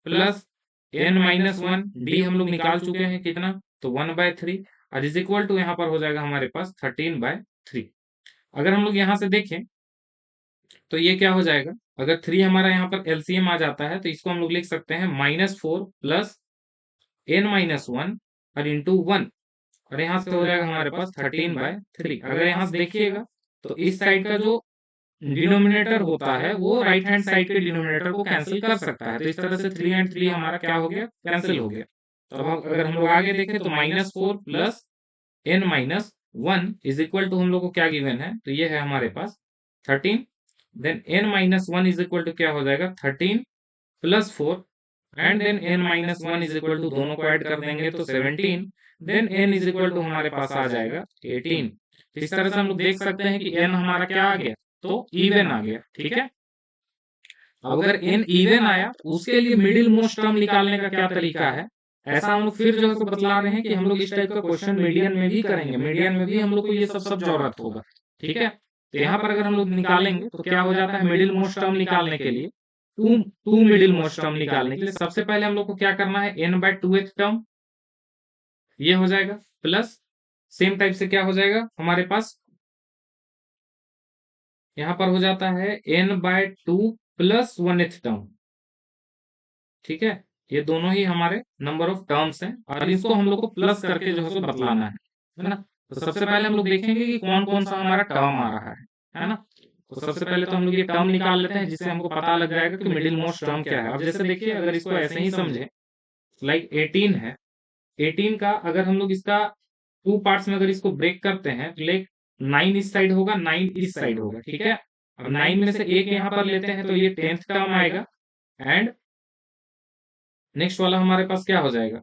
प्लस n-1, डी हम लोग निकाल चुके हैं कितना, तो 1/3 और इज इक्वल टू यहाँ पर हो जाएगा हमारे पास 13/3। अगर हम लोग यहाँ से देखें तो ये क्या हो जाएगा, अगर 3 हमारा यहाँ पर एलसीएम आ जाता है तो इसको हम लोग लिख सकते हैं -4 प्लस n-1 और इंटू 1 और यहाँ से हो जाएगा हमारे पास 13/3। अगर यहाँ से देखिएगा तो इस साइड का जो डिनोमिनेटर होता है वो राइट हैंड साइड के डिनोमिनेटर को कैंसिल कर सकता है, तो इस तरह से 3 एंड 3 हमारा क्या हो गया, कैंसिल हो गया। तो अब अगर हम लोग आगे देखें तो -4 plus n-1 is equal to हम लोग को क्या गिवन है, तो ये है हमारे पास 13। Then n-1 is equal to क्या हो जाएगा, 13 plus 4 and then n-1 is equal to दोनों को ऐड कर देंगे तो 17। Then n is equal to हमारे पास आ जाएगा 18। इस तरह से हम लोग देख सकते हैं कि n हमारा क्या आ गया, तो इवन आ गया। ठीक है, अब अगर n इवन आया तो उसके लिए मिडिल मोस्ट टर्म निकालने का क्या तरीका है, ऐसा हम लोग फिर जो है सो बतला रहे हैं कि हम लोग इस टाइप का क्वेश्चन मीडियन में भी करेंगे, मीडियन में भी हम लोग को ये सब सब जरूरत होगा। ठीक है, तो यहाँ पर अगर हम लोग निकालेंगे तो क्या हो जाता है, मिडिल मोस्ट टर्म निकालने के लिए, two two middle most term निकालने के लिए सबसे पहले हम लोग को क्या करना है, n/2th टर्म ये हो जाएगा, प्लस सेम टाइप से क्या हो जाएगा हमारे पास, यहाँ पर हो जाता है n/2 प्लस 1th टर्म। ठीक है, ये दोनों ही हमारे नंबर ऑफ टर्म्स हैं और इसको हम लोग को प्लस करके जो है सो बतलाना है ना। तो सबसे पहले हम लोग देखेंगे कि कौन कौन सा हमारा टर्म आ रहा है ना। तो सबसे पहले तो हम लोग ये टर्म निकाल लेते हैं जिससे हमको पता लग जाएगा कि मिडिल मोस्ट टर्म क्या है। अब जैसे देखिए, अगर इसको ऐसे ही समझे, लाइक 18 है, 18 का अगर हम लोग इसका टू पार्ट्स में अगर इसको ब्रेक करते हैं तो लाइक 9 इस साइड होगा, 9 इस साइड होगा। ठीक है, अब 9 में से एक यहाँ पर लेते हैं तो ये 10th टर्म आएगा एंड नेक्स्ट वाला हमारे पास क्या हो जाएगा,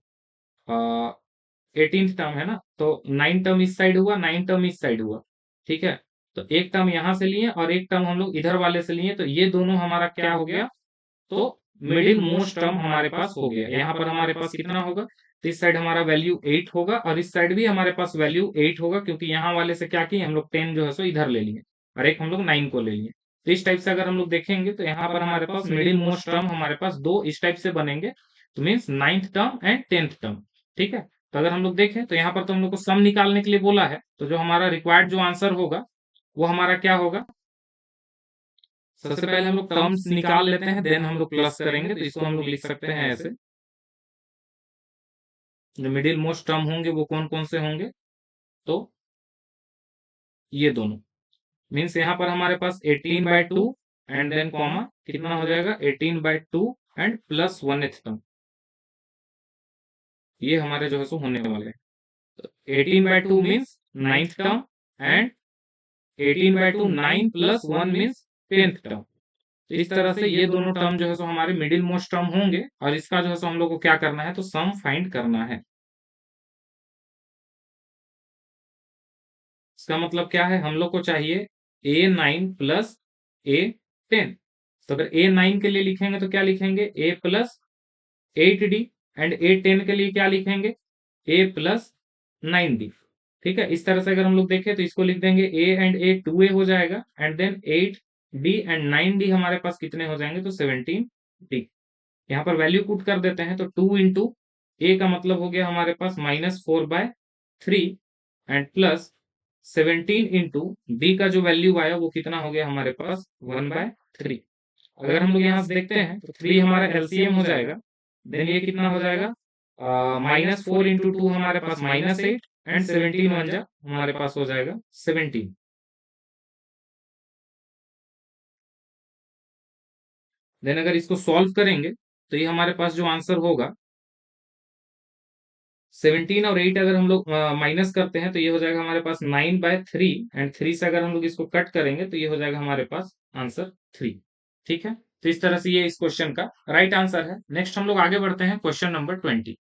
18th टर्म है ना, तो 9 टर्म इस साइड हुआ, 9 टर्म इस साइड हुआ। ठीक है, तो एक टर्म यहां से लिए और एक टर्म हम लोग इधर वाले से लिए, तो ये दोनों हमारा क्या हो गया, तो मिडिल मोस्ट टर्म हमारे पास हो गया। यहाँ पर हमारे पास कितना होगा, तो इस साइड हमारा वैल्यू 8 होगा और इस साइड भी हमारे पास वैल्यू 8 होगा, क्योंकि यहाँ वाले से क्या किए हम लोग 10 जो है सो इधर ले लिए और एक हम लोग 9 को ले लिए। तो इस टाइप से अगर हम लोग देखेंगे तो यहाँ पर हमारे पास मिडिल मोस्ट टर्म हमारे पास दो इस टाइप से बनेंगे, तो means 9th term and 10th term. ठीक है, तो अगर हम लोग देखें तो यहाँ पर तो हम लोग को सम निकालने के लिए बोला है, तो जो हमारा रिक्वायर्ड जो आंसर होगा वो हमारा क्या होगा, सबसे पहले हम लोग टर्म्स निकाल लेते हैं, देन हम लोग प्लस करेंगे। तो इसको हम लोग लिख सकते हैं ऐसे, जो मिडिल मोस्ट टर्म होंगे वो कौन कौन से होंगे, तो ये दोनों, मीन्स यहाँ पर हमारे पास 18/2 एंड देन कॉमा कितना हो जाएगा 18/2 एंड प्लस 1th टर्म, ये हमारे जो है सो होने वाले हैं। तो 18/2 means 9th term and 18/2 9 plus 1 means 10th term. तो इस तरह से ये दोनों टर्म जो है सो हमारे मिडिल मोस्ट टर्म होंगे और इसका जो है सो हम लोग को क्या करना है, तो सम फाइंड करना है। इसका मतलब क्या है, हम लोग को चाहिए A9 प्लस A10। तो अगर A9 के लिए लिखेंगे तो क्या लिखेंगे, A plus 8D and A10 के लिए क्या लिखेंगे, A प्लस 9D। ठीक है, इस तरह से अगर हम लोग देखें तो इसको लिख देंगे A एंड A 2A हो जाएगा and then 8D and 9D हमारे पास कितने हो जाएंगे, तो 17D। यहाँ पर वैल्यू पुट कर देते हैं, तो 2 इंटू ए का मतलब हो गया हमारे पास -4/3 एंड प्लस 17 इंटू डी का जो वैल्यू आया वो कितना हो गया हमारे पास 1/3। अगर हम लोग यहाँ से देखते हैं तो 3 हमारा एलसीएम हो जाएगा, देन ये कितना हो जाएगा, -4 इंटू 2 हमारे पास -8 एंड 17 वन जा हमारे पास हो जाएगा 17। देन अगर इसको सॉल्व करेंगे तो ये हमारे पास जो आंसर होगा 17 और 8 अगर हम लोग माइनस करते हैं तो ये हो जाएगा हमारे पास 9/3, एंड 3 से अगर हम लोग इसको कट करेंगे तो ये हो जाएगा हमारे पास आंसर 3। ठीक है, तो इस तरह से ये इस क्वेश्चन का राइट आंसर है। नेक्स्ट हम लोग आगे बढ़ते हैं question number 20।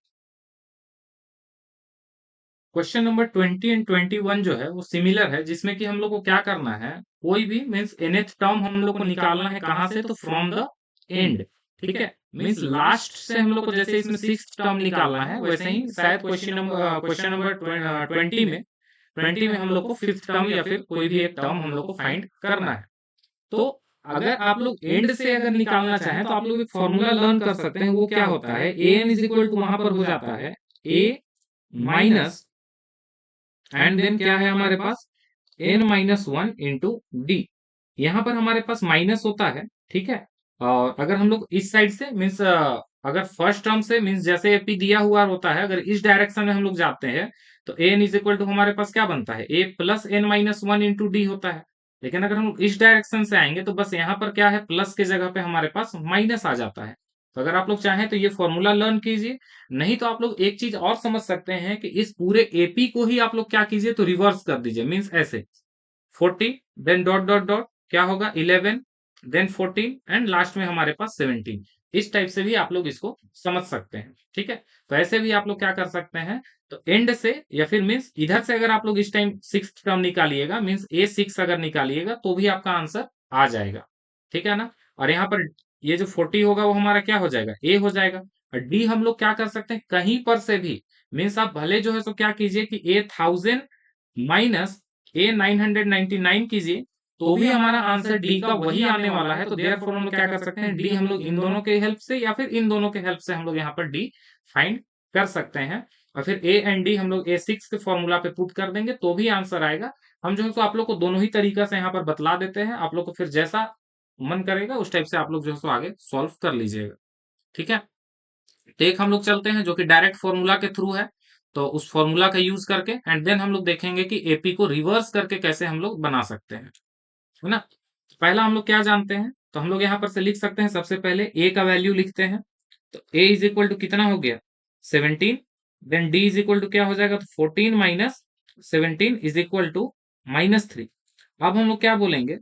Question number 20 and 21 जो है वो सिमिलर है, जिसमें कि हम लोग को क्या करना है, कोई भी मीन्स nth टर्म हम लोग को निकालना है कहां से, तो फ्रॉम द एंड। ठीक है, मीन्स लास्ट से हम लोग को जैसे इसमें सिक्स टर्म निकालना है, वैसे ही शायद क्वेश्चन नंबर 20 में हम लोग को फिफ्थ टर्म या फिर कोई भी एक टर्म हम लोग को फाइंड करना है। तो अगर आप लोग एंड से अगर निकालना चाहें तो आप लोग एक फॉर्मूला लर्न कर सकते हैं। वो क्या होता है, A N is equal to वहां पर हो जाता है ए माइनस, एंड देन क्या है हमारे पास, n-1 इंटू डी। यहाँ पर हमारे पास माइनस होता है। ठीक है, और अगर हम लोग इस साइड से मीन्स अगर फर्स्ट टर्म से मीन्स जैसे एपी दिया हुआ होता है, अगर इस डायरेक्शन में हम लोग जाते हैं तो A N is equal to हमारे पास क्या बनता है, ए प्लस n-1 इंटू डी होता है। लेकिन अगर हम लोग इस डायरेक्शन से आएंगे तो बस यहाँ पर क्या है, प्लस के जगह पे हमारे पास माइनस आ जाता है। तो अगर आप लोग चाहें तो ये फॉर्मूला लर्न कीजिए, नहीं तो आप लोग एक चीज और समझ सकते हैं कि इस पूरे एपी को ही आप लोग क्या कीजिए, तो रिवर्स कर दीजिए। मीन्स ऐसे 40 देन डॉट डॉट डॉट क्या होगा 11 देन 14 एंड लास्ट में हमारे पास 17। इस टाइप से भी आप लोग इसको समझ सकते हैं। ठीक है, तो ऐसे भी आप लोग क्या कर सकते हैं, तो एंड से या फिर मीन्स इधर से अगर आप लोग इस टाइम सिक्स टर्म निकालिएगा, मीन्स A6 अगर निकालिएगा तो भी आपका आंसर आ जाएगा। ठीक है ना, और यहाँ पर ये जो 40 होगा वो हमारा क्या हो जाएगा, ए हो जाएगा। और डी हम लोग क्या कर सकते हैं, कहीं पर से भी मीन्स आप भले जो है सो क्या कीजिए कि A1000 माइनस A999 कीजिए, तो भी हमारा आंसर डी का वही आने वाला है। तो देयरफॉर हम लोग क्या कर सकते हैं, डी हम लोग इन दोनों के हेल्प से या फिर इन दोनों के हेल्प से हम लोग यहाँ पर डी फाइंड कर सकते हैं। और फिर ए एंड डी हम लोग A6 के फॉर्मूला पे पुट कर देंगे तो भी आंसर आएगा। हम जो है तो आप लोग को दोनों ही तरीका से यहाँ पर बतला देते हैं, आप लोग को फिर जैसा मन करेगा उस टाइप से आप लोग जो है सो आगे सॉल्व कर लीजिएगा। ठीक है, तो एक हम लोग चलते हैं जो कि डायरेक्ट फॉर्मूला के थ्रू है, तो उस फॉर्मूला का यूज करके एंड देन हम लोग देखेंगे कि एपी को रिवर्स करके कैसे हम लोग बना सकते हैं। है ना, पहला हम लोग क्या जानते हैं, तो हम लोग यहाँ पर से लिख सकते हैं, सबसे पहले ए का वैल्यू लिखते हैं। तो ए इज इक्वल टू कितना हो गया 17, then d is equal to क्या हो जाएगा, तो 14 माइनस 17 इज इक्वल टू -3। अब हम लोग क्या बोलेंगे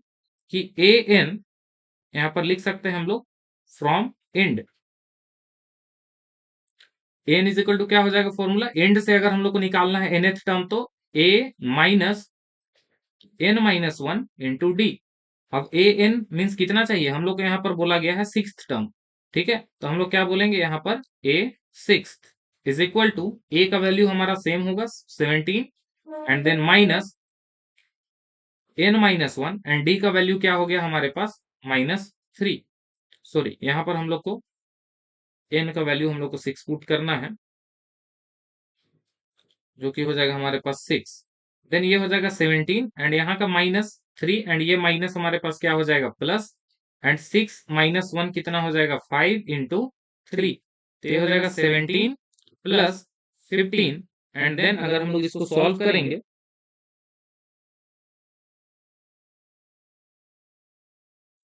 कि ए एन यहाँ पर लिख सकते हैं हम लोग from end. N is equal to क्या हो जाएगा फॉर्मूला, एंड से अगर हम लोग को निकालना है nth टर्म तो ए माइनस n-1 इंटू डी। अब ए एन मीन्स कितना चाहिए, हम लोग को यहाँ पर बोला गया है सिक्स टर्म। ठीक है, तो हम लोग क्या बोलेंगे यहाँ पर a six is equal to a का वैल्यू हमारा सेम होगा 17, and then minus n-1 and D का वैल्यू क्या हो गया हमारे पास -3। सॉरी, यहाँ पर हम लोग को n का वैल्यू हम लोग को 6 पुट करना है, जो कि हो जाएगा हमारे पास 6। देन ये हो जाएगा 17 एंड यहाँ का -3 एंड ये माइनस हमारे पास क्या हो जाएगा प्लस, एंड 6 - 1 कितना हो जाएगा 5 इंटू 3। तो ये हो जाएगा 17 प्लस 15, एंड देन अगर हम लोग इसको सॉल्व करेंगे,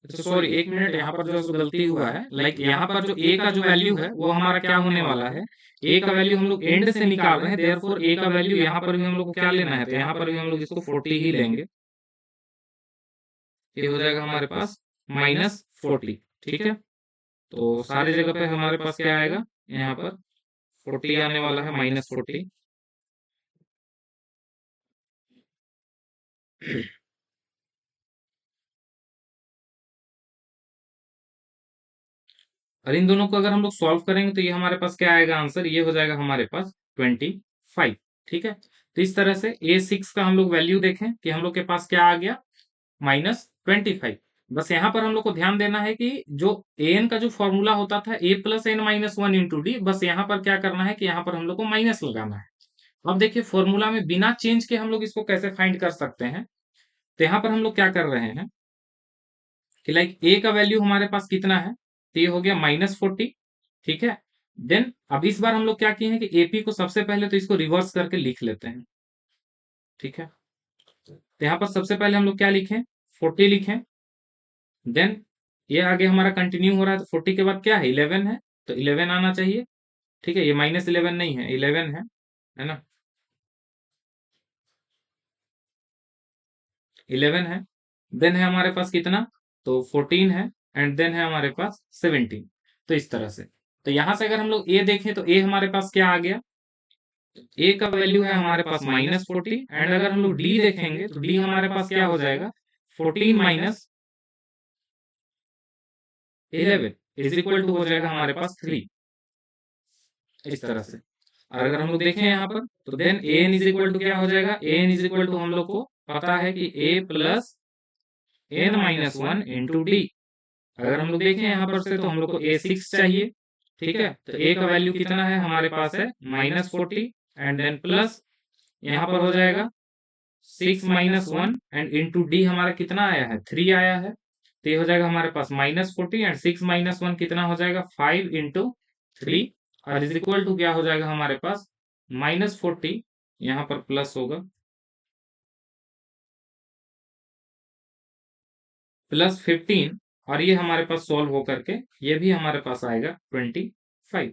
तो सॉरी एक मिनट, यहाँ पर जो है सो गलती हुआ है। लाइक यहाँ पर जो ए का जो वैल्यू है वो हमारा क्या होने वाला है, ए का वैल्यू हम लोग एंड से निकाल रहे हैं, देयरफॉर ए का वैल्यू यहाँ पर भी हम लोग को क्या लेना है, तो यहाँ पर भी हम लोग इसको 40 ही लेंगे। ये हो जाएगा हमारे पास -40। ठीक है, तो सारी जगह पे हमारे पास क्या आएगा, यहाँ पर 40 आने वाला है, -40। और इन दोनों को अगर हम लोग सॉल्व करेंगे तो ये हमारे पास क्या आएगा आंसर, ये हो जाएगा हमारे पास 25। ठीक है, तो इस तरह से A6 का हम लोग वैल्यू देखें कि हम लोग के पास क्या आ गया -25। बस यहाँ पर हम लोग को ध्यान देना है कि जो an का जो फॉर्मूला होता था a plus n-1 into D, बस यहाँ पर क्या करना है कि यहाँ पर हम लोग को माइनस लगाना है। अब देखिए फॉर्मूला में बिना चेंज के हम लोग इसको कैसे फाइंड कर सकते हैं। तो यहाँ पर हम लोग क्या कर रहे हैं कि लाइक ए का वैल्यू हमारे पास कितना है, तो ये हो गया -40। ठीक है, देन अब इस बार हम लोग क्या किए हैं कि एपी को सबसे पहले तो इसको रिवर्स करके लिख लेते हैं। ठीक है, तो यहाँ पर सबसे पहले हम लोग क्या लिखें, 40 लिखें। देन ये आगे हमारा कंटिन्यू हो रहा है, तो 40 के बाद क्या है 11 है, तो 11 आना चाहिए। ठीक है, ये -11 नहीं है 11 है। है ना, 11 है, देन है हमारे पास कितना, तो 14 है, एंड देन है हमारे पास 17। तो इस तरह से, तो यहां से अगर हम लोग ए देखें तो ए हमारे पास क्या आ गया, ए का वैल्यू है हमारे पास -40, एंड अगर हम लोग डी देखेंगे तो डी हमारे पास क्या हो जाएगा, 14 माइनस 11 इज इक्वल टू हो जाएगा हमारे पास 3। इस तरह से, और अगर हम लोग देखें यहाँ पर तो then a N is equal to क्या हो जाएगा, a N is equal to हम लोग को पता है कि a plus N minus one into d. अगर हम लोग देखें यहाँ पर से तो हम लोग को ए 6 चाहिए, ठीक है, तो ए का वैल्यू कितना है हमारे पास है -40, एंड देन प्लस यहाँ पर हो जाएगा 6 - 1, एंड इंटू डी हमारा कितना आया है, 3 आया है, तो ये हो जाएगा हमारे पास -40, एंड 6 - 1 कितना हो जाएगा, 5 × 3, और इज इक्वल टू क्या हो जाएगा हमारे पास -40, यहाँ पर प्लस होगा, +15, और ये हमारे पास सॉल्व होकर के ये भी हमारे पास आएगा 25।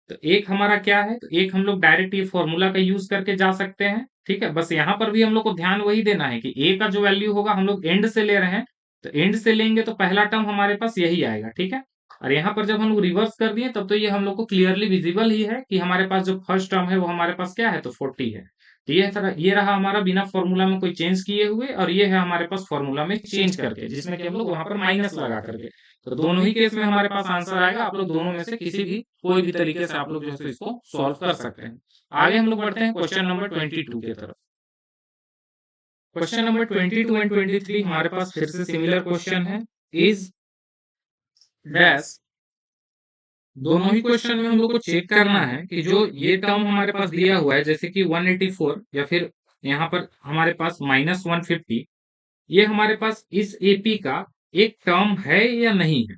तो एक हमारा क्या है, तो एक हम लोग डायरेक्ट ये फॉर्मूला का यूज करके जा सकते हैं, ठीक है, बस यहाँ पर भी हम लोग को ध्यान वही देना है कि ए का जो वैल्यू होगा हम लोग एंड से ले रहे हैं, तो एंड से लेंगे तो पहला टर्म हमारे पास यही आएगा, ठीक है, और यहाँ पर जब हम लोग रिवर्स कर दिए तब तो ये हम लोग को क्लियरली विजिबल ही है कि हमारे पास जो फर्स्ट टर्म है वो हमारे पास क्या है, तो 40 है। तो ये रहा हमारा बिना फॉर्मूला में कोई चेंज किए हुए, और ये है हमारे पास फॉर्मूला में चेंज करके, जिसमें कि हम लोग वहां पर माइनस लगा करके। तो दोनों ही केस में हमारे पास आंसर आएगा, आप लोग दोनों में से किसी भी कोई भी तरीके से आप लोग जो है इसको सॉल्व कर सकते हैं। आगे हम लोग बढ़ते हैं क्वेश्चन नंबर 22 की तरफ। क्वेश्चन नंबर 22 एंड 23 हमारे पास फिर से सिमिलर क्वेश्चन है, इज डैश। दोनों ही क्वेश्चन में हम लोग को चेक करना है कि जो ये टर्म हमारे पास दिया हुआ है, जैसे कि 184 या फिर यहाँ पर हमारे पास -150, ये हमारे पास इस एपी का एक टर्म है या नहीं है।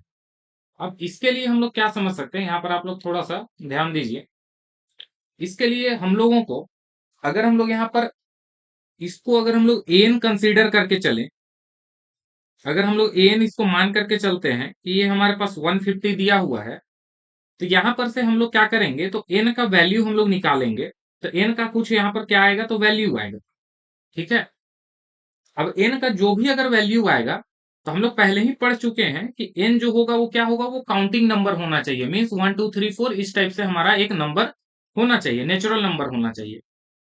अब इसके लिए हम लोग क्या समझ सकते हैं, यहाँ पर आप लोग थोड़ा सा ध्यान दीजिए। इसके लिए हम लोगों को, अगर हम लोग यहाँ पर इसको अगर हम लोग एन कंसीडर करके चलें, अगर हम लोग एन इसको मान करके चलते हैं कि ये हमारे पास 150 दिया हुआ है, तो यहां पर से हम लोग क्या करेंगे, तो एन का वैल्यू हम लोग निकालेंगे, तो एन का कुछ यहाँ पर क्या आएगा, तो वैल्यू आएगा, ठीक है। अब एन का जो भी अगर वैल्यू आएगा, तो हम लोग पहले ही पढ़ चुके हैं कि एन जो होगा वो क्या होगा, वो काउंटिंग नंबर होना चाहिए, मीन्स 1 2 3 4 इस टाइप से हमारा एक नंबर होना चाहिए, नेचुरल नंबर होना चाहिए।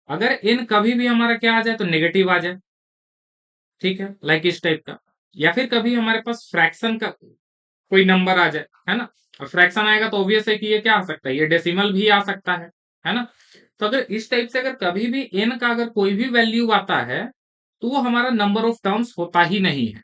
अगर एन कभी भी हमारा क्या आ जाए, तो नेगेटिव आ जाए, ठीक है, लाइक इस टाइप का, या फिर कभी हमारे पास फ्रैक्शन का कोई नंबर आ जाए, है ना, और फ्रैक्शन आएगा तो ऑब्वियस है कि ये क्या आ सकता है, ये डेसिमल भी आ सकता है ना। तो अगर इस टाइप से अगर कभी भी एन का अगर कोई भी वैल्यू आता है, तो वो हमारा नंबर ऑफ टर्म्स होता ही नहीं है।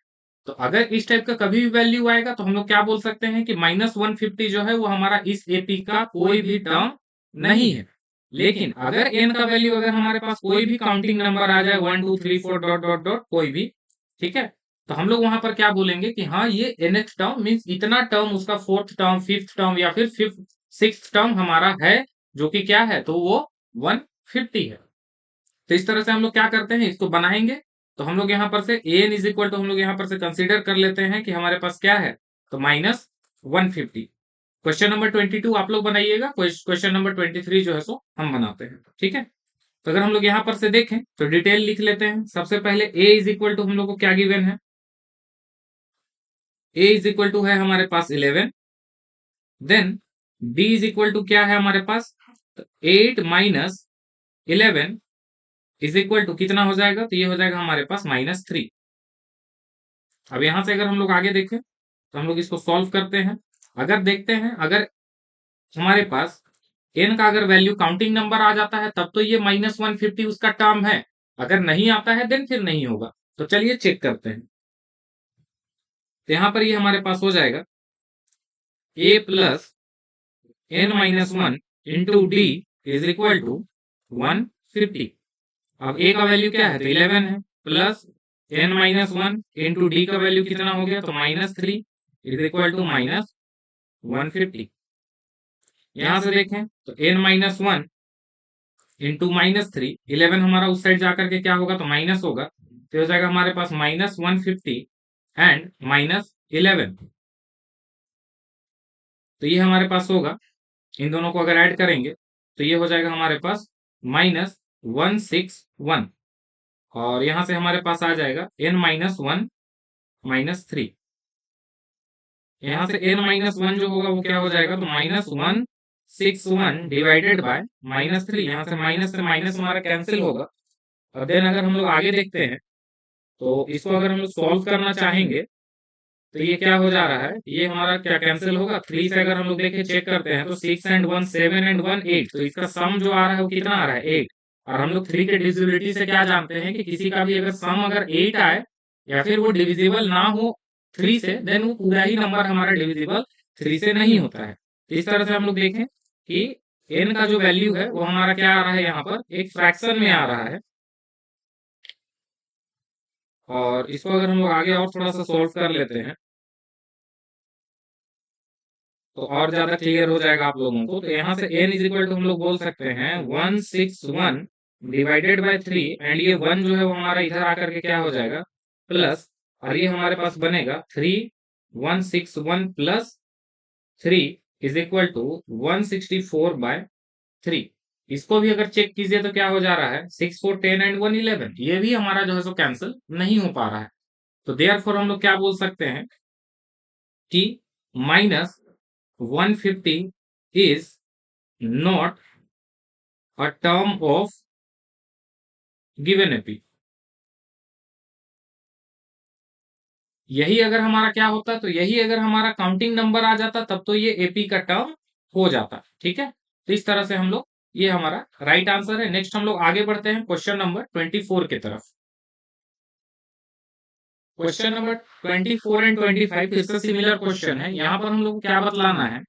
तो अगर इस टाइप का कभी भी वैल्यू आएगा तो हम लोग क्या बोल सकते हैं कि -150 जो है वो हमारा इस एपी का कोई भी टर्म नहीं है। लेकिन अगर एन का वैल्यू अगर हमारे पास कोई भी काउंटिंग नंबर आ जाए, 1 2 3 4 डॉट डॉट डॉट कोई भी, ठीक है, तो हम लोग वहां पर क्या बोलेंगे कि हाँ ये nth टर्म मीन्स इतना टर्म, उसका फोर्थ टर्म, फिफ्थ टर्म या फिर फिफ्थ सिक्स्थ टर्म हमारा है, जो कि क्या है, तो वो 150 है। तो इस तरह से हम लोग क्या करते हैं, इसको बनाएंगे। तो हम लोग यहाँ पर से एन इज इक्वल टू हम लोग यहाँ पर से कंसीडर कर लेते हैं कि हमारे पास क्या है, तो -150। क्वेश्चन नंबर 22 आप लोग बनाइएगा, क्वेश्चन नंबर 23 जो है सो हम बनाते हैं, ठीक है। तो अगर हम लोग यहाँ पर से देखें तो डिटेल लिख लेते हैं। सबसे पहले ए इज इक्वल टू हम लोग को क्या गिवन है, ए इज इक्वल टू है हमारे पास 11, then b is equal to क्या है हमारे पास, 8 - 11 इज इक्वल टू कितना हो जाएगा, तो ये हो जाएगा हमारे पास -3। अब यहां से अगर हम लोग आगे देखें तो हम लोग इसको सॉल्व करते हैं। अगर देखते हैं, अगर हमारे पास एन का अगर वैल्यू काउंटिंग नंबर आ जाता है तब तो ये -150 उसका टर्म है, अगर नहीं आता है देन फिर नहीं होगा। तो चलिए चेक करते हैं। तो यहां पर ये हमारे पास हो जाएगा a plus n-1 into d is equal to 150। अब a का वैल्यू क्या है, तो 11 है, प्लस n-1 इंटू डी का वैल्यू कितना हो गया, तो -3 इज इक्वल टू -150। यहां से देखें तो n-1 इंटू -3, 11 हमारा उस साइड जाकर के क्या होगा, तो माइनस होगा, तो हो जाएगा हमारे पास -150 एंड -11। तो ये हमारे पास होगा, इन दोनों को अगर ऐड करेंगे तो ये हो जाएगा हमारे पास -161 और यहां से हमारे पास आ जाएगा n-1 -3। यहाँ से n-1 जो होगा वो क्या हो जाएगा, तो -161 डिवाइडेड बाय -3। यहाँ से माइनस हमारा कैंसिल होगा। और देन अगर हम लोग आगे देखते हैं तो इसको अगर हम लोग सॉल्व करना चाहेंगे तो ये क्या हो जा रहा है, ये हमारा क्या कैंसिल होगा। 3 से अगर हम लोग देखें चेक करते हैं तो 6 एंड 1 7 एंड 1 8, तो इसका सम जो आ रहा है वो कितना आ रहा है 8। और हम लोग 3 के डिविजिबिलिटी से क्या जानते हैं कि किसी का भी अगर सम अगर 8 आए या फिर वो डिविजिबल ना हो 3 से, देन वो पूरा ही नंबर हमारा डिविजिबल 3 से नहीं होता है। तो इस तरह से हम लोग देखें कि n का जो वैल्यू है वो हमारा क्या आ रहा है, यहाँ पर एक फ्रैक्शन में आ रहा है। और इसको अगर हम लोग आगे और थोड़ा सा सॉल्व कर लेते हैं तो और ज्यादा क्लियर हो जाएगा आप लोगों को। तो यहाँ से n इज इक्वल टू हम लोग बोल सकते हैं 161 डिवाइडेड बाय 3, एंड ये 1 जो है वो हमारा इधर आकर के क्या हो जाएगा प्लस, और ये हमारे पास बनेगा 161 प्लस 3 इज इक्वल टू 164/3। इसको भी अगर चेक कीजिए तो क्या हो जा रहा है 6 4 10 एंड 1 11, ये भी हमारा जो है सो कैंसिल नहीं हो पा रहा है। तो देयरफॉर हम लोग क्या बोल सकते हैं कि -150 is not a term of given AP। यही अगर हमारा क्या होता, तो यही अगर हमारा काउंटिंग नंबर आ जाता तब तो ये एपी का टर्म हो जाता। ठीक है, तो इस तरह से हम लोग, ये हमारा राइट आंसर है। नेक्स्ट हम लोग आगे बढ़ते हैं क्वेश्चन नंबर 24 की तरफ। क्वेश्चन नंबर 24 एंड 25 फिर से सिमिलर क्वेश्चन है। यहाँ पर हम लोग को क्या बतलाना है,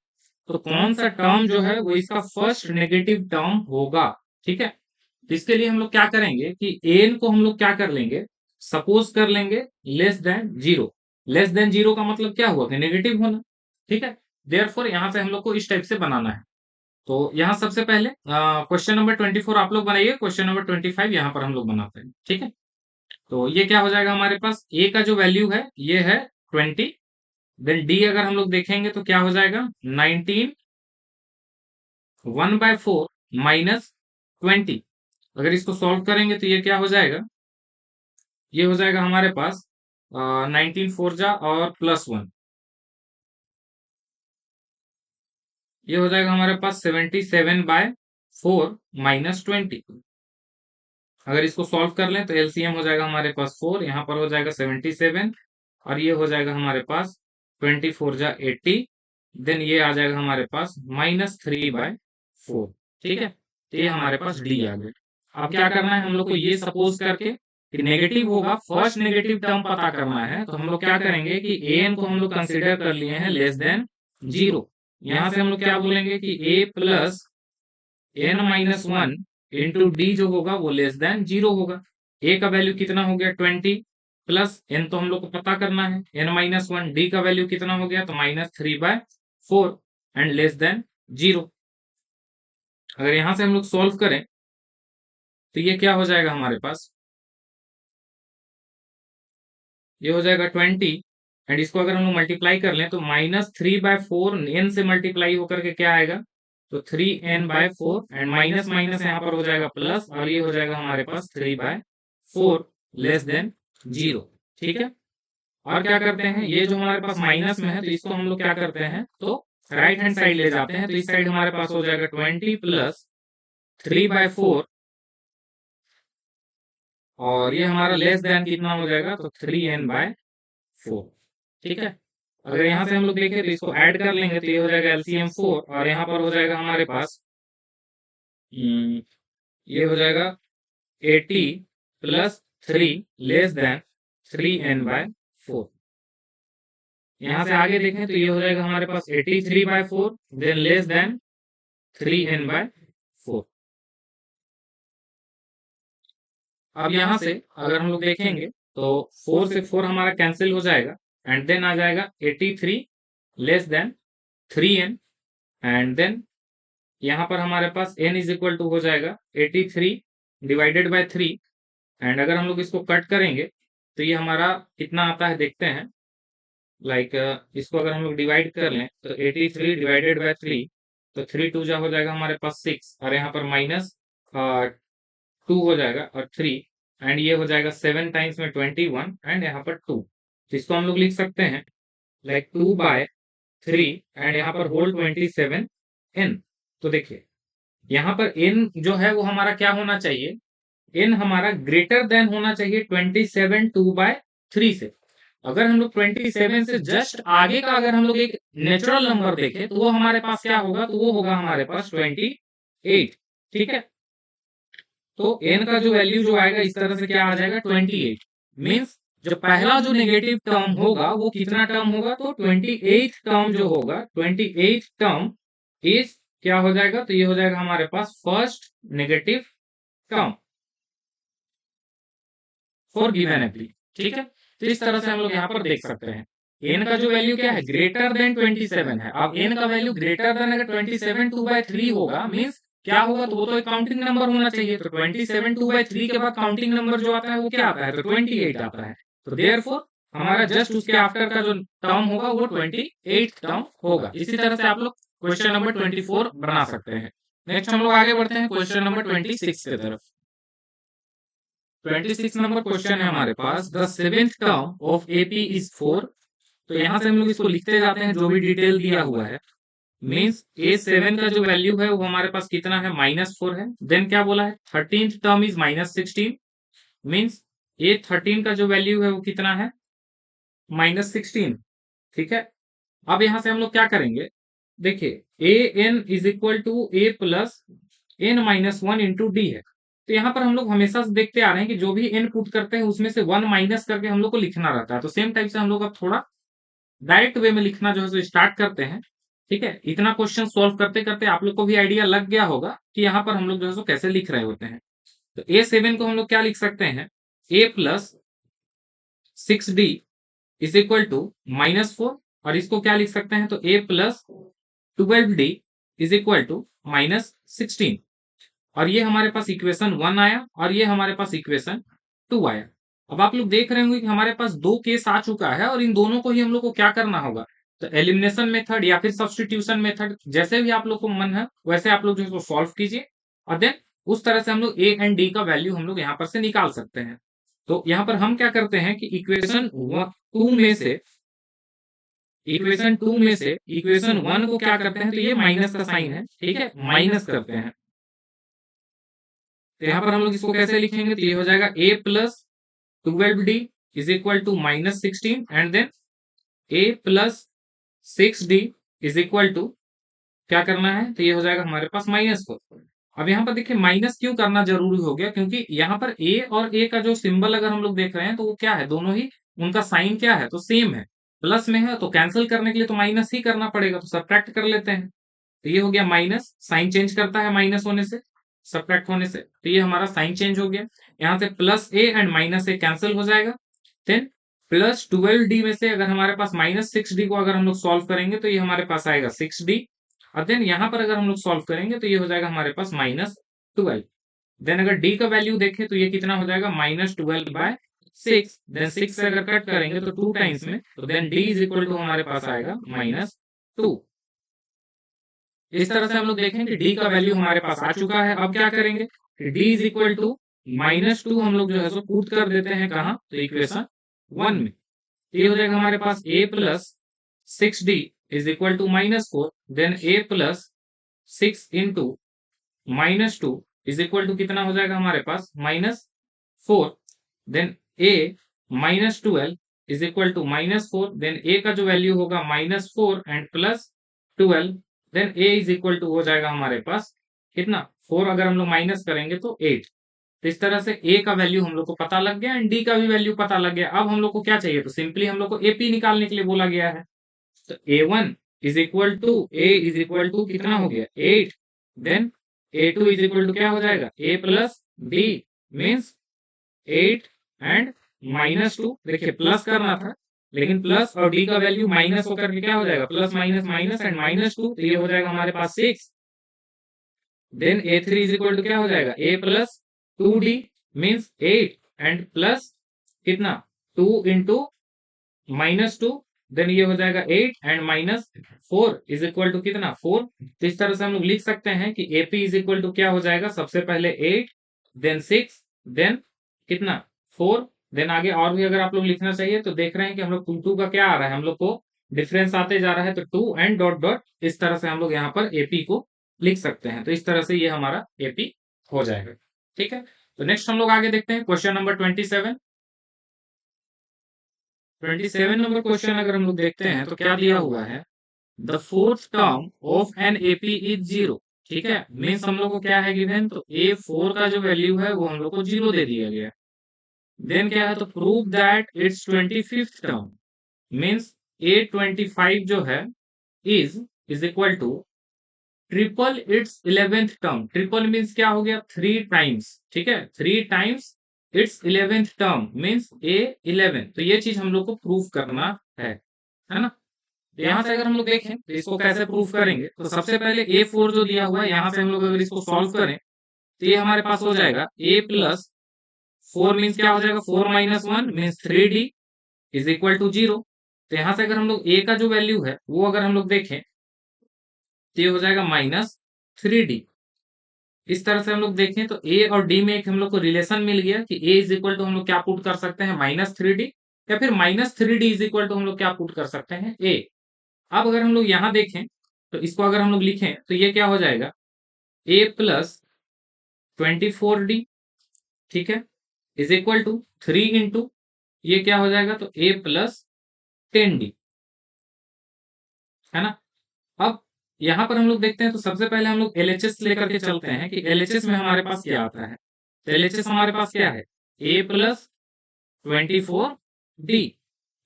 तो कौन सा टर्म जो है वो इसका फर्स्ट नेगेटिव टर्म होगा। ठीक है, तो इसके लिए हम लोग क्या करेंगे कि एन को हम लोग क्या कर लेंगे, सपोज कर लेंगे less than zero. Less than zero का मतलब क्या हुआ कि नेगेटिव होना। ठीक है, देयरफॉर यहां से हम लोग को इस टाइप से बनाना है। तो यहाँ सबसे पहले क्वेश्चन नंबर 24 आप लोग बनाइए, क्वेश्चन नंबर 25 यहाँ पर हम लोग बनाते हैं। ठीक है, तो ये क्या हो जाएगा हमारे पास, ए का जो वैल्यू है ये है 20। देन डी अगर हम लोग देखेंगे तो क्या हो जाएगा 19 1/4 -20। अगर इसको सॉल्व करेंगे तो ये क्या हो जाएगा, ये हो जाएगा हमारे पास 19 4 जा और +1, ये हो जाएगा हमारे पास 77/4 -20। अगर इसको सॉल्व कर लें तो एलसीएम हो जाएगा हमारे पास 4, यहाँ पर हो जाएगा 77, और ये हो जाएगा हमारे पास 24 जा 80। देन ये आ जाएगा हमारे पास -3/4। ठीक है, तो ये हमारे पास डी आ गया। अब क्या करना है हम लोग को, ये सपोज करके कि नेगेटिव होगा, फर्स्ट नेगेटिव टर्म पता करना है। तो हम लोग क्या करेंगे कि एन को हम लोग कंसिडर कर लिए हैं लेस देन जीरो। यहाँ से हम लोग क्या बोलेंगे कि a plus n-1 into D जो होगा वो लेस देन जीरो होगा। ए का वैल्यू कितना हो गया 20, प्लस एन तो हम लोग को पता करना है n-1, डी का वैल्यू कितना हो गया तो -3/4 एंड लेस देन जीरो। अगर यहां से हम लोग सॉल्व करें तो ये क्या हो जाएगा हमारे पास, ये हो जाएगा 20, एंड इसको अगर हम लोग मल्टीप्लाई कर लें तो -3/4 एन से मल्टीप्लाई होकर के क्या आएगा, तो 3n/4, एंड माइनस माइनस यहाँ पर हो जाएगा प्लस, और ये हो जाएगा हमारे पास 3/4 लेस देन जीरो। ठीक है, और क्या करते हैं, ये जो हमारे पास माइनस में है तो इसको हम लोग क्या करते हैं, तो राइट हैंड साइड ले जाते हैं। तो इस साइड हमारे पास हो जाएगा 20 प्लस 3/4, और ये हमारा लेस देन कितना हो जाएगा, तो 3n/4। ठीक है, अगर यहाँ से हम लोग देखें तो इसको ऐड कर लेंगे तो ये हो जाएगा एलसीएम 4, और यहाँ पर हो जाएगा हमारे पास ये हो जाएगा 80 प्लस 3 लेस देन 3n/4। यहाँ से आगे देखें तो ये हो जाएगा हमारे पास 83/4 देन लेस देन 3n/4। अब यहाँ से अगर हम लोग देखेंगे तो 4 से 4 हमारा कैंसिल हो जाएगा, एंड देन आ जाएगा 83 less than 3n, and then यहाँ पर हमारे पास n इज इक्वल टू हो जाएगा 83 डिवाइडेड बाय 3, एंड अगर हम लोग इसको कट करेंगे तो ये हमारा कितना आता है देखते हैं। लाइक इसको अगर हम लोग डिवाइड कर लें तो 83 डिवाइडेड बाय 3, तो 3 2 जा हो जाएगा हमारे पास 6, और यहाँ पर माइनस 2 हो जाएगा और 3, एंड ये हो जाएगा 7 टाइम्स में 21 एंड यहाँ पर 2। तो इसको हम लोग लिख सकते हैं लाइक 2/3 एंड यहाँ पर होल 27 n। तो देखिए यहाँ पर n जो है वो हमारा क्या होना चाहिए, n हमारा ग्रेटर देन होना चाहिए 27 2/3 से। अगर हम लोग 27 से जस्ट आगे का अगर हम लोग एक नेचुरल नंबर देखें तो वो हमारे पास क्या होगा, तो वो होगा हमारे पास 28। ठीक है, तो n का जो वैल्यू जो आएगा इस तरह से क्या आ जाएगा 28। मीन्स जो पहला जो नेगेटिव टर्म होगा वो कितना टर्म होगा, तो 28 टर्म जो होगा 28 टर्म इज क्या हो जाएगा, तो ये हो जाएगा हमारे पास first negative term for given AP. ठीक है, तो इस तरह से हम लोग यहाँ पर देख सकते हैं n का जो वैल्यू क्या है ग्रेटर देन 27 है। अब n का वैल्यू ग्रेटर देन अगर 27 2/3 होगा मीन्स क्या होगा, तो वो तो एक काउंटिंग नंबर होना चाहिए। तो 27 2/3 के बाद काउंटिंग नंबर जो आता है वो क्या आता है, तो 28 आता है। तो देयरफॉर हमारा जस्ट उसके आफ्टर का जो टर्म होगा वो 28 टर्म होगा। इसी तरह से आप लोग क्वेश्चन नंबर 24 बना सकते हैं। नेक्स्ट हम लोग आगे बढ़ते हैं क्वेश्चन नंबर 26 की तरफ। 26 नंबर क्वेश्चन है हमारे पास, the seventh term of AP is 4। तो यहां से हम लोग इसको लिखते जाते हैं जो भी डिटेल दिया हुआ है। मीन्स A7 का जो वैल्यू है वो हमारे पास कितना है, -4 है। देन क्या बोला है, 13th term is -16। Means A13 का जो वैल्यू है वो कितना है, -16। ठीक है, अब यहां से हम लोग क्या करेंगे, देखिए an is equal to a plus n-1 into d है। तो यहाँ पर हम लोग हमेशा से देखते आ रहे हैं कि जो भी n पुट करते हैं उसमें से 1 माइनस करके हम लोग को लिखना रहता है। तो सेम टाइप से हम लोग अब थोड़ा डायरेक्ट वे में लिखना जो है सो स्टार्ट करते हैं। ठीक है, इतना क्वेश्चन सॉल्व करते करते आप लोग को भी आइडिया लग गया होगा कि यहाँ पर हम लोग जो है सो कैसे लिख रहे होते हैं। तो A7 को हम लोग क्या लिख सकते हैं, a plus 6d is equal to -4, और इसको क्या लिख सकते हैं, तो a plus 12d is equal to -16। और ये हमारे पास इक्वेशन 1 आया और ये हमारे पास इक्वेशन 2 आया। अब आप लोग देख रहे होंगे कि हमारे पास दो केस आ चुका है और इन दोनों को ही हम लोग को क्या करना होगा, तो एलिमिनेशन मेथड या फिर सब्सटीट्यूशन मेथड, जैसे भी आप लोग को मन है वैसे आप लोग जो है सॉल्व कीजिए, और देन उस तरह से हम लोग ए एंड डी का वैल्यू हम लोग यहाँ पर से निकाल सकते हैं। तो यहाँ पर हम क्या करते हैं कि इक्वेशन 2 में से इक्वेशन 1 को क्या करते हैं, तो ये माइनस का साइन है, ठीक है, माइनस करते हैं। तो यहाँ पर हम लोग इसको कैसे लिखेंगे, तो ये हो जाएगा a plus 12d is equal to -16 and then a plus 6d is equal to क्या करना है, तो ये हो जाएगा हमारे पास -4। अब यहाँ पर देखिए माइनस क्यों करना जरूरी हो गया, क्योंकि यहाँ पर a और a का जो सिंबल अगर हम लोग देख रहे हैं तो वो क्या है, दोनों ही उनका साइन क्या है, तो सेम है, प्लस में है, तो कैंसिल करने के लिए तो माइनस ही करना पड़ेगा, तो सब्ट्रैक्ट कर लेते हैं। तो ये हो गया माइनस, साइन चेंज करता है माइनस होने से, सब्ट्रैक्ट होने से, तो ये हमारा साइन चेंज हो गया। यहाँ से plus A and minus A cancel हो जाएगा। देन प्लस 12d में से अगर हमारे पास -6d को अगर हम लोग सॉल्व करेंगे तो ये हमारे पास आएगा 6d, और देन यहाँ पर अगर हम लोग सॉल्व करेंगे तो ये हो जाएगा हमारे पास -12। देन अगर d का वैल्यू देखें तो ये कितना हो जाएगा, -12/6। देन 6 से अगर कट करेंगे तो 2 टाइम्स में, तो then d is equal to हमारे पास आएगा -2। इस तरह से हम लोग देखें कि d का वैल्यू हमारे पास आ चुका है। अब क्या करेंगे, d इज इक्वल टू -2 हम लोग जो है सो पुट कर देते हैं कहाँ, तो इक्वेशन 1 में। ये हो जाएगा हमारे पास a plus 6d is equal to -4, then a plus 6 into -2 is equal to कितना हो जाएगा हमारे पास -4, then a -12 is equal to -4, then a का जो वैल्यू होगा -4 and plus 12, then a is equal to हो जाएगा हमारे पास कितना, 4 अगर हम लोग माइनस करेंगे तो 8। तो इस तरह से a का वैल्यू हम लोग को पता लग गया एंड d का भी वैल्यू पता लग गया। अब हम लोग को क्या चाहिए, तो सिंपली हम लोग को AP निकालने के लिए बोला गया है। तो A1 is equal to a is equal to कितना हो गया 8, then A2 is equal to क्या हो जाएगा a plus d, means 8 and -2। देखिए प्लस करना था लेकिन प्लस और d का वैल्यू माइनस होकर के क्या हो जाएगा, प्लस माइनस माइनस एंड -2, तो ये हो जाएगा हमारे पास 6। Then A3 is equal to क्या हो जाएगा a plus 2d means 8 and plus कितना 2 इंटू -2, देन ये हो जाएगा 8 and minus 4 is equal to कितना 4। तो इस तरह से हम लोग लिख सकते हैं कि एपी इज इक्वल टू क्या हो जाएगा, सबसे पहले 8 देन 6 देन कितना 4, देन आगे और भी अगर आप लोग लिखना चाहिए तो देख रहे हैं कि हम लोग टू टू का क्या आ रहा है, हम लोग को डिफरेंस आते जा रहा है, तो 2 एंड डॉट डॉट इस तरह से हम लोग यहाँ पर एपी को लिख सकते हैं। तो इस तरह से ये हमारा एपी हो जाएगा। ठीक है, तो नेक्स्ट हम लोग आगे देखते हैं क्वेश्चन नंबर 27। 27 नंबर क्वेश्चन अगर हम लोग देखते हैं तो क्या दिया हुआ है, the fourth term of an AP is zero. ठीक है, मीन्स हम लोग को क्या है गिवन, तो ए फोर का जो वैल्यू है वो हम लोग को जीरो दे दिया गया। देन क्या है, तो prove that its 25th term, means a 25 जो है is equal to triple its 11th term. Triple means क्या हो गया, 3 टाइम्स। ठीक है, 3 times its 11th term means a 11। तो ये चीज हम लोग को प्रूव करना है ना। तो यहाँ से अगर हम लोग देखें तो इसको कैसे प्रूफ करेंगे, तो सबसे पहले ए फोर जो दिया हुआ है यहाँ से हम लोग अगर इसको सॉल्व करें तो ये हमारे पास हो जाएगा ए प्लस 4 मीन्स क्या हो जाएगा, 4 - 1 means 3d is equal to 0। तो यहाँ से अगर हम लोग ए का जो वैल्यू है वो अगर हम लोग देखें तो ये हो जाएगा -3d। इस तरह से हम लोग देखें तो ए और डी में एक हम लोग को रिलेशन मिल गया कि ए इज इक्वल टू हम लोग क्या पुट कर सकते हैं -3d, या फिर -3d इज इक्वल टू हम लोग क्या पुट कर सकते हैं ए। अब अगर हम लोग यहाँ देखें तो इसको अगर हम लोग लिखें तो ये क्या हो जाएगा, ए प्लस 24d। ठीक है, इज इक्वल टू 3 इंटू ये क्या हो जाएगा, तो ए प्लस 10d, है ना। अब यहाँ पर हम लोग देखते हैं तो सबसे पहले हम लोग एलएचएस लेकर के चलते हैं कि एलएचएस में हमारे पास क्या आता है। तो एलएचएस हमारे पास क्या है, ए प्लस 24d।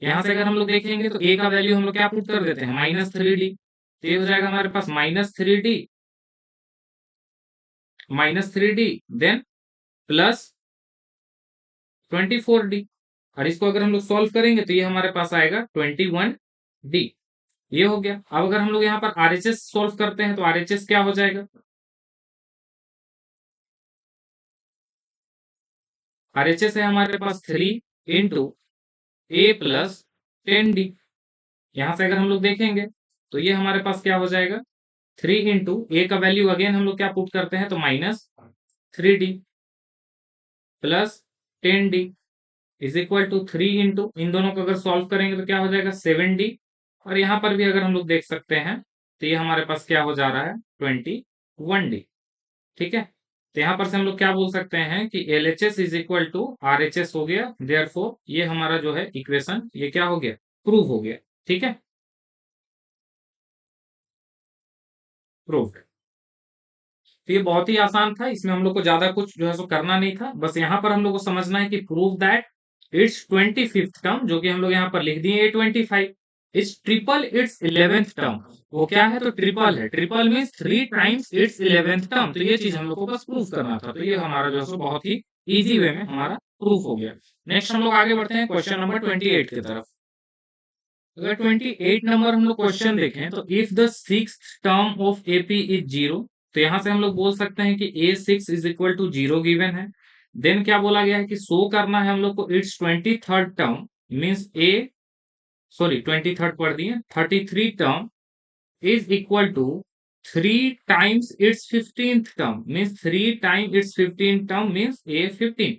यहाँ से अगर हम लोग देखेंगे तो ए का वैल्यू हम लोग क्या पुट कर देते हैं, -3d। तो ये हो जाएगा हमारे पास -3d देन प्लस 24d। और इसको अगर हम लोग सॉल्व करेंगे तो ये हमारे पास आएगा 21d। ये हो गया। अब अगर हम लोग यहाँ पर आरएचएस सॉल्व करते हैं तो आरएचएस क्या हो जाएगा, आरएचएस है हमारे पास 3 इंटू ए प्लस 10d। यहाँ से अगर हम लोग देखेंगे तो ये हमारे पास क्या हो जाएगा, 3 इंटू ए का वैल्यू अगेन हम लोग क्या पुट करते हैं, तो -3d plus 10d is equal to 3 into इन दोनों को अगर सॉल्व करेंगे तो क्या हो जाएगा 7d। और यहाँ पर भी अगर हम लोग देख सकते हैं तो ये हमारे पास क्या हो जा रहा है 21d। ठीक है, तो यहाँ पर से हम लोग क्या बोल सकते हैं कि L H S is equal to R H S हो गया। देयरफॉर ये हमारा जो है इक्वेशन ये क्या हो गया, प्रूव हो गया। ठीक है, प्रूव्ड। तो ये बहुत ही आसान था, इसमें हम लोग को ज्यादा कुछ जो है सो करना नहीं था, बस यहाँ पर हम लोग को समझना है कि prove that its 25th term, जो कि हम लोग यहाँ पर लिख दिए A25, it's triple its 11th term. वो क्या है, तो ट्रिपल है, triple means 3 times its 11th term. तो ये चीज हम लोग को बस प्रूव करना था, तो ये हमारा जो है सो बहुत ही इजी वे में हमारा प्रूफ हो गया। नेक्स्ट हम लोग आगे बढ़ते हैं क्वेश्चन नंबर 28 की तरफ। अगर 28 नंबर हम लोग क्वेश्चन देखें तो if the sixth term of AP is zero, तो यहां से हम लोग बोल सकते हैं कि A6 is equal to 0 given है। देन क्या बोला गया है कि शो करना है हम लोग को its 23rd term, means a sorry 23rd पढ़ दिए, 33 term is equal to 3 times its 15th term, means 3 time its 15th term means A15।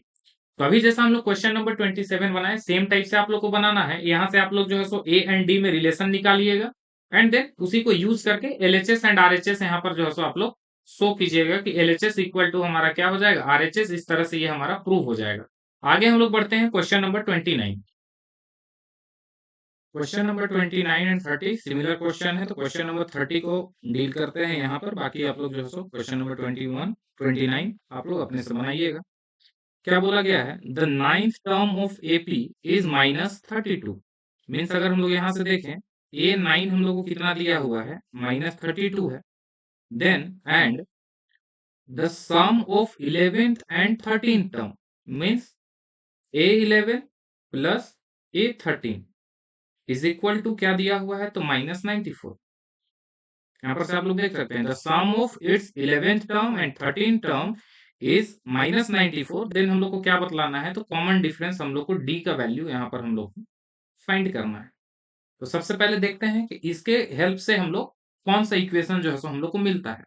तो अभी जैसा हम लोग क्वेश्चन नंबर 27 बनाए सेम टाइप से आप लोग को बनाना है। यहाँ से आप लोग जो है सो ए एंड डी में रिलेशन निकालिएगा एंड देन उसी को यूज करके एलएचएस एंड आरएचएस यहाँ पर जो है सो आप लोग शो कीजिएगा कि एलएचएस इक्वल टू हमारा क्या हो जाएगा आरएचएस। इस तरह से ये हमारा प्रूव हो जाएगा। आगे हम लोग बढ़ते हैं question number 29। Question number 29 and 30 similar question है, तो क्वेश्चन नंबर 30 को डील करते हैं यहाँ पर, बाकी आप लोग जो है सो क्वेश्चन नंबर 21 29 आप लोग अपने से बनाइएगा। क्या बोला गया है, the ninth term of AP is -32। Means अगर हम लोग यहाँ से देखें A9 हम लोग को कितना दिया हुआ है, -32 है। Then and the sum of 11th and 13th term means A11 plus A13 is equal to क्या दिया हुआ है, तो -94। यहाँ पर से आप लोग देख सकते हैं the sum of its 11th term and 13th term is -94। देन हम लोग को क्या बतलाना है, तो कॉमन डिफरेंस हम लोग को डी का वैल्यू यहाँ पर हम लोग को फाइंड करना है। तो सबसे पहले देखते हैं कि इसके हेल्प से हम लोग कौन सा इक्वेशन जो है सो हम लोग को मिलता है।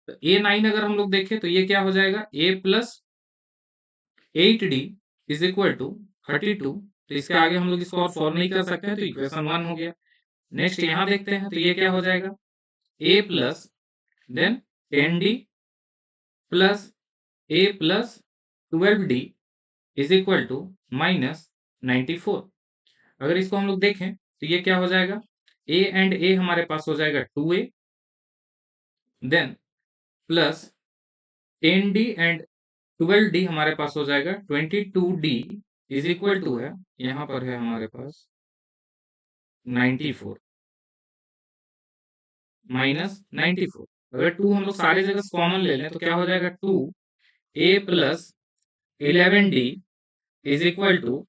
तो A9 अगर हम लोग देखें तो ये क्या हो जाएगा, A plus 8D is equal to 32। तो इसके आगे हम लोग इसको और सॉल्व नहीं कर सकते हैं, तो इक्वेशन 1 हो गया। नेक्स्ट यहाँ देखते हैं तो ये क्या हो जाएगा, A plus then 10D plus A plus 12D is equal to minus 94। अगर इसको हम लोग देखें तो ये क्या हो जाएगा, A एंड A हमारे पास हो जाएगा 2A then plus 10D and 12D हमारे पास हो जाएगा 22D इज इक्वल टू है, यहाँ पर है हमारे पास 94 माइनस 94। अगर 2 हम लोग सारी जगह कॉमन ले लें तो क्या हो जाएगा, 2A plus 11D is equal to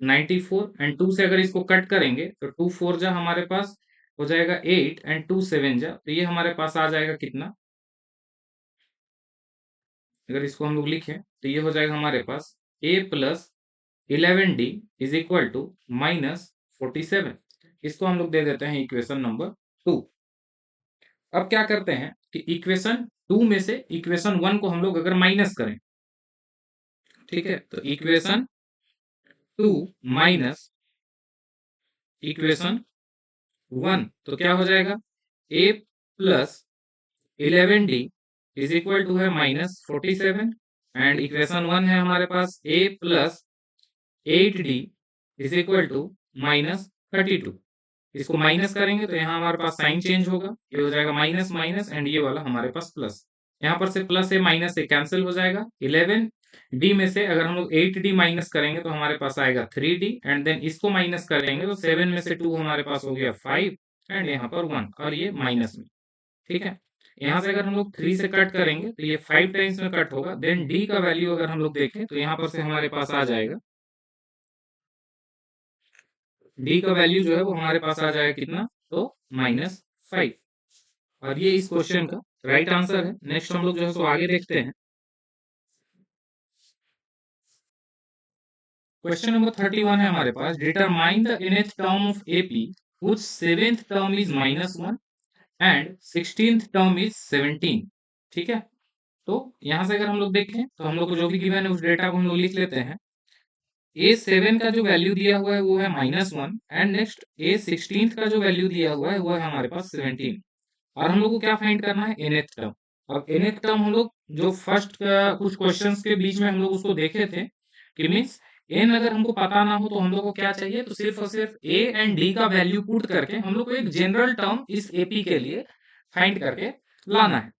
94 and 2 से अगर इसको कट करेंगे तो 2 4 जा हमारे पास हो जाएगा 8 एंड 2 7 जा, तो ये हमारे पास आ जाएगा कितना, अगर इसको हम लोग लिखें तो ये हो जाएगा हमारे पास A plus 11D is equal to minus 47। इसको हम लोग दे देते हैं इक्वेशन नंबर 2। अब क्या करते हैं कि इक्वेशन 2 में से इक्वेशन 1 को हम लोग अगर माइनस करें, ठीक है, तो इक्वेशन 2 माइनस इक्वेशन 1 तो क्या हो जाएगा, A plus 11D is equal to है माइनस 47 एंड इक्वेशन 1 है हमारे पास A plus 8D is equal to minus 32। इसको माइनस करेंगे तो यहाँ हमारे पास साइन चेंज होगा, ये हो जाएगा माइनस माइनस एंड ये वाला हमारे पास प्लस। यहाँ पर से प्लस है माइनस से कैंसिल हो जाएगा। 11D में से अगर हम लोग 8D माइनस करेंगे तो हमारे पास आएगा 3D एंड देन इसको माइनस करेंगे तो 7 में से 2 हमारे पास हो गया 5 एंड यहाँ पर 1 और ये माइनस में, ठीक है। यहाँ से अगर हम लोग 3 से कट करेंगे तो ये 5 टाइम्स में कट होगा। देन D का वैल्यू अगर हम लोग देखें तो यहाँ पर से हमारे पास आ जाएगा, D का वैल्यू जो है वो हमारे पास आ जाएगा कितना, तो -5। और ये इस क्वेश्चन का राइट आंसर है। नेक्स्ट हम लोग जो है सो आगे देखते हैं। क्वेश्चन नंबर 31 है हमारे पास, determine the nth term of AP which 7th term is -1 and 16th term is 17। ठीक है, तो यहाँ से अगर हम लोग देखें तो हम लोग को जो भी गिवन है उस डेटा को हम लोग लिख लेते हैं। A7 का जो वैल्यू दिया हुआ है वो है -1 एंड नेक्स्ट A16 का जो वैल्यू दिया हुआ है वो है हमारे पास 17 और हम लोग को क्या फाइंड करना है, nth टर्म। अब nth टर्म हम लोग जो फर्स्ट का कुछ क्वेश्चंस के बीच में हम लोग उसको देखे थे कि मीन्स n अगर हमको पता ना हो तो हम लोग को क्या चाहिए, तो सिर्फ और सिर्फ a एंड d का वैल्यू पुट करके हम लोग को एक जनरल टर्म इस AP के लिए फाइंड करके लाना है।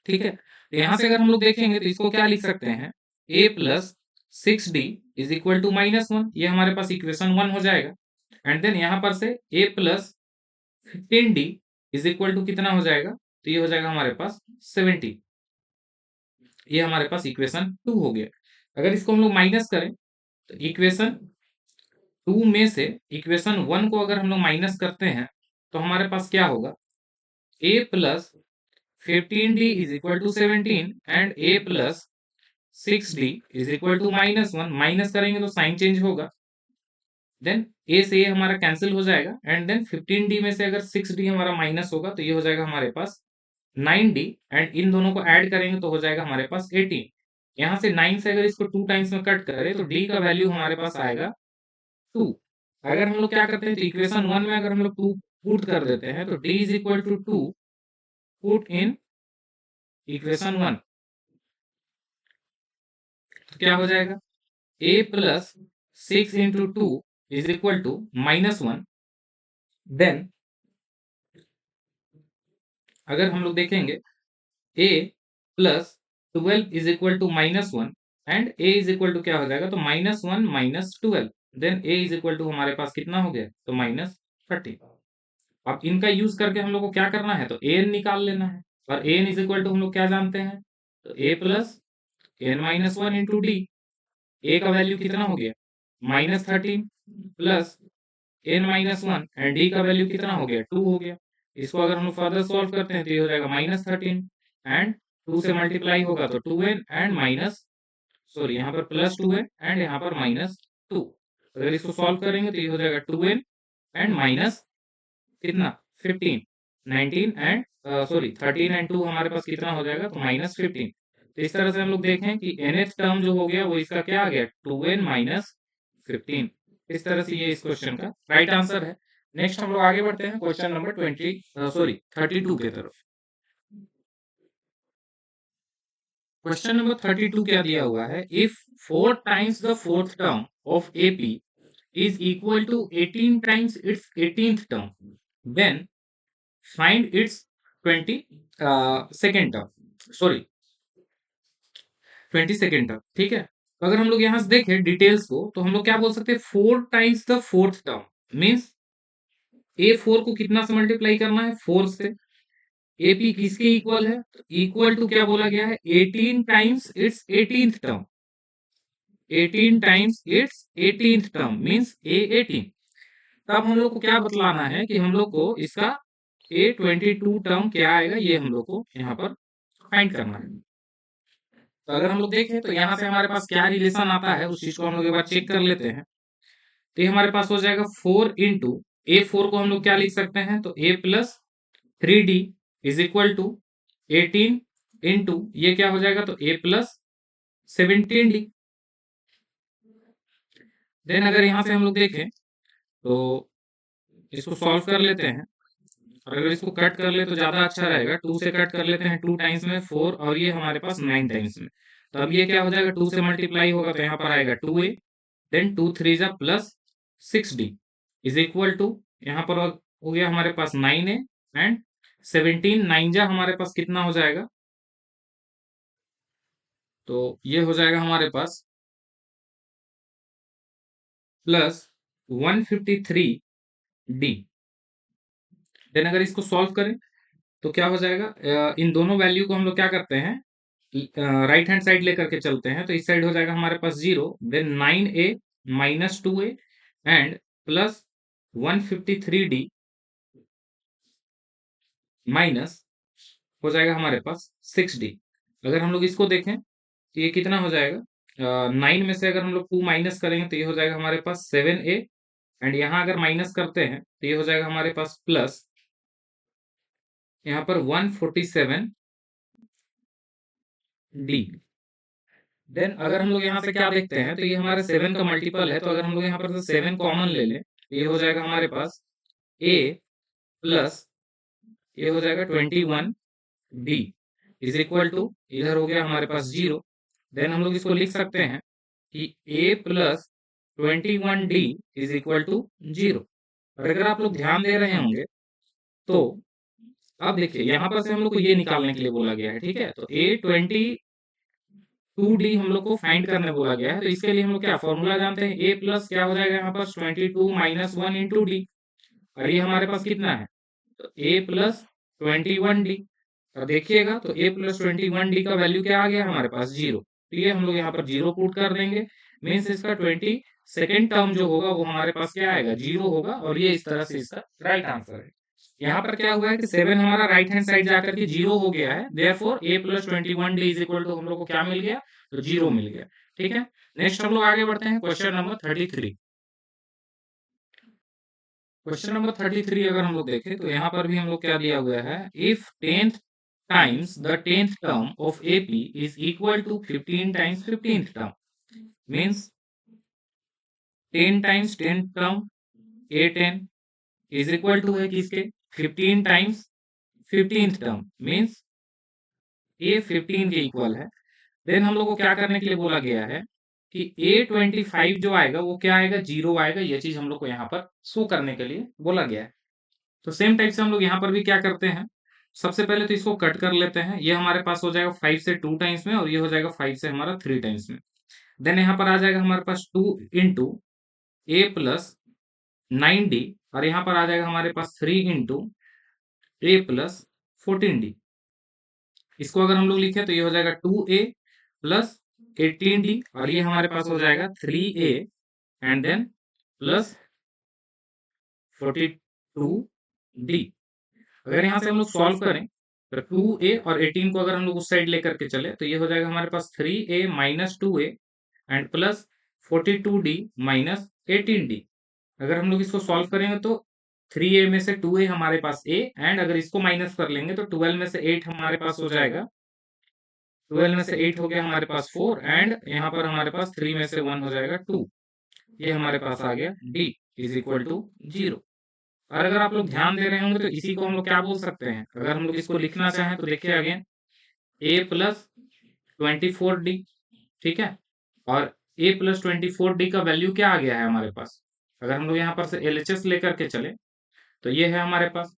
ठीक है, तो यहाँ से अगर हम लोग देखेंगे तो इसको क्या लिख सकते हैं, a plus 6D is equal to -1, ये हमारे पास इक्वेशन 1 हो जाएगा। एंड देन यहाँ पर से a plus 15D is equal to कितना हो जाएगा, तो ये हो जाएगा हमारे पास 70। ये हमारे पास इक्वेशन 2 हो गया। अगर इसको हम लोग माइनस करें तो इक्वेशन 2 में से इक्वेशन 1 को अगर हम लोग माइनस करते हैं तो हमारे पास क्या होगा, a plus 15D is equal to 17 and a plus 6D is equal to -1। Minus करेंगे तो साइन चेंज होगा, देन a से a हमारा कैंसिल हो जाएगा एंड देन 15D में से अगर 6D हमारा माइनस होगा तो ये हो जाएगा हमारे पास 9D एंड इन दोनों को ऐड करेंगे तो हो जाएगा हमारे पास 18। यहाँ से 9 से अगर इसको 2 टाइम्स में कट करें तो D का वैल्यू हमारे पास आएगा 2। अगर हम लोग क्या करते हैं तो इक्वेशन 1 में अगर हम लोग 2 पुट कर देते हैं तो D is equal to 2 put in equation 1 तो क्या हो जाएगा, a plus 6 into 2 is equal to -1। Then अगर हम लोग देखेंगे a plus 12 is equal to -1 and a is equal to क्या हो जाएगा, तो -1 minus 12। Then a is equal to हमारे पास कितना हो गया, तो -30। अब इनका यूज करके हम लोग को क्या करना है, तो an निकाल लेना है और an इज इक्वल टू हम लोग क्या जानते हैं, तो a plus n-1 into D. a का वैल्यू कितना हो गया, -13 प्लस n-1 एंड d का वैल्यू कितना हो गया, 2 हो गया। इसको अगर हम लोग फर्दर सॉल्व करते हैं तो ये हो जाएगा -13 एंड 2 से मल्टीप्लाई होगा तो 2n एंड माइनस सॉरी यहाँ पर +2n एंड यहाँ पर -2। अगर इसको सॉल्व करेंगे तो ये हो जाएगा 2n एंड माइनस कितना 15, 19 एंड सॉरी 13 एंड 2 हमारे पास कितना हो जाएगा, तो -15। तो इस तरह से हम लोग देखें कि nth टर्म जो हो गया वो इसका क्या आ गया, 2n माइनस 15। इस तरह से ये इस क्वेश्चन का राइट आंसर है। नेक्स्ट हम लोग आगे बढ़ते हैं क्वेश्चन नंबर 32 के तरफ। क्वेश्चन नंबर 32 क्या दिया हुआ है, if 4 times the fourth term of AP is equal to 18 times its 18th term, then find its 20 second term, sorry 22nd term। ठीक है, तो अगर हम लोग यहां से देखें डिटेल्स को तो हम लोग क्या बोल सकते हैं, 4 times the fourth term means a 4 को कितना से मल्टीप्लाई करना है, 4 से। एपी किसके इक्वल है, इक्वल टू क्या बोला गया है, 18 times its 18th term. 18 times its 18th term means a 18। तब हम लोग को क्या बतलाना है कि हम लोग को इसका A22 टर्म क्या आएगा, ये हम लोग को यहाँ पर फाइंड करना है। तो अगर हम लोग देखें तो यहाँ से हमारे पास क्या रिलेशन आता है उस चीज को हम लोग एक बार चेक कर लेते हैं। तो ये हमारे पास हो जाएगा 4 इंटू A4 को हम लोग क्या लिख सकते हैं, तो A plus 3D is equal to 18 into ये क्या हो जाएगा, तो A प्लस 17D। देन अगर यहाँ से हम लोग देखें तो इसको सॉल्व कर लेते हैं, और अगर इसको कट कर ले तो ज्यादा अच्छा रहेगा। 2 से कट कर लेते हैं, 2 टाइम्स में 4 और ये हमारे पास 9 टाइम्स में। तो अब ये क्या हो जाएगा, 2 से मल्टीप्लाई होगा तो यहाँ पर आएगा 2a, देन 2 3 जा plus 6d is equal to यहाँ पर हो गया हमारे पास 9a एंड 17 9 जा हमारे पास कितना हो जाएगा, तो ये हो जाएगा हमारे पास प्लस 153d। देन अगर इसको सॉल्व करें तो क्या हो जाएगा, इन दोनों वैल्यू को हम लोग क्या करते हैं, राइट हैंड साइड लेकर के चलते हैं। तो इस साइड हो जाएगा हमारे पास 0, then 9a minus 2a and plus 153d minus हो जाएगा हमारे पास 6d। अगर हम लोग इसको देखें तो ये कितना हो जाएगा, 9 में से अगर हम लोग 2 माइनस करेंगे तो ये हो जाएगा हमारे पास 7a एंड यहाँ अगर माइनस करते हैं तो ये हो जाएगा हमारे पास प्लस यहाँ पर 147d। देन अगर हम लोग यहाँ से क्या देखते हैं तो ये हमारे 7 का मल्टीपल है, तो अगर हम लोग यहाँ पर से 7 कॉमन ले लें तो ये हो जाएगा हमारे पास a प्लस ये हो जाएगा 21d इज इक्वल टू इधर हो गया हमारे पास 0। देन हम लोग इसको लिख सकते हैं कि a plus 21d is equal to 0। और अगर आप लोग ध्यान दे रहे होंगे तो अब देखिए यहाँ पर से हम लोग को ये निकालने के लिए बोला गया है, ठीक है। तो A22D हम लोग को फाइंड करने बोला गया है, तो इसके लिए हम लोग क्या फॉर्मूला जानते हैं, A प्लस क्या हो जाएगा यहाँ पर 22 माइनस 1 इंटू डी, और ये हमारे पास कितना है, तो A प्लस 21D। और देखिएगा तो A प्लस 21D का वैल्यू क्या आ गया हमारे पास 0, तो ये हम लोग यहाँ पर 0 पुट कर देंगे। मीन्स इसका 22nd टर्म जो होगा वो हमारे पास क्या आएगा, 0 होगा, और ये इस तरह से इसका राइट आंसर है। यहाँ पर क्या हुआ है कि 7 हमारा राइट हैंड साइड जाकर के 0 हो गया है, therefore A plus 21D is equal to हम लोग को क्या मिल गया, तो 0 मिल गया। ठीक है, नेक्स्ट हम लोग आगे बढ़ते हैं क्वेश्चन नंबर 33। क्वेश्चन नंबर 33 अगर हम लोग देखें तो यहाँ पर भी हम लोग क्या दिया हुआ है, if 10th times the 10th term of AP is equal to 15 times 15th term means 10 times 10th term A10 is equal to है किसके, 15 टाइम्स 15th टर्म मीन्स ये 15 के इक्वल है। देन हम लोग को क्या करने के लिए बोला गया है कि A25 जो आएगा वो क्या आएगा, 0 आएगा। ये चीज हम लोग को यहाँ पर शो करने के लिए बोला गया है। तो सेम टाइप से हम लोग यहाँ पर भी क्या करते हैं, सबसे पहले तो इसको कट कर लेते हैं। ये हमारे पास हो जाएगा 5 से 2 टाइम्स में, और ये हो जाएगा 5 से हमारा 3 टाइम्स में। देन यहाँ पर आ जाएगा हमारे पास 2 इंटू ए प्लस 9d, और यहाँ पर आ जाएगा हमारे पास 3 इंटू ए प्लस 14d। इसको अगर हम लोग लिखे तो ये हो जाएगा 2a प्लस 18d, और ये हमारे पास हो जाएगा 3a and then plus 42d। अगर यहाँ से हम लोग सॉल्व करें तो 2a और 18 को अगर हम लोग उस साइड लेकर के चले तो ये हो जाएगा हमारे पास 3a minus 2a and plus 42d minus 18d। अगर हम लोग इसको सॉल्व करेंगे तो 3a में से 2a हमारे पास a, एंड अगर इसको माइनस कर लेंगे तो 12 में से 8 हमारे पास हो जाएगा, 12 में से 8 हो गया हमारे पास 4, एंड यहाँ पर हमारे पास 3 में से 1 हो जाएगा 2। ये हमारे पास आ गया d इज इक्वल टू 0। और अगर आप लोग ध्यान दे रहे होंगे तो इसी को हम लोग क्या बोल सकते हैं, अगर हम लोग इसको लिखना चाहें तो देखिए अगेन a प्लस 24d, ठीक है। और a प्लस 24d का वैल्यू क्या आ गया है हमारे पास, अगर हम लोग यहाँ पर से LHS लेकर के चले तो ये है हमारे पास,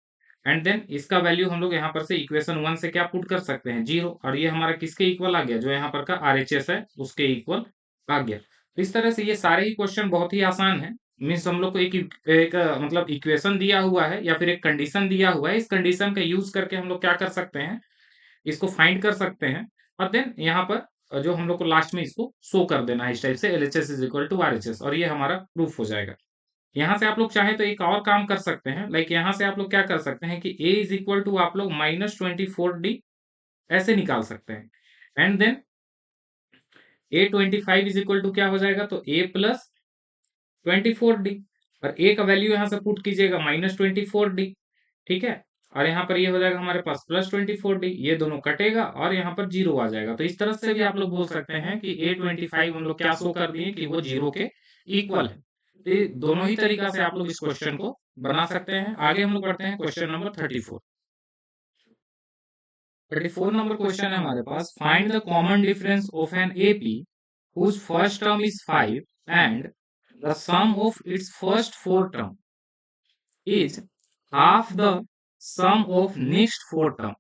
एंड देन इसका वैल्यू हम लोग यहाँ पर से इक्वेशन 1 से क्या पुट कर सकते हैं, 0, और ये हमारा किसके इक्वल आ गया, जो यहाँ पर का RHS है उसके इक्वल आ गया। तो इस तरह से ये सारे ही क्वेश्चन बहुत ही आसान है। मीन्स हम लोग को मतलब इक्वेशन दिया हुआ है या फिर एक कंडीशन दिया हुआ है, इस कंडीशन का यूज करके हम लोग क्या कर सकते हैं, इसको फाइंड कर सकते हैं, और देन यहाँ पर जो हम लोग को लास्ट में इसको शो कर देना है इस टाइप से, LHS is equal to RHS, और ये हमारा प्रूफ हो जाएगा। यहाँ से आप लोग चाहे तो एक और काम कर सकते हैं, लाइक यहाँ से आप लोग क्या कर सकते हैं कि a इज इक्वल टू आप लोग -24d ऐसे निकाल सकते हैं, and then a25 is equal to क्या हो जाएगा, तो a प्लस 24d, और a का वैल्यू यहाँ से पुट कीजिएगा -24d, ठीक है। और यहाँ पर ये हो जाएगा हमारे पास +24d, ये दोनों कटेगा और यहाँ पर 0 आ जाएगा। तो इस तरह से भी आप लोग बोल सकते हैं कि a25 हम लोग क्या शो कर दिए कि वो 0 के इक्वल है। तो ये दोनों ही तरीका से आप लोग इस क्वेश्चन को बना सकते हैं। आगे हम लोग पढ़ते हैं क्वेश्चन नंबर 34। 34 नंबर क्वेश्चन है हमारे पास, find the common difference of an AP whose first term is 5 and the sum of its first 4 term is half the sum of next 4 term।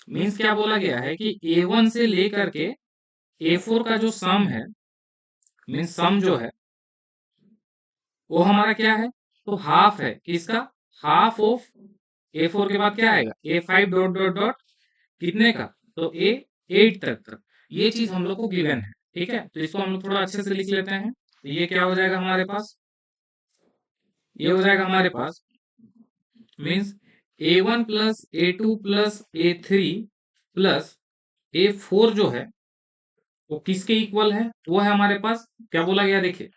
Means क्या बोला गया है कि A1 से लेकर के A4 का जो सम है, मीन्स सम जो है वो हमारा क्या है, तो हाफ है, किसका, हाफ ऑफ A4 के बाद क्या आएगा, A5 डॉट डॉट डॉट कितने का, तो A8 तक का। ये चीज हम लोग को गिवन है, ठीक है। तो इसको हम लोग थोड़ा अच्छे से लिख लेते हैं। तो ये क्या हो जाएगा हमारे पास, ये हो जाएगा हमारे पास means A1 plus A2 plus A3 plus A4 जो है वो किसके इक्वल है, वो है हमारे पास क्या बोला गया, देखिए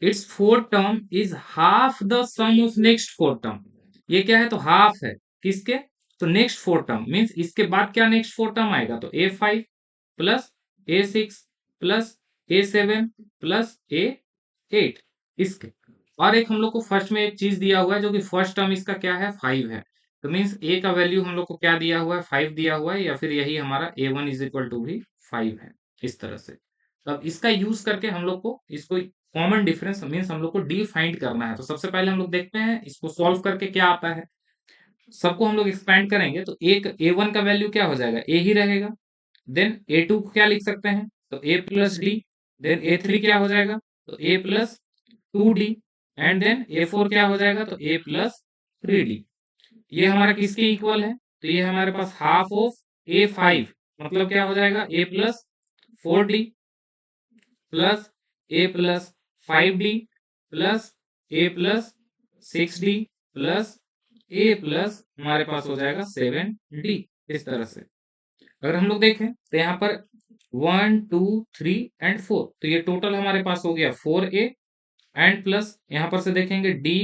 it's fourth term is half the sum of next fourth term. ये क्या है, तो हाफ है किसके, तो नेक्स्ट फोर्थ टर्म, मीन्स इसके बाद क्या नेक्स्ट फोर्थ टर्म आएगा, तो A5 plus A6 plus A7 plus A8 इसके। और एक हम लोग को फर्स्ट में एक चीज दिया हुआ है जो कि फर्स्ट टर्म इसका क्या है, 5 है। तो मीन्स A का वैल्यू हम लोग को क्या दिया हुआ है, 5 दिया हुआ है, या फिर यही हमारा A1 इज इक्वल टू भी 5 है, इस तरह से। तो अब इसका यूज करके हम लोग को इसको कॉमन डिफरेंस मीन्स हम लोग को डी फाइंड करना है। तो सबसे पहले हम लोग देखते हैं इसको सॉल्व करके क्या आता है। सबको हम लोग एक्सपेंड करेंगे तो एक A1 का वैल्यू क्या हो जाएगा, A ही रहेगा। देन A2 को क्या लिख सकते हैं, तो A plus D. Then A3 क्या हो जाएगा, तो A plus 2D। And then A4 क्या हो जाएगा, तो A प्लस 3D। ये हमारा किसके इक्वल है, तो ये हमारे पास हाफ ऑफ A5, मतलब क्या हो जाएगा, A plus 4D plus A plus 5D plus A plus 6D plus A plus हमारे पास हो जाएगा 7D। इस तरह से अगर हम लोग देखें तो यहाँ पर 1 2 3 एंड 4, तो ये टोटल हमारे पास हो गया 4A, एंड प्लस यहाँ पर से देखेंगे D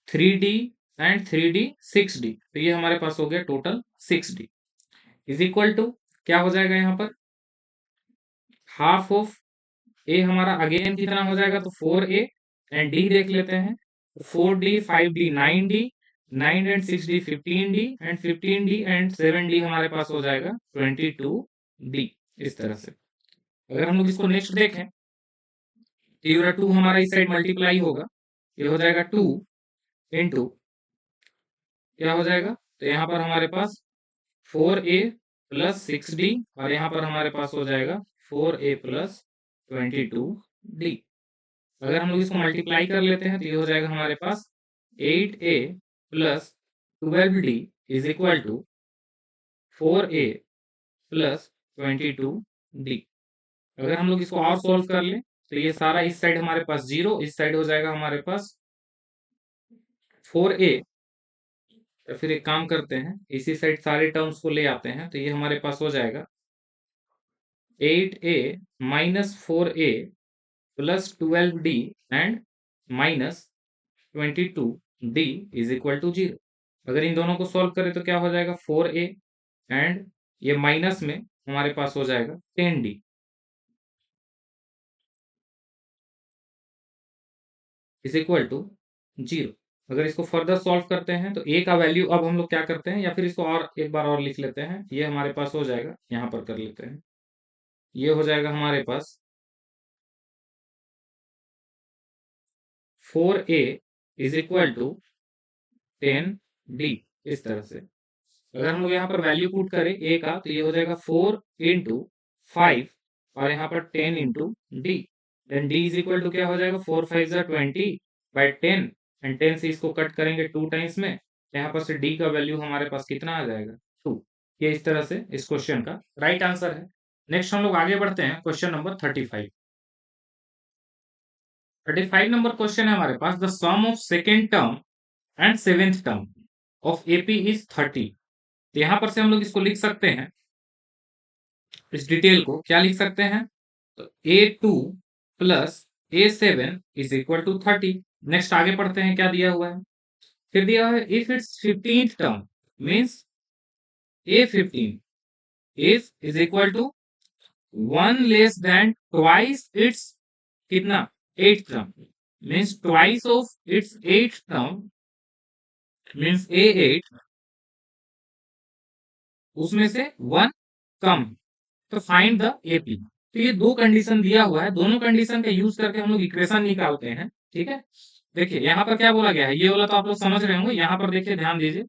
3D and 3D 6D, तो ये हमारे पास हो गया total 6D is equal to क्या हो जाएगा, यहाँ पर हाफ ऑफ ए हमारा अगेन कितना हो जाएगा, तो 4A, एंड डी देख लेते हैं, 4D 5D 9D, 9 and 6D 15D, and 15D and 7D हमारे पास हो जाएगा 22D। इस तरह से अगर हम लोग इसको नेक्स्ट देखें तो ये 2 हमारा इस साइड मल्टीप्लाई होगा, ये हो जाएगा 2 इंटू क्या हो जाएगा, तो यहाँ पर हमारे पास 4A प्लस 6D, और यहाँ पर हमारे पास हो जाएगा 4A प्लस 22D। अगर हम लोग इसको मल्टीप्लाई कर लेते हैं तो ये हो जाएगा हमारे पास 8A plus 12D is equal to 4A plus 22D। अगर हम लोग इसको और सॉल्व कर लें तो ये सारा इस साइड हमारे पास 0, इस साइड हो जाएगा हमारे पास 4A। तो फिर एक काम करते हैं, इसी साइड सारे टर्म्स को ले आते हैं, तो ये हमारे पास हो जाएगा 8A minus 4A plus 12D and minus 22d is equal to 0। अगर इन दोनों को सॉल्व करें तो क्या हो जाएगा 4a एंड ये माइनस में हमारे पास हो जाएगा 10d इज इक्वल टू 0। अगर इसको फर्दर सॉल्व करते हैं तो a का वैल्यू अब हम लोग क्या करते हैं, या फिर इसको और एक बार और लिख लेते हैं, ये हमारे पास हो जाएगा, यहाँ पर कर लेते हैं, ये हो जाएगा हमारे पास 4a is equal to 10d इस तरह से। अगर हम लोग यहाँ पर वैल्यू पुट करें a का तो ये हो जाएगा 4 इंटू 5 और यहाँ पर 10 into D. Then d is equal to क्या हो जाएगा 4 5 जा 20 बाई 10 एंड 10 से इसको कट करेंगे 2 टाइम्स में, यहाँ पर से d का वैल्यू हमारे पास कितना आ जाएगा 2। ये इस तरह से इस क्वेश्चन का राइट आंसर है। नेक्स्ट हम लोग आगे बढ़ते हैं क्वेश्चन नंबर 35। 35 नंबर क्वेश्चन है हमारे पास, the sum of second term and seventh term of AP is 30। तो यहां पर से हम लोग इसको लिख सकते हैं, इस डिटेल को क्या लिख सकते हैं, तो A2 plus A7 is equal to 30। Next आगे पढ़ते हैं क्या दिया हुआ है, फिर दिया हुआ है if it's 15th term means A15 is equal to 1 less than twice its कितना 8th term means twice of its 8th term means A8 उसमें से 1 कम, तो फाइंड द एपी। तो ये दो कंडीशन दिया हुआ है, दोनों कंडीशन का यूज करके हम लोग इक्वेशन निकालते हैं। ठीक है, देखिए यहाँ पर क्या बोला गया है, ये वाला तो आप लोग समझ रहे होंगे। यहाँ पर देखिए ध्यान दीजिए,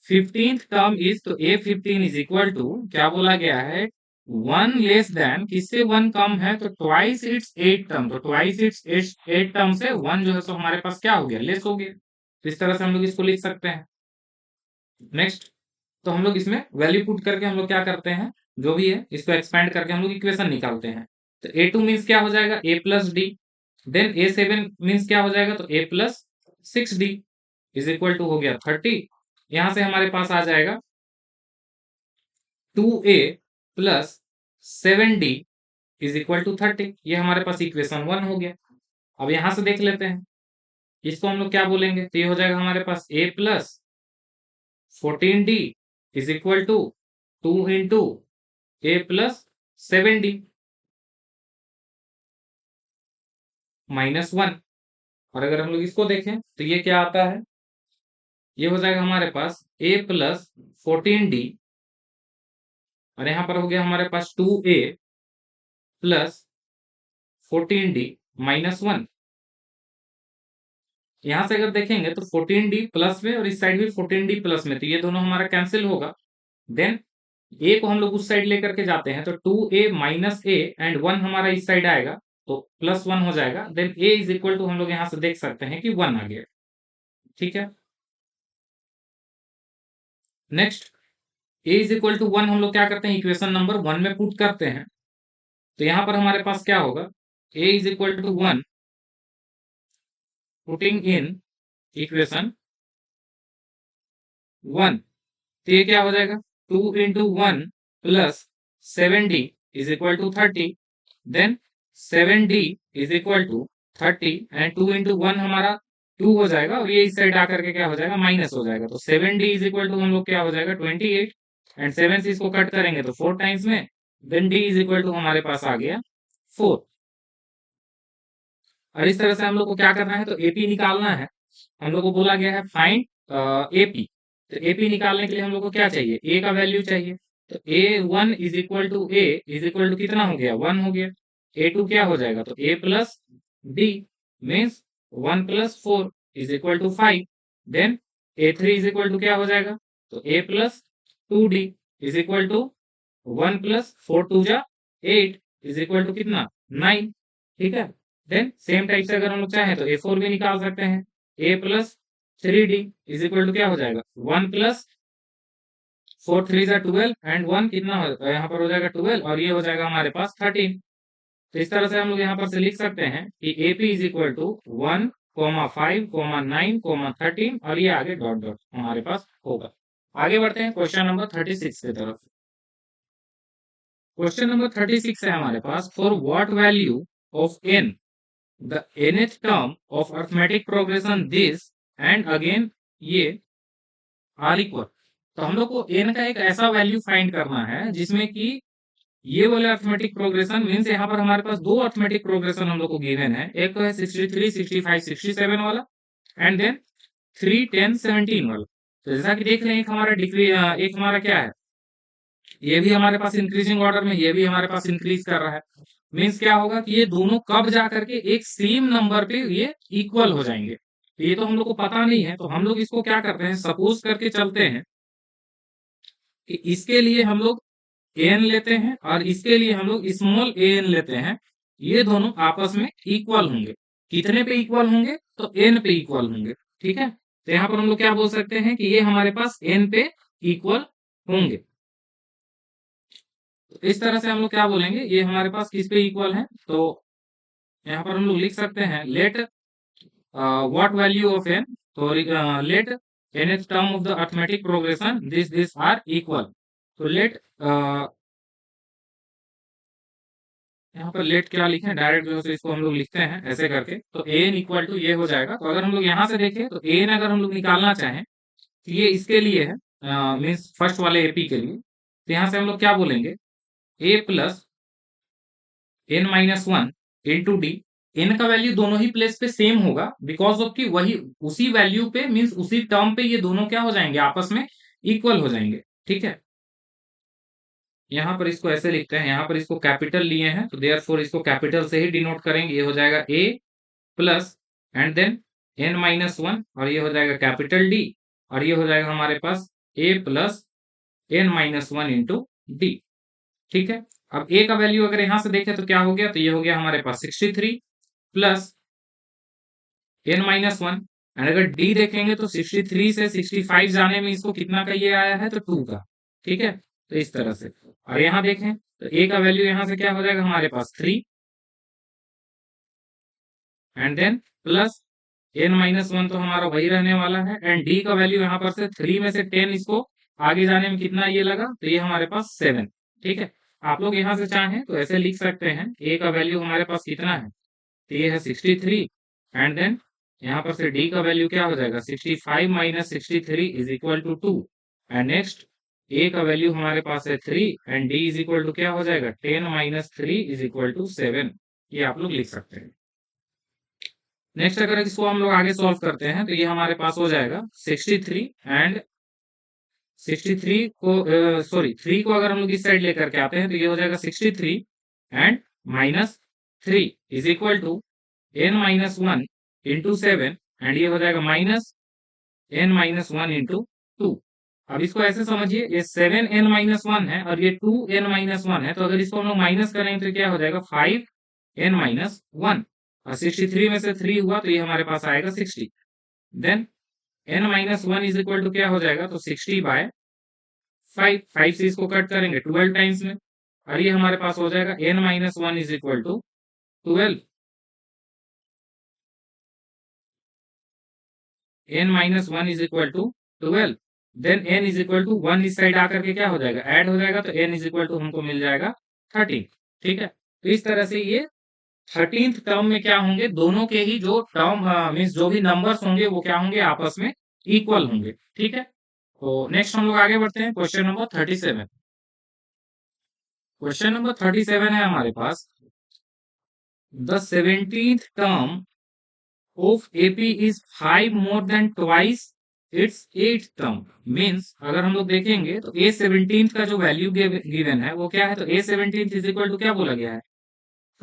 15th टर्म इज, तो A15 इज इक्वल टू क्या बोला गया है, 1 लेस देन, किससे 1 कम है, तो ट्वाइस इट्स 8 टर्म, तो ट्वाइस इट्स 8 टर्म से 1 जो है सो हमारे पास क्या हो गया, लेस हो गया। तो इस तरह से हम लोग इसको लिख सकते हैं। नेक्स्ट, तो हम लोग इसमें वैल्यू पुट करके हम लोग क्या करते हैं, जो भी है इसको एक्सपेंड करके हम लोग इक्वेशन निकालते हैं। तो A2 मीन्स क्या हो जाएगा A plus D, then A7 means क्या हो जाएगा, तो A plus 6d is equal to हो गया 30। यहां से हमारे पास आ जाएगा 2A plus 7d is equal to 30। ये हमारे पास इक्वेशन 1 हो गया। अब यहां से देख लेते हैं, इसको हम लोग क्या बोलेंगे, तो ये हो जाएगा हमारे पास A plus 14d is equal to 2 into A plus 7d minus 1। और अगर हम लोग इसको देखें तो ये क्या आता है, ये हो जाएगा हमारे पास A प्लस 14d और यहाँ पर हो गया हमारे पास 2A प्लस 14d माइनस 1। यहाँ से अगर देखेंगे तो 14d प्लस में और इस साइड भी 14d प्लस में, तो ये दोनों हमारा कैंसिल होगा। देन ए को हम लोग उस साइड लेकर के जाते हैं, तो 2A माइनस ए एंड 1 हमारा इस साइड आएगा, तो प्लस 1 हो जाएगा। Then A is equal to हम लोग यहाँ से देख सकते हैं कि 1 आ गया। ठीक है, next A is equal to 1 हम लोग क्या करते हैं, इक्वेशन नंबर 1 में पुट करते हैं। तो यहाँ पर हमारे पास क्या होगा, A is equal to 1 putting in equation 1, तो ये क्या हो जाएगा 2 into 1 plus 7d is equal to 30। Then 7d is equal to 30 and 2 into 1 हमारा 2 हो जाएगा और ये इस साइड आकर के क्या हो जाएगा, माइनस हो जाएगा। तो 7d इज इक्वल टू हम लोग क्या हो जाएगा 28 एंड 7 से इसको कट करेंगे तो 4 टाइम्स में, then d is equal to हमारे पास आ गया 4। और इस तरह से हम लोग को क्या करना है, तो एपी निकालना है। हम लोग को बोला गया है फाइंड एपी, तो एपी निकालने के लिए हम लोग को क्या चाहिए, ए का वैल्यू चाहिए। तो A1 is equal to A is equal to कितना हो गया 1 हो गया। A2 क्या हो जाएगा, तो A plus D means 1 plus 4 is equal to 5। Then A3 is equal to क्या हो जाएगा, तो A plus 2d is equal to 1 plus 4 two जा 8 इज इक्वल टू कितना 9। ठीक है, देन सेम टाइप से अगर हम लोग चाहें तो A4 भी निकाल सकते हैं। A plus 3d is equal to क्या हो जाएगा 1 प्लस 4 3 जा 12 एंड 1 कितना यहाँ पर हो जाएगा 12 और ये हो जाएगा हमारे पास 13। तो इस तरह से हम लोग यहाँ पर से लिख सकते हैं कि AP इज इक्वल टू 1 5 9 13 और ये आगे डॉट डॉट हमारे पास होगा। आगे बढ़ते हैं क्वेश्चन नंबर 36 की तरफ। क्वेश्चन नंबर 36 है हमारे पास, for what value of n the nth term of arithmetic progression this and again ये आर इक्वल। तो हम लोग को n का एक ऐसा वैल्यू फाइंड करना है जिसमें कि ये वाले अर्थमेटिक प्रोग्रेशन मीन्स यहाँ पर हमारे पास दो अर्थमेटिक प्रोग्रेशन हम लोग को गिवन है, एक तो है 63, 65, 67 वाला एंड देन 3, 10, 17 वाला। तो जैसा कि देख रहे हैं, एक हमारा डिक्री एक हमारा क्या है, ये भी हमारे पास इंक्रीजिंग ऑर्डर में, ये भी हमारे पास इंक्रीज कर रहा है। मीन्स क्या होगा कि ये दोनों कब जा करके एक सेम नंबर पे ये इक्वल हो जाएंगे। तो ये तो हम लोग को पता नहीं है, तो हम लोग इसको क्या करते हैं, सपोज करके चलते हैं कि इसके लिए हम लोग एन लेते हैं और इसके लिए हम लोग स्मॉल ए एन लेते हैं। ये दोनों आपस में इक्वल होंगे। कितने पे इक्वल होंगे, तो एन पे इक्वल होंगे। ठीक है, तो यहाँ पर हम लोग क्या बोल सकते हैं कि ये हमारे पास एन पे इक्वल होंगे। तो इस तरह से हम लोग क्या बोलेंगे, ये हमारे पास किस पे इक्वल है। तो यहाँ पर हम लोग लिख सकते हैं let what value of n, तो let nth term of the arithmetic progression this are equal. तो लेट यहाँ पर लेट क्या लिखें, डायरेक्ट जो है इसको हम लोग लिखते हैं ऐसे करके। तो एन इक्वल टू ये हो जाएगा। तो अगर हम लोग यहाँ से देखें तो एन अगर हम लोग निकालना चाहें तो ये इसके लिए है, मीन्स फर्स्ट वाले एपी के लिए। तो यहाँ से हम लोग क्या बोलेंगे, a plus N minus one into d. N का वैल्यू दोनों ही प्लेस पे सेम होगा बिकॉज ऑफ कि वही उसी वैल्यू पे मीन्स उसी टर्म पे ये दोनों क्या हो जाएंगे, आपस में इक्वल हो जाएंगे। ठीक है, यहाँ पर इसको ऐसे लिखते हैं, यहाँ पर इसको कैपिटल लिए हैं तो देयरफॉर इसको कैपिटल से ही डिनोट करेंगे। ये हो जाएगा a plus and then n minus one, और ये हो जाएगा कैपिटल डी, और ये हो जाएगा हमारे पास a plus N minus one into D. ठीक है, अब ए का वैल्यू अगर यहां से देखें तो क्या हो गया, तो ये हो गया हमारे पास 63 plus N minus one. And अगर डी देखेंगे तो 63 से 65 जाने में इसको कितना का ये आया है, तो 2 का। ठीक है, तो इस तरह से। और यहाँ देखें तो ए का वैल्यू यहाँ से क्या हो जाएगा हमारे पास 3 and then plus N minus one, तो हमारा वही रहने वाला है। एंड डी का वैल्यू यहाँ पर से 3 में से 10 इसको आगे जाने में कितना ये लगा, तो ये हमारे पास 7। ठीक है, आप लोग यहाँ से चाहें तो ऐसे लिख सकते हैं, ए का वैल्यू हमारे पास कितना है, तो ये है 63 एंड देन यहाँ पर से डी का वैल्यू क्या हो जाएगा, 65 minus 63 is equal to 2। And next a का वैल्यू हमारे पास है 3 and d is equal to क्या हो जाएगा, 10 माइनस 3 इज इक्वल टू 7। ये आप लोग लिख सकते हैं। नेक्स्ट अगर इसको हम लोग आगे सॉल्व करते हैं तो ये हमारे पास हो जाएगा 63 एंड 63 को सॉरी 3 को अगर हम लोग इस साइड लेकर के आते हैं तो ये हो जाएगा 63 and minus 3 is equal to N minus one into 7 and ये हो जाएगा minus N minus one into 2। अब इसको ऐसे समझिए, ये 7n-1 है और ये 2n-1 है, तो अगर इसको हम लोग माइनस करेंगे तो क्या हो जाएगा 5n-1। और 63 में से 3 हुआ तो ये हमारे पास आएगा 60। Then n-1 is equal to क्या हो जाएगा, तो 60 बाय 5। 5 से इसको कट करेंगे 12 टाइम्स में, और ये हमारे पास हो जाएगा n-1 is equal to 12। n-1 is equal to 12। Then n is equal to 1 इस साइड आकर के क्या हो जाएगा, ऐड हो जाएगा, तो n इज इक्वल टू हमको मिल जाएगा 13। ठीक है, तो इस तरह से ये 13th टर्म में क्या होंगे, दोनों के ही जो टर्म मीन्स जो भी नंबर्स होंगे वो क्या होंगे, आपस में इक्वल होंगे। ठीक है, तो नेक्स्ट हम लोग आगे बढ़ते हैं, क्वेश्चन नंबर 37। क्वेश्चन नंबर 37 है हमारे पास, the 17th term of AP is 5 more than twice its 8th term। Means अगर हम लोग देखेंगे तो A17 का जो वैल्यू गिवन है वो क्या है, तो A17 इज इक्वल टू क्या बोला गया है,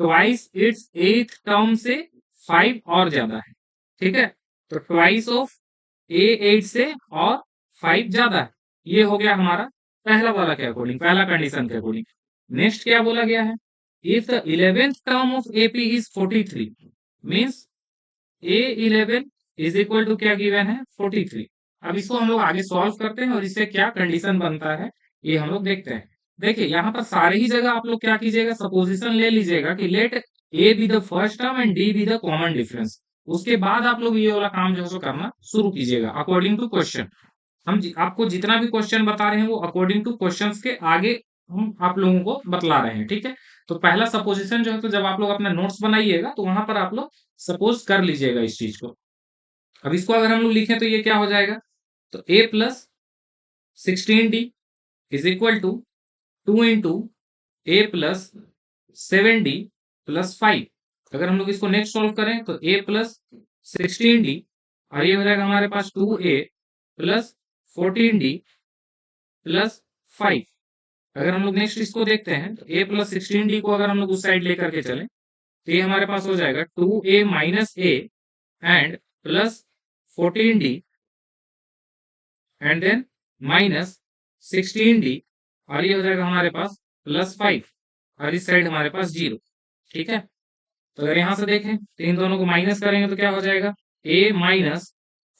ट्वाइस इट्स 8th टर्म से 5 और ज्यादा है। ठीक है, तो ट्वाइस ऑफ A8 से और 5 ज्यादा है। ये हो गया हमारा पहला वाला के अकॉर्डिंग, पहला कंडीशन के अकॉर्डिंग। नेक्स्ट क्या बोला गया है, if the 11th term of AP is 43 means A11 is equal to क्या गिवन है, 43। अब इसको हम लोग आगे सॉल्व करते हैं और इससे क्या कंडीशन बनता है ये हम लोग देखते हैं। देखिए यहाँ पर सारे ही जगह आप लोग क्या कीजिएगा, सपोजिशन ले लीजिएगा कि let A be the first term and D be the common difference. उसके बाद आप लोग ये वाला काम जो है सो करना शुरू कीजिएगा अकॉर्डिंग टू क्वेश्चन। हम आपको जितना भी क्वेश्चन बता रहे हैं वो अकॉर्डिंग टू क्वेश्चन के आगे हम आप लोगों को बतला रहे हैं। ठीक है, तो पहला सपोजिशन जो है, तो जब आप लोग अपना नोट्स बनाइएगा तो वहां पर आप लोग सपोज कर लीजिएगा इस चीज को। अब इसको अगर हम लोग लिखें तो ये क्या हो जाएगा, तो a plus 16d is equal to 2 into A plus 7d plus 5। अगर हम लोग इसको नेक्स्ट सॉल्व करें तो a प्लस 16d और ये हो जाएगा हमारे पास 2a प्लस 14d प्लस 5। अगर हम लोग नेक्स्ट इसको देखते हैं तो a प्लस 16d को अगर हम लोग उस साइड लेकर के चलें तो ये हमारे पास हो जाएगा 2a minus a and plus 14d and then minus 16d और ये हो जाएगा हमारे पास प्लस 5 और इस साइड हमारे पास 0। ठीक है, तो अगर यहां से देखें तो इन दोनों को माइनस करेंगे तो क्या हो जाएगा, a माइनस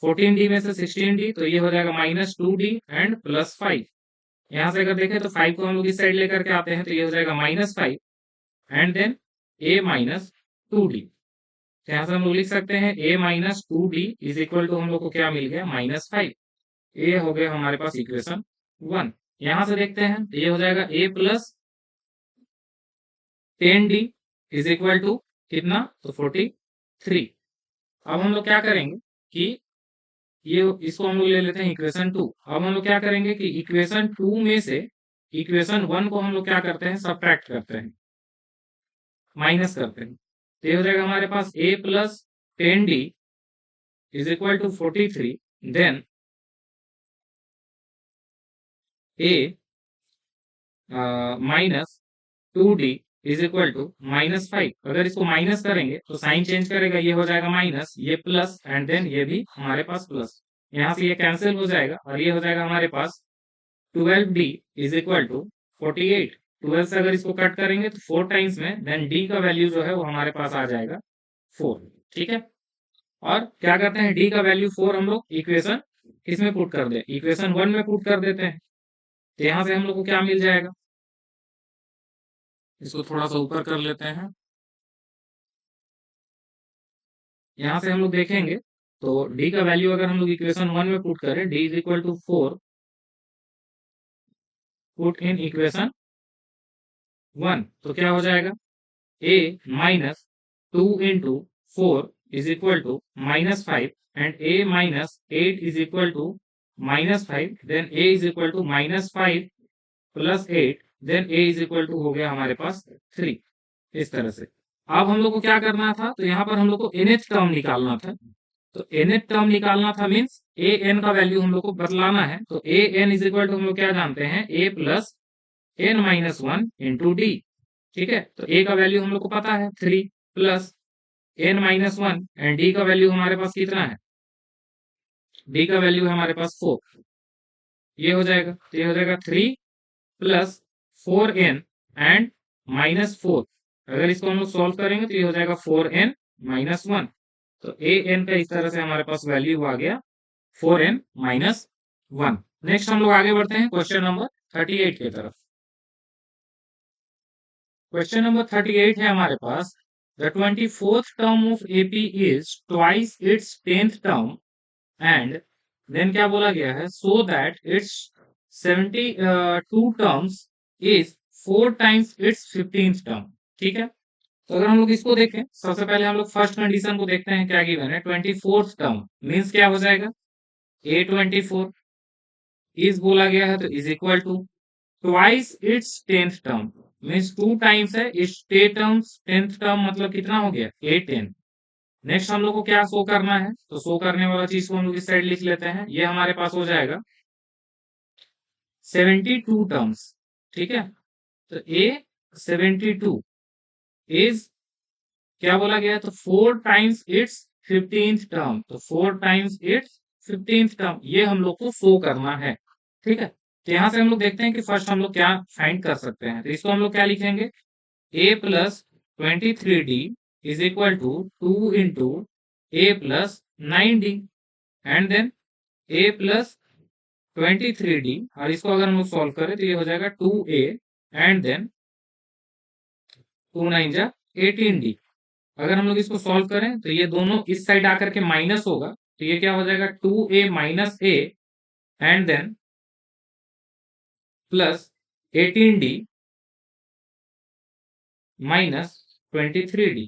14d में से 16d, तो ये हो जाएगा माइनस 2d एंड प्लस 5। यहां से अगर देखें तो 5 को हम लोग इस साइड लेकर के आते हैं तो ये हो जाएगा minus 5 and then a minus 2d। तो यहां से हम लोग लिख सकते हैं a minus 2d is equal to हम लोग को क्या मिल गया, माइनस 5। ये हो गया हमारे पास इक्वेशन 1। यहां से देखते हैं तो ये हो जाएगा a plus 10d is equal to कितना, तो 43। अब हम लोग क्या करेंगे कि ये इसको हम लोग ले लेते हैं इक्वेशन 2। अब हम लोग क्या करेंगे कि इक्वेशन 2 में से इक्वेशन 1 को हम लोग क्या करते हैं, सब्ट्रैक्ट करते हैं, माइनस करते हैं। तो ये हो जाएगा हमारे पास a plus 10d is equal to 43, then a minus 2d is equal to minus 5। अगर इसको माइनस करेंगे तो साइन चेंज करेगा, ये हो जाएगा माइनस, ये प्लस एंड देन ये भी हमारे पास प्लस। यहाँ से ये कैंसिल हो जाएगा और ये हो जाएगा हमारे पास 12d इज इक्वल टू 48। 12 से अगर इसको कट करेंगे तो 4 टाइम्स में, देन d का वैल्यू जो है वो हमारे पास आ जाएगा 4। ठीक है, और क्या करते हैं, d का वैल्यू 4 हम लोग इक्वेशन किसमें पुट कर दे, इक्वेशन 1 में पुट कर देते हैं। तो यहाँ से हम लोग को क्या मिल जाएगा, इसको थोड़ा सा ऊपर कर लेते हैं। यहाँ से हम लोग देखेंगे तो d का वैल्यू अगर हम लोग इक्वेशन 1 में पुट करें, d is equal to 4 put in equation 1, तो क्या हो जाएगा, a minus 2 into 4 is equal to minus 5 and a minus 8 is equal to minus 5, then a is equal to minus 5 plus 8, then a is equal to हो गया हमारे पास 3। इस तरह से अब हम लोग को क्या करना था, तो यहाँ पर हम लोग को nth टर्म निकालना था। तो nth टर्म निकालना था मीन्स ए एन का वैल्यू हम लोग को बदलाना है। तो A N is equal to हम लोग क्या जानते हैं, a plus N minus 1 into D. ठीक है, तो a का वैल्यू हम लोग को पता है 3 plus N minus 1 and D का वैल्यू हमारे पास कितना है, डी का वैल्यू है हमारे पास 4। ये हो जाएगा, तो ये हो जाएगा 3 प्लस 4n एंड माइनस 4। अगर इसको हम लोग सॉल्व करेंगे तो ये हो जाएगा 4n माइनस 1। तो ए एन का इस तरह से हमारे पास वैल्यू आ गया 4n माइनस 1। नेक्स्ट हम लोग आगे बढ़ते हैं क्वेश्चन नंबर 38 की तरफ। क्वेश्चन नंबर 38 है हमारे पास, the 24th term of AP is twice its 10th term and then क्या बोला गया है, so that its 72 terms is 4 times its 15th term. ठीक है, तो अगर हम लोग इसको देखें, सबसे पहले हम लोग फर्स्ट कंडीशन को देखते हैं, क्या गिवन है, 24th टर्म मीन्स क्या हो जाएगा, a24 इज बोला गया है तो is equal to twice its 10th term means 2 times है इस 10th टर्म मतलब कितना हो गया, a10। नेक्स्ट हम लोग को क्या शो करना है, तो शो करने वाला चीज को हम लोग इस साइड लिख लेते हैं, ये हमारे पास हो जाएगा 72 टर्म्स। ठीक है, तो a72 इज क्या बोला गया है, तो 4 टाइम्स इट्स 15th टर्म, तो 4 टाइम्स इट्स 15th टर्म ये हम लोग को शो करना है। ठीक है, तो यहां से हम लोग देखते हैं कि फर्स्ट हम लोग क्या फाइंड कर सकते हैं, तो इसको हम लोग क्या लिखेंगे, a plus 23d is equal to 2 into a plus 9d and then a plus 23d और इसको अगर हम लोग सॉल्व करें तो ये हो जाएगा 2a एंड देन 2 9 जा 18d। अगर हम लोग इसको सॉल्व करें तो ये दोनों इस साइड आकर के माइनस होगा, तो ये क्या हो जाएगा 2a minus a and then plus 18d minus 23d।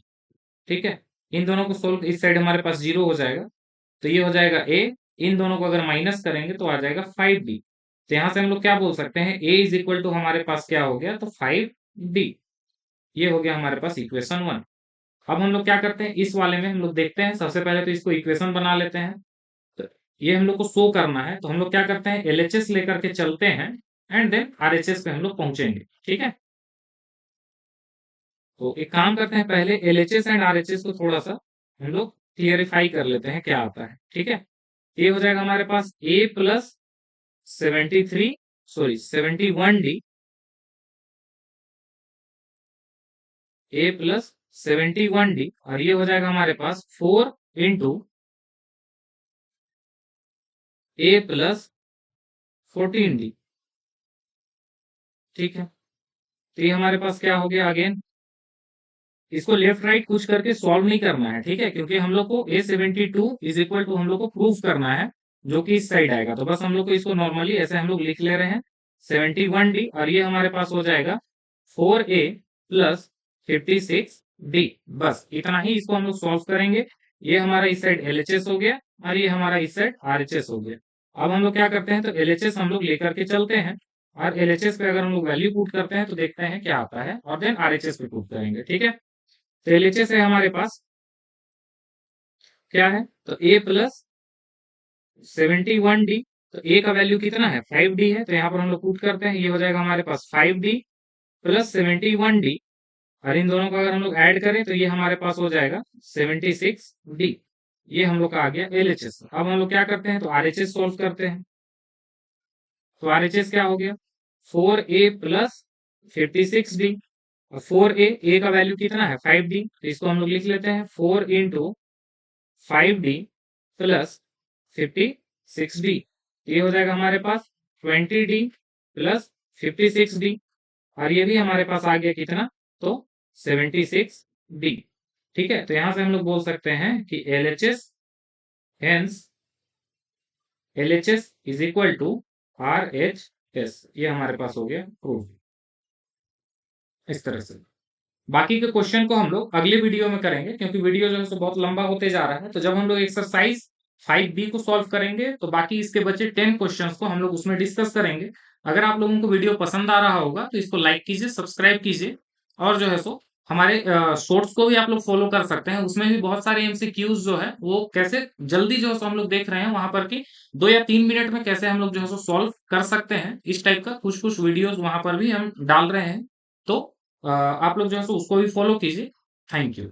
ठीक है, इन दोनों को सोल्व, इस साइड हमारे पास 0 हो जाएगा, तो ये हो जाएगा a। इन दोनों को अगर माइनस करेंगे तो आ जाएगा 5d। तो यहां से हम लोग क्या बोल सकते हैं, a इज इक्वल टू हमारे पास क्या हो गया, तो 5d। ये हो गया हमारे पास इक्वेशन 1। अब हम लोग क्या करते हैं, इस वाले में हम लोग देखते हैं, सबसे पहले तो इसको इक्वेशन बना लेते हैं। तो ये हम लोग को शो करना है, तो हम लोग क्या करते हैं, एलएचएस लेकर के चलते हैं एंड देन आरएचएस पे हम लोग पहुंचेंगे। ठीक है, तो एक काम करते हैं, पहले एलएचएस एंड आरएचएस को थोड़ा सा हम लोग क्लियरिफाई कर लेते हैं क्या आता है। ठीक है, ये हो जाएगा हमारे पास a plus 73, sorry 71d, A plus 71d, और ये हो जाएगा हमारे पास 4 इंटू ए प्लस 14d। ठीक है, तो ये हमारे पास क्या हो गया, अगेन इसको लेफ्ट राइट कुछ करके सॉल्व नहीं करना है। ठीक है, क्योंकि हम लोग को A72 इज इक्वल टू हम लोग को प्रूव करना है, जो कि इस साइड आएगा। तो बस हम लोग को इसको नॉर्मली ऐसे हम लोग लिख ले रहे हैं 71d, और ये हमारे पास हो जाएगा 4a प्लस 56d। बस इतना ही, इसको हम लोग सॉल्व करेंगे। ये हमारा इस साइड एलएचएस हो गया, और ये हमारा इस साइड आरएचएस हो गया। अब हम लोग क्या करते हैं, तो एलएचएस हम लोग लेकर के चलते हैं, और एलएचएस पे अगर हम लोग वैल्यू पुट करते हैं तो देखते हैं क्या आता है, और देन आरएचएस पे पुट करेंगे। ठीक है, तो एलएचएस है हमारे पास क्या है, तो ए प्लस 71d। तो ए का वैल्यू कितना है, 5d है, तो यहाँ पर हम लोग पुट करते हैं, ये हो जाएगा हमारे पास 5d प्लस 71d, और इन दोनों का अगर हम लोग ऐड करें तो ये हमारे पास हो जाएगा 76d। ये हम लोग का आ गया एलएचएस। अब हम लोग क्या करते हैं, तो आरएचएस सोल्व करते हैं। तो आरएचएस क्या हो गया, 4a प्लस 56d, और 4a का वैल्यू कितना है, 5d, तो इसको हम लोग लिख लेते हैं 4 इंटू 5d प्लस 56d। ये हो जाएगा हमारे पास 20d प्लस 56d, और ये भी हमारे पास आ गया कितना, तो 76d। ठीक है, तो यहां से हम लोग बोल सकते हैं कि LHS, hence LHS is equal to RHS. ये हमारे पास हो गया प्रूफ, इस तरह से। बाकी के क्वेश्चन को हम लोग अगले वीडियो में करेंगे, क्योंकि वीडियो जो है सो बहुत लंबा होते जा रहा है। तो जब हम लोग एक्सरसाइज 5B को सॉल्व करेंगे, तो बाकी इसके बचे 10 क्वेश्चंस को हम लोग उसमें डिस्कस करेंगे। अगर आप लोगों को वीडियो पसंद आ रहा होगा तो इसको लाइक कीजिए, सब्सक्राइब कीजिए, और जो है सो हमारे शॉर्ट्स को भी आप लोग फॉलो कर सकते हैं। उसमें भी बहुत सारे एमसीक्यूज जो है वो कैसे जल्दी जो है सो हम लोग देख रहे हैं, वहां पर कि 2 या 3 मिनट में कैसे हम लोग जो है सो सॉल्व कर सकते हैं, इस टाइप का कुछ कुछ वीडियोस वहां पर भी हम डाल रहे हैं। तो आप लोग जो है सो उसको भी फॉलो कीजिए। Thank you.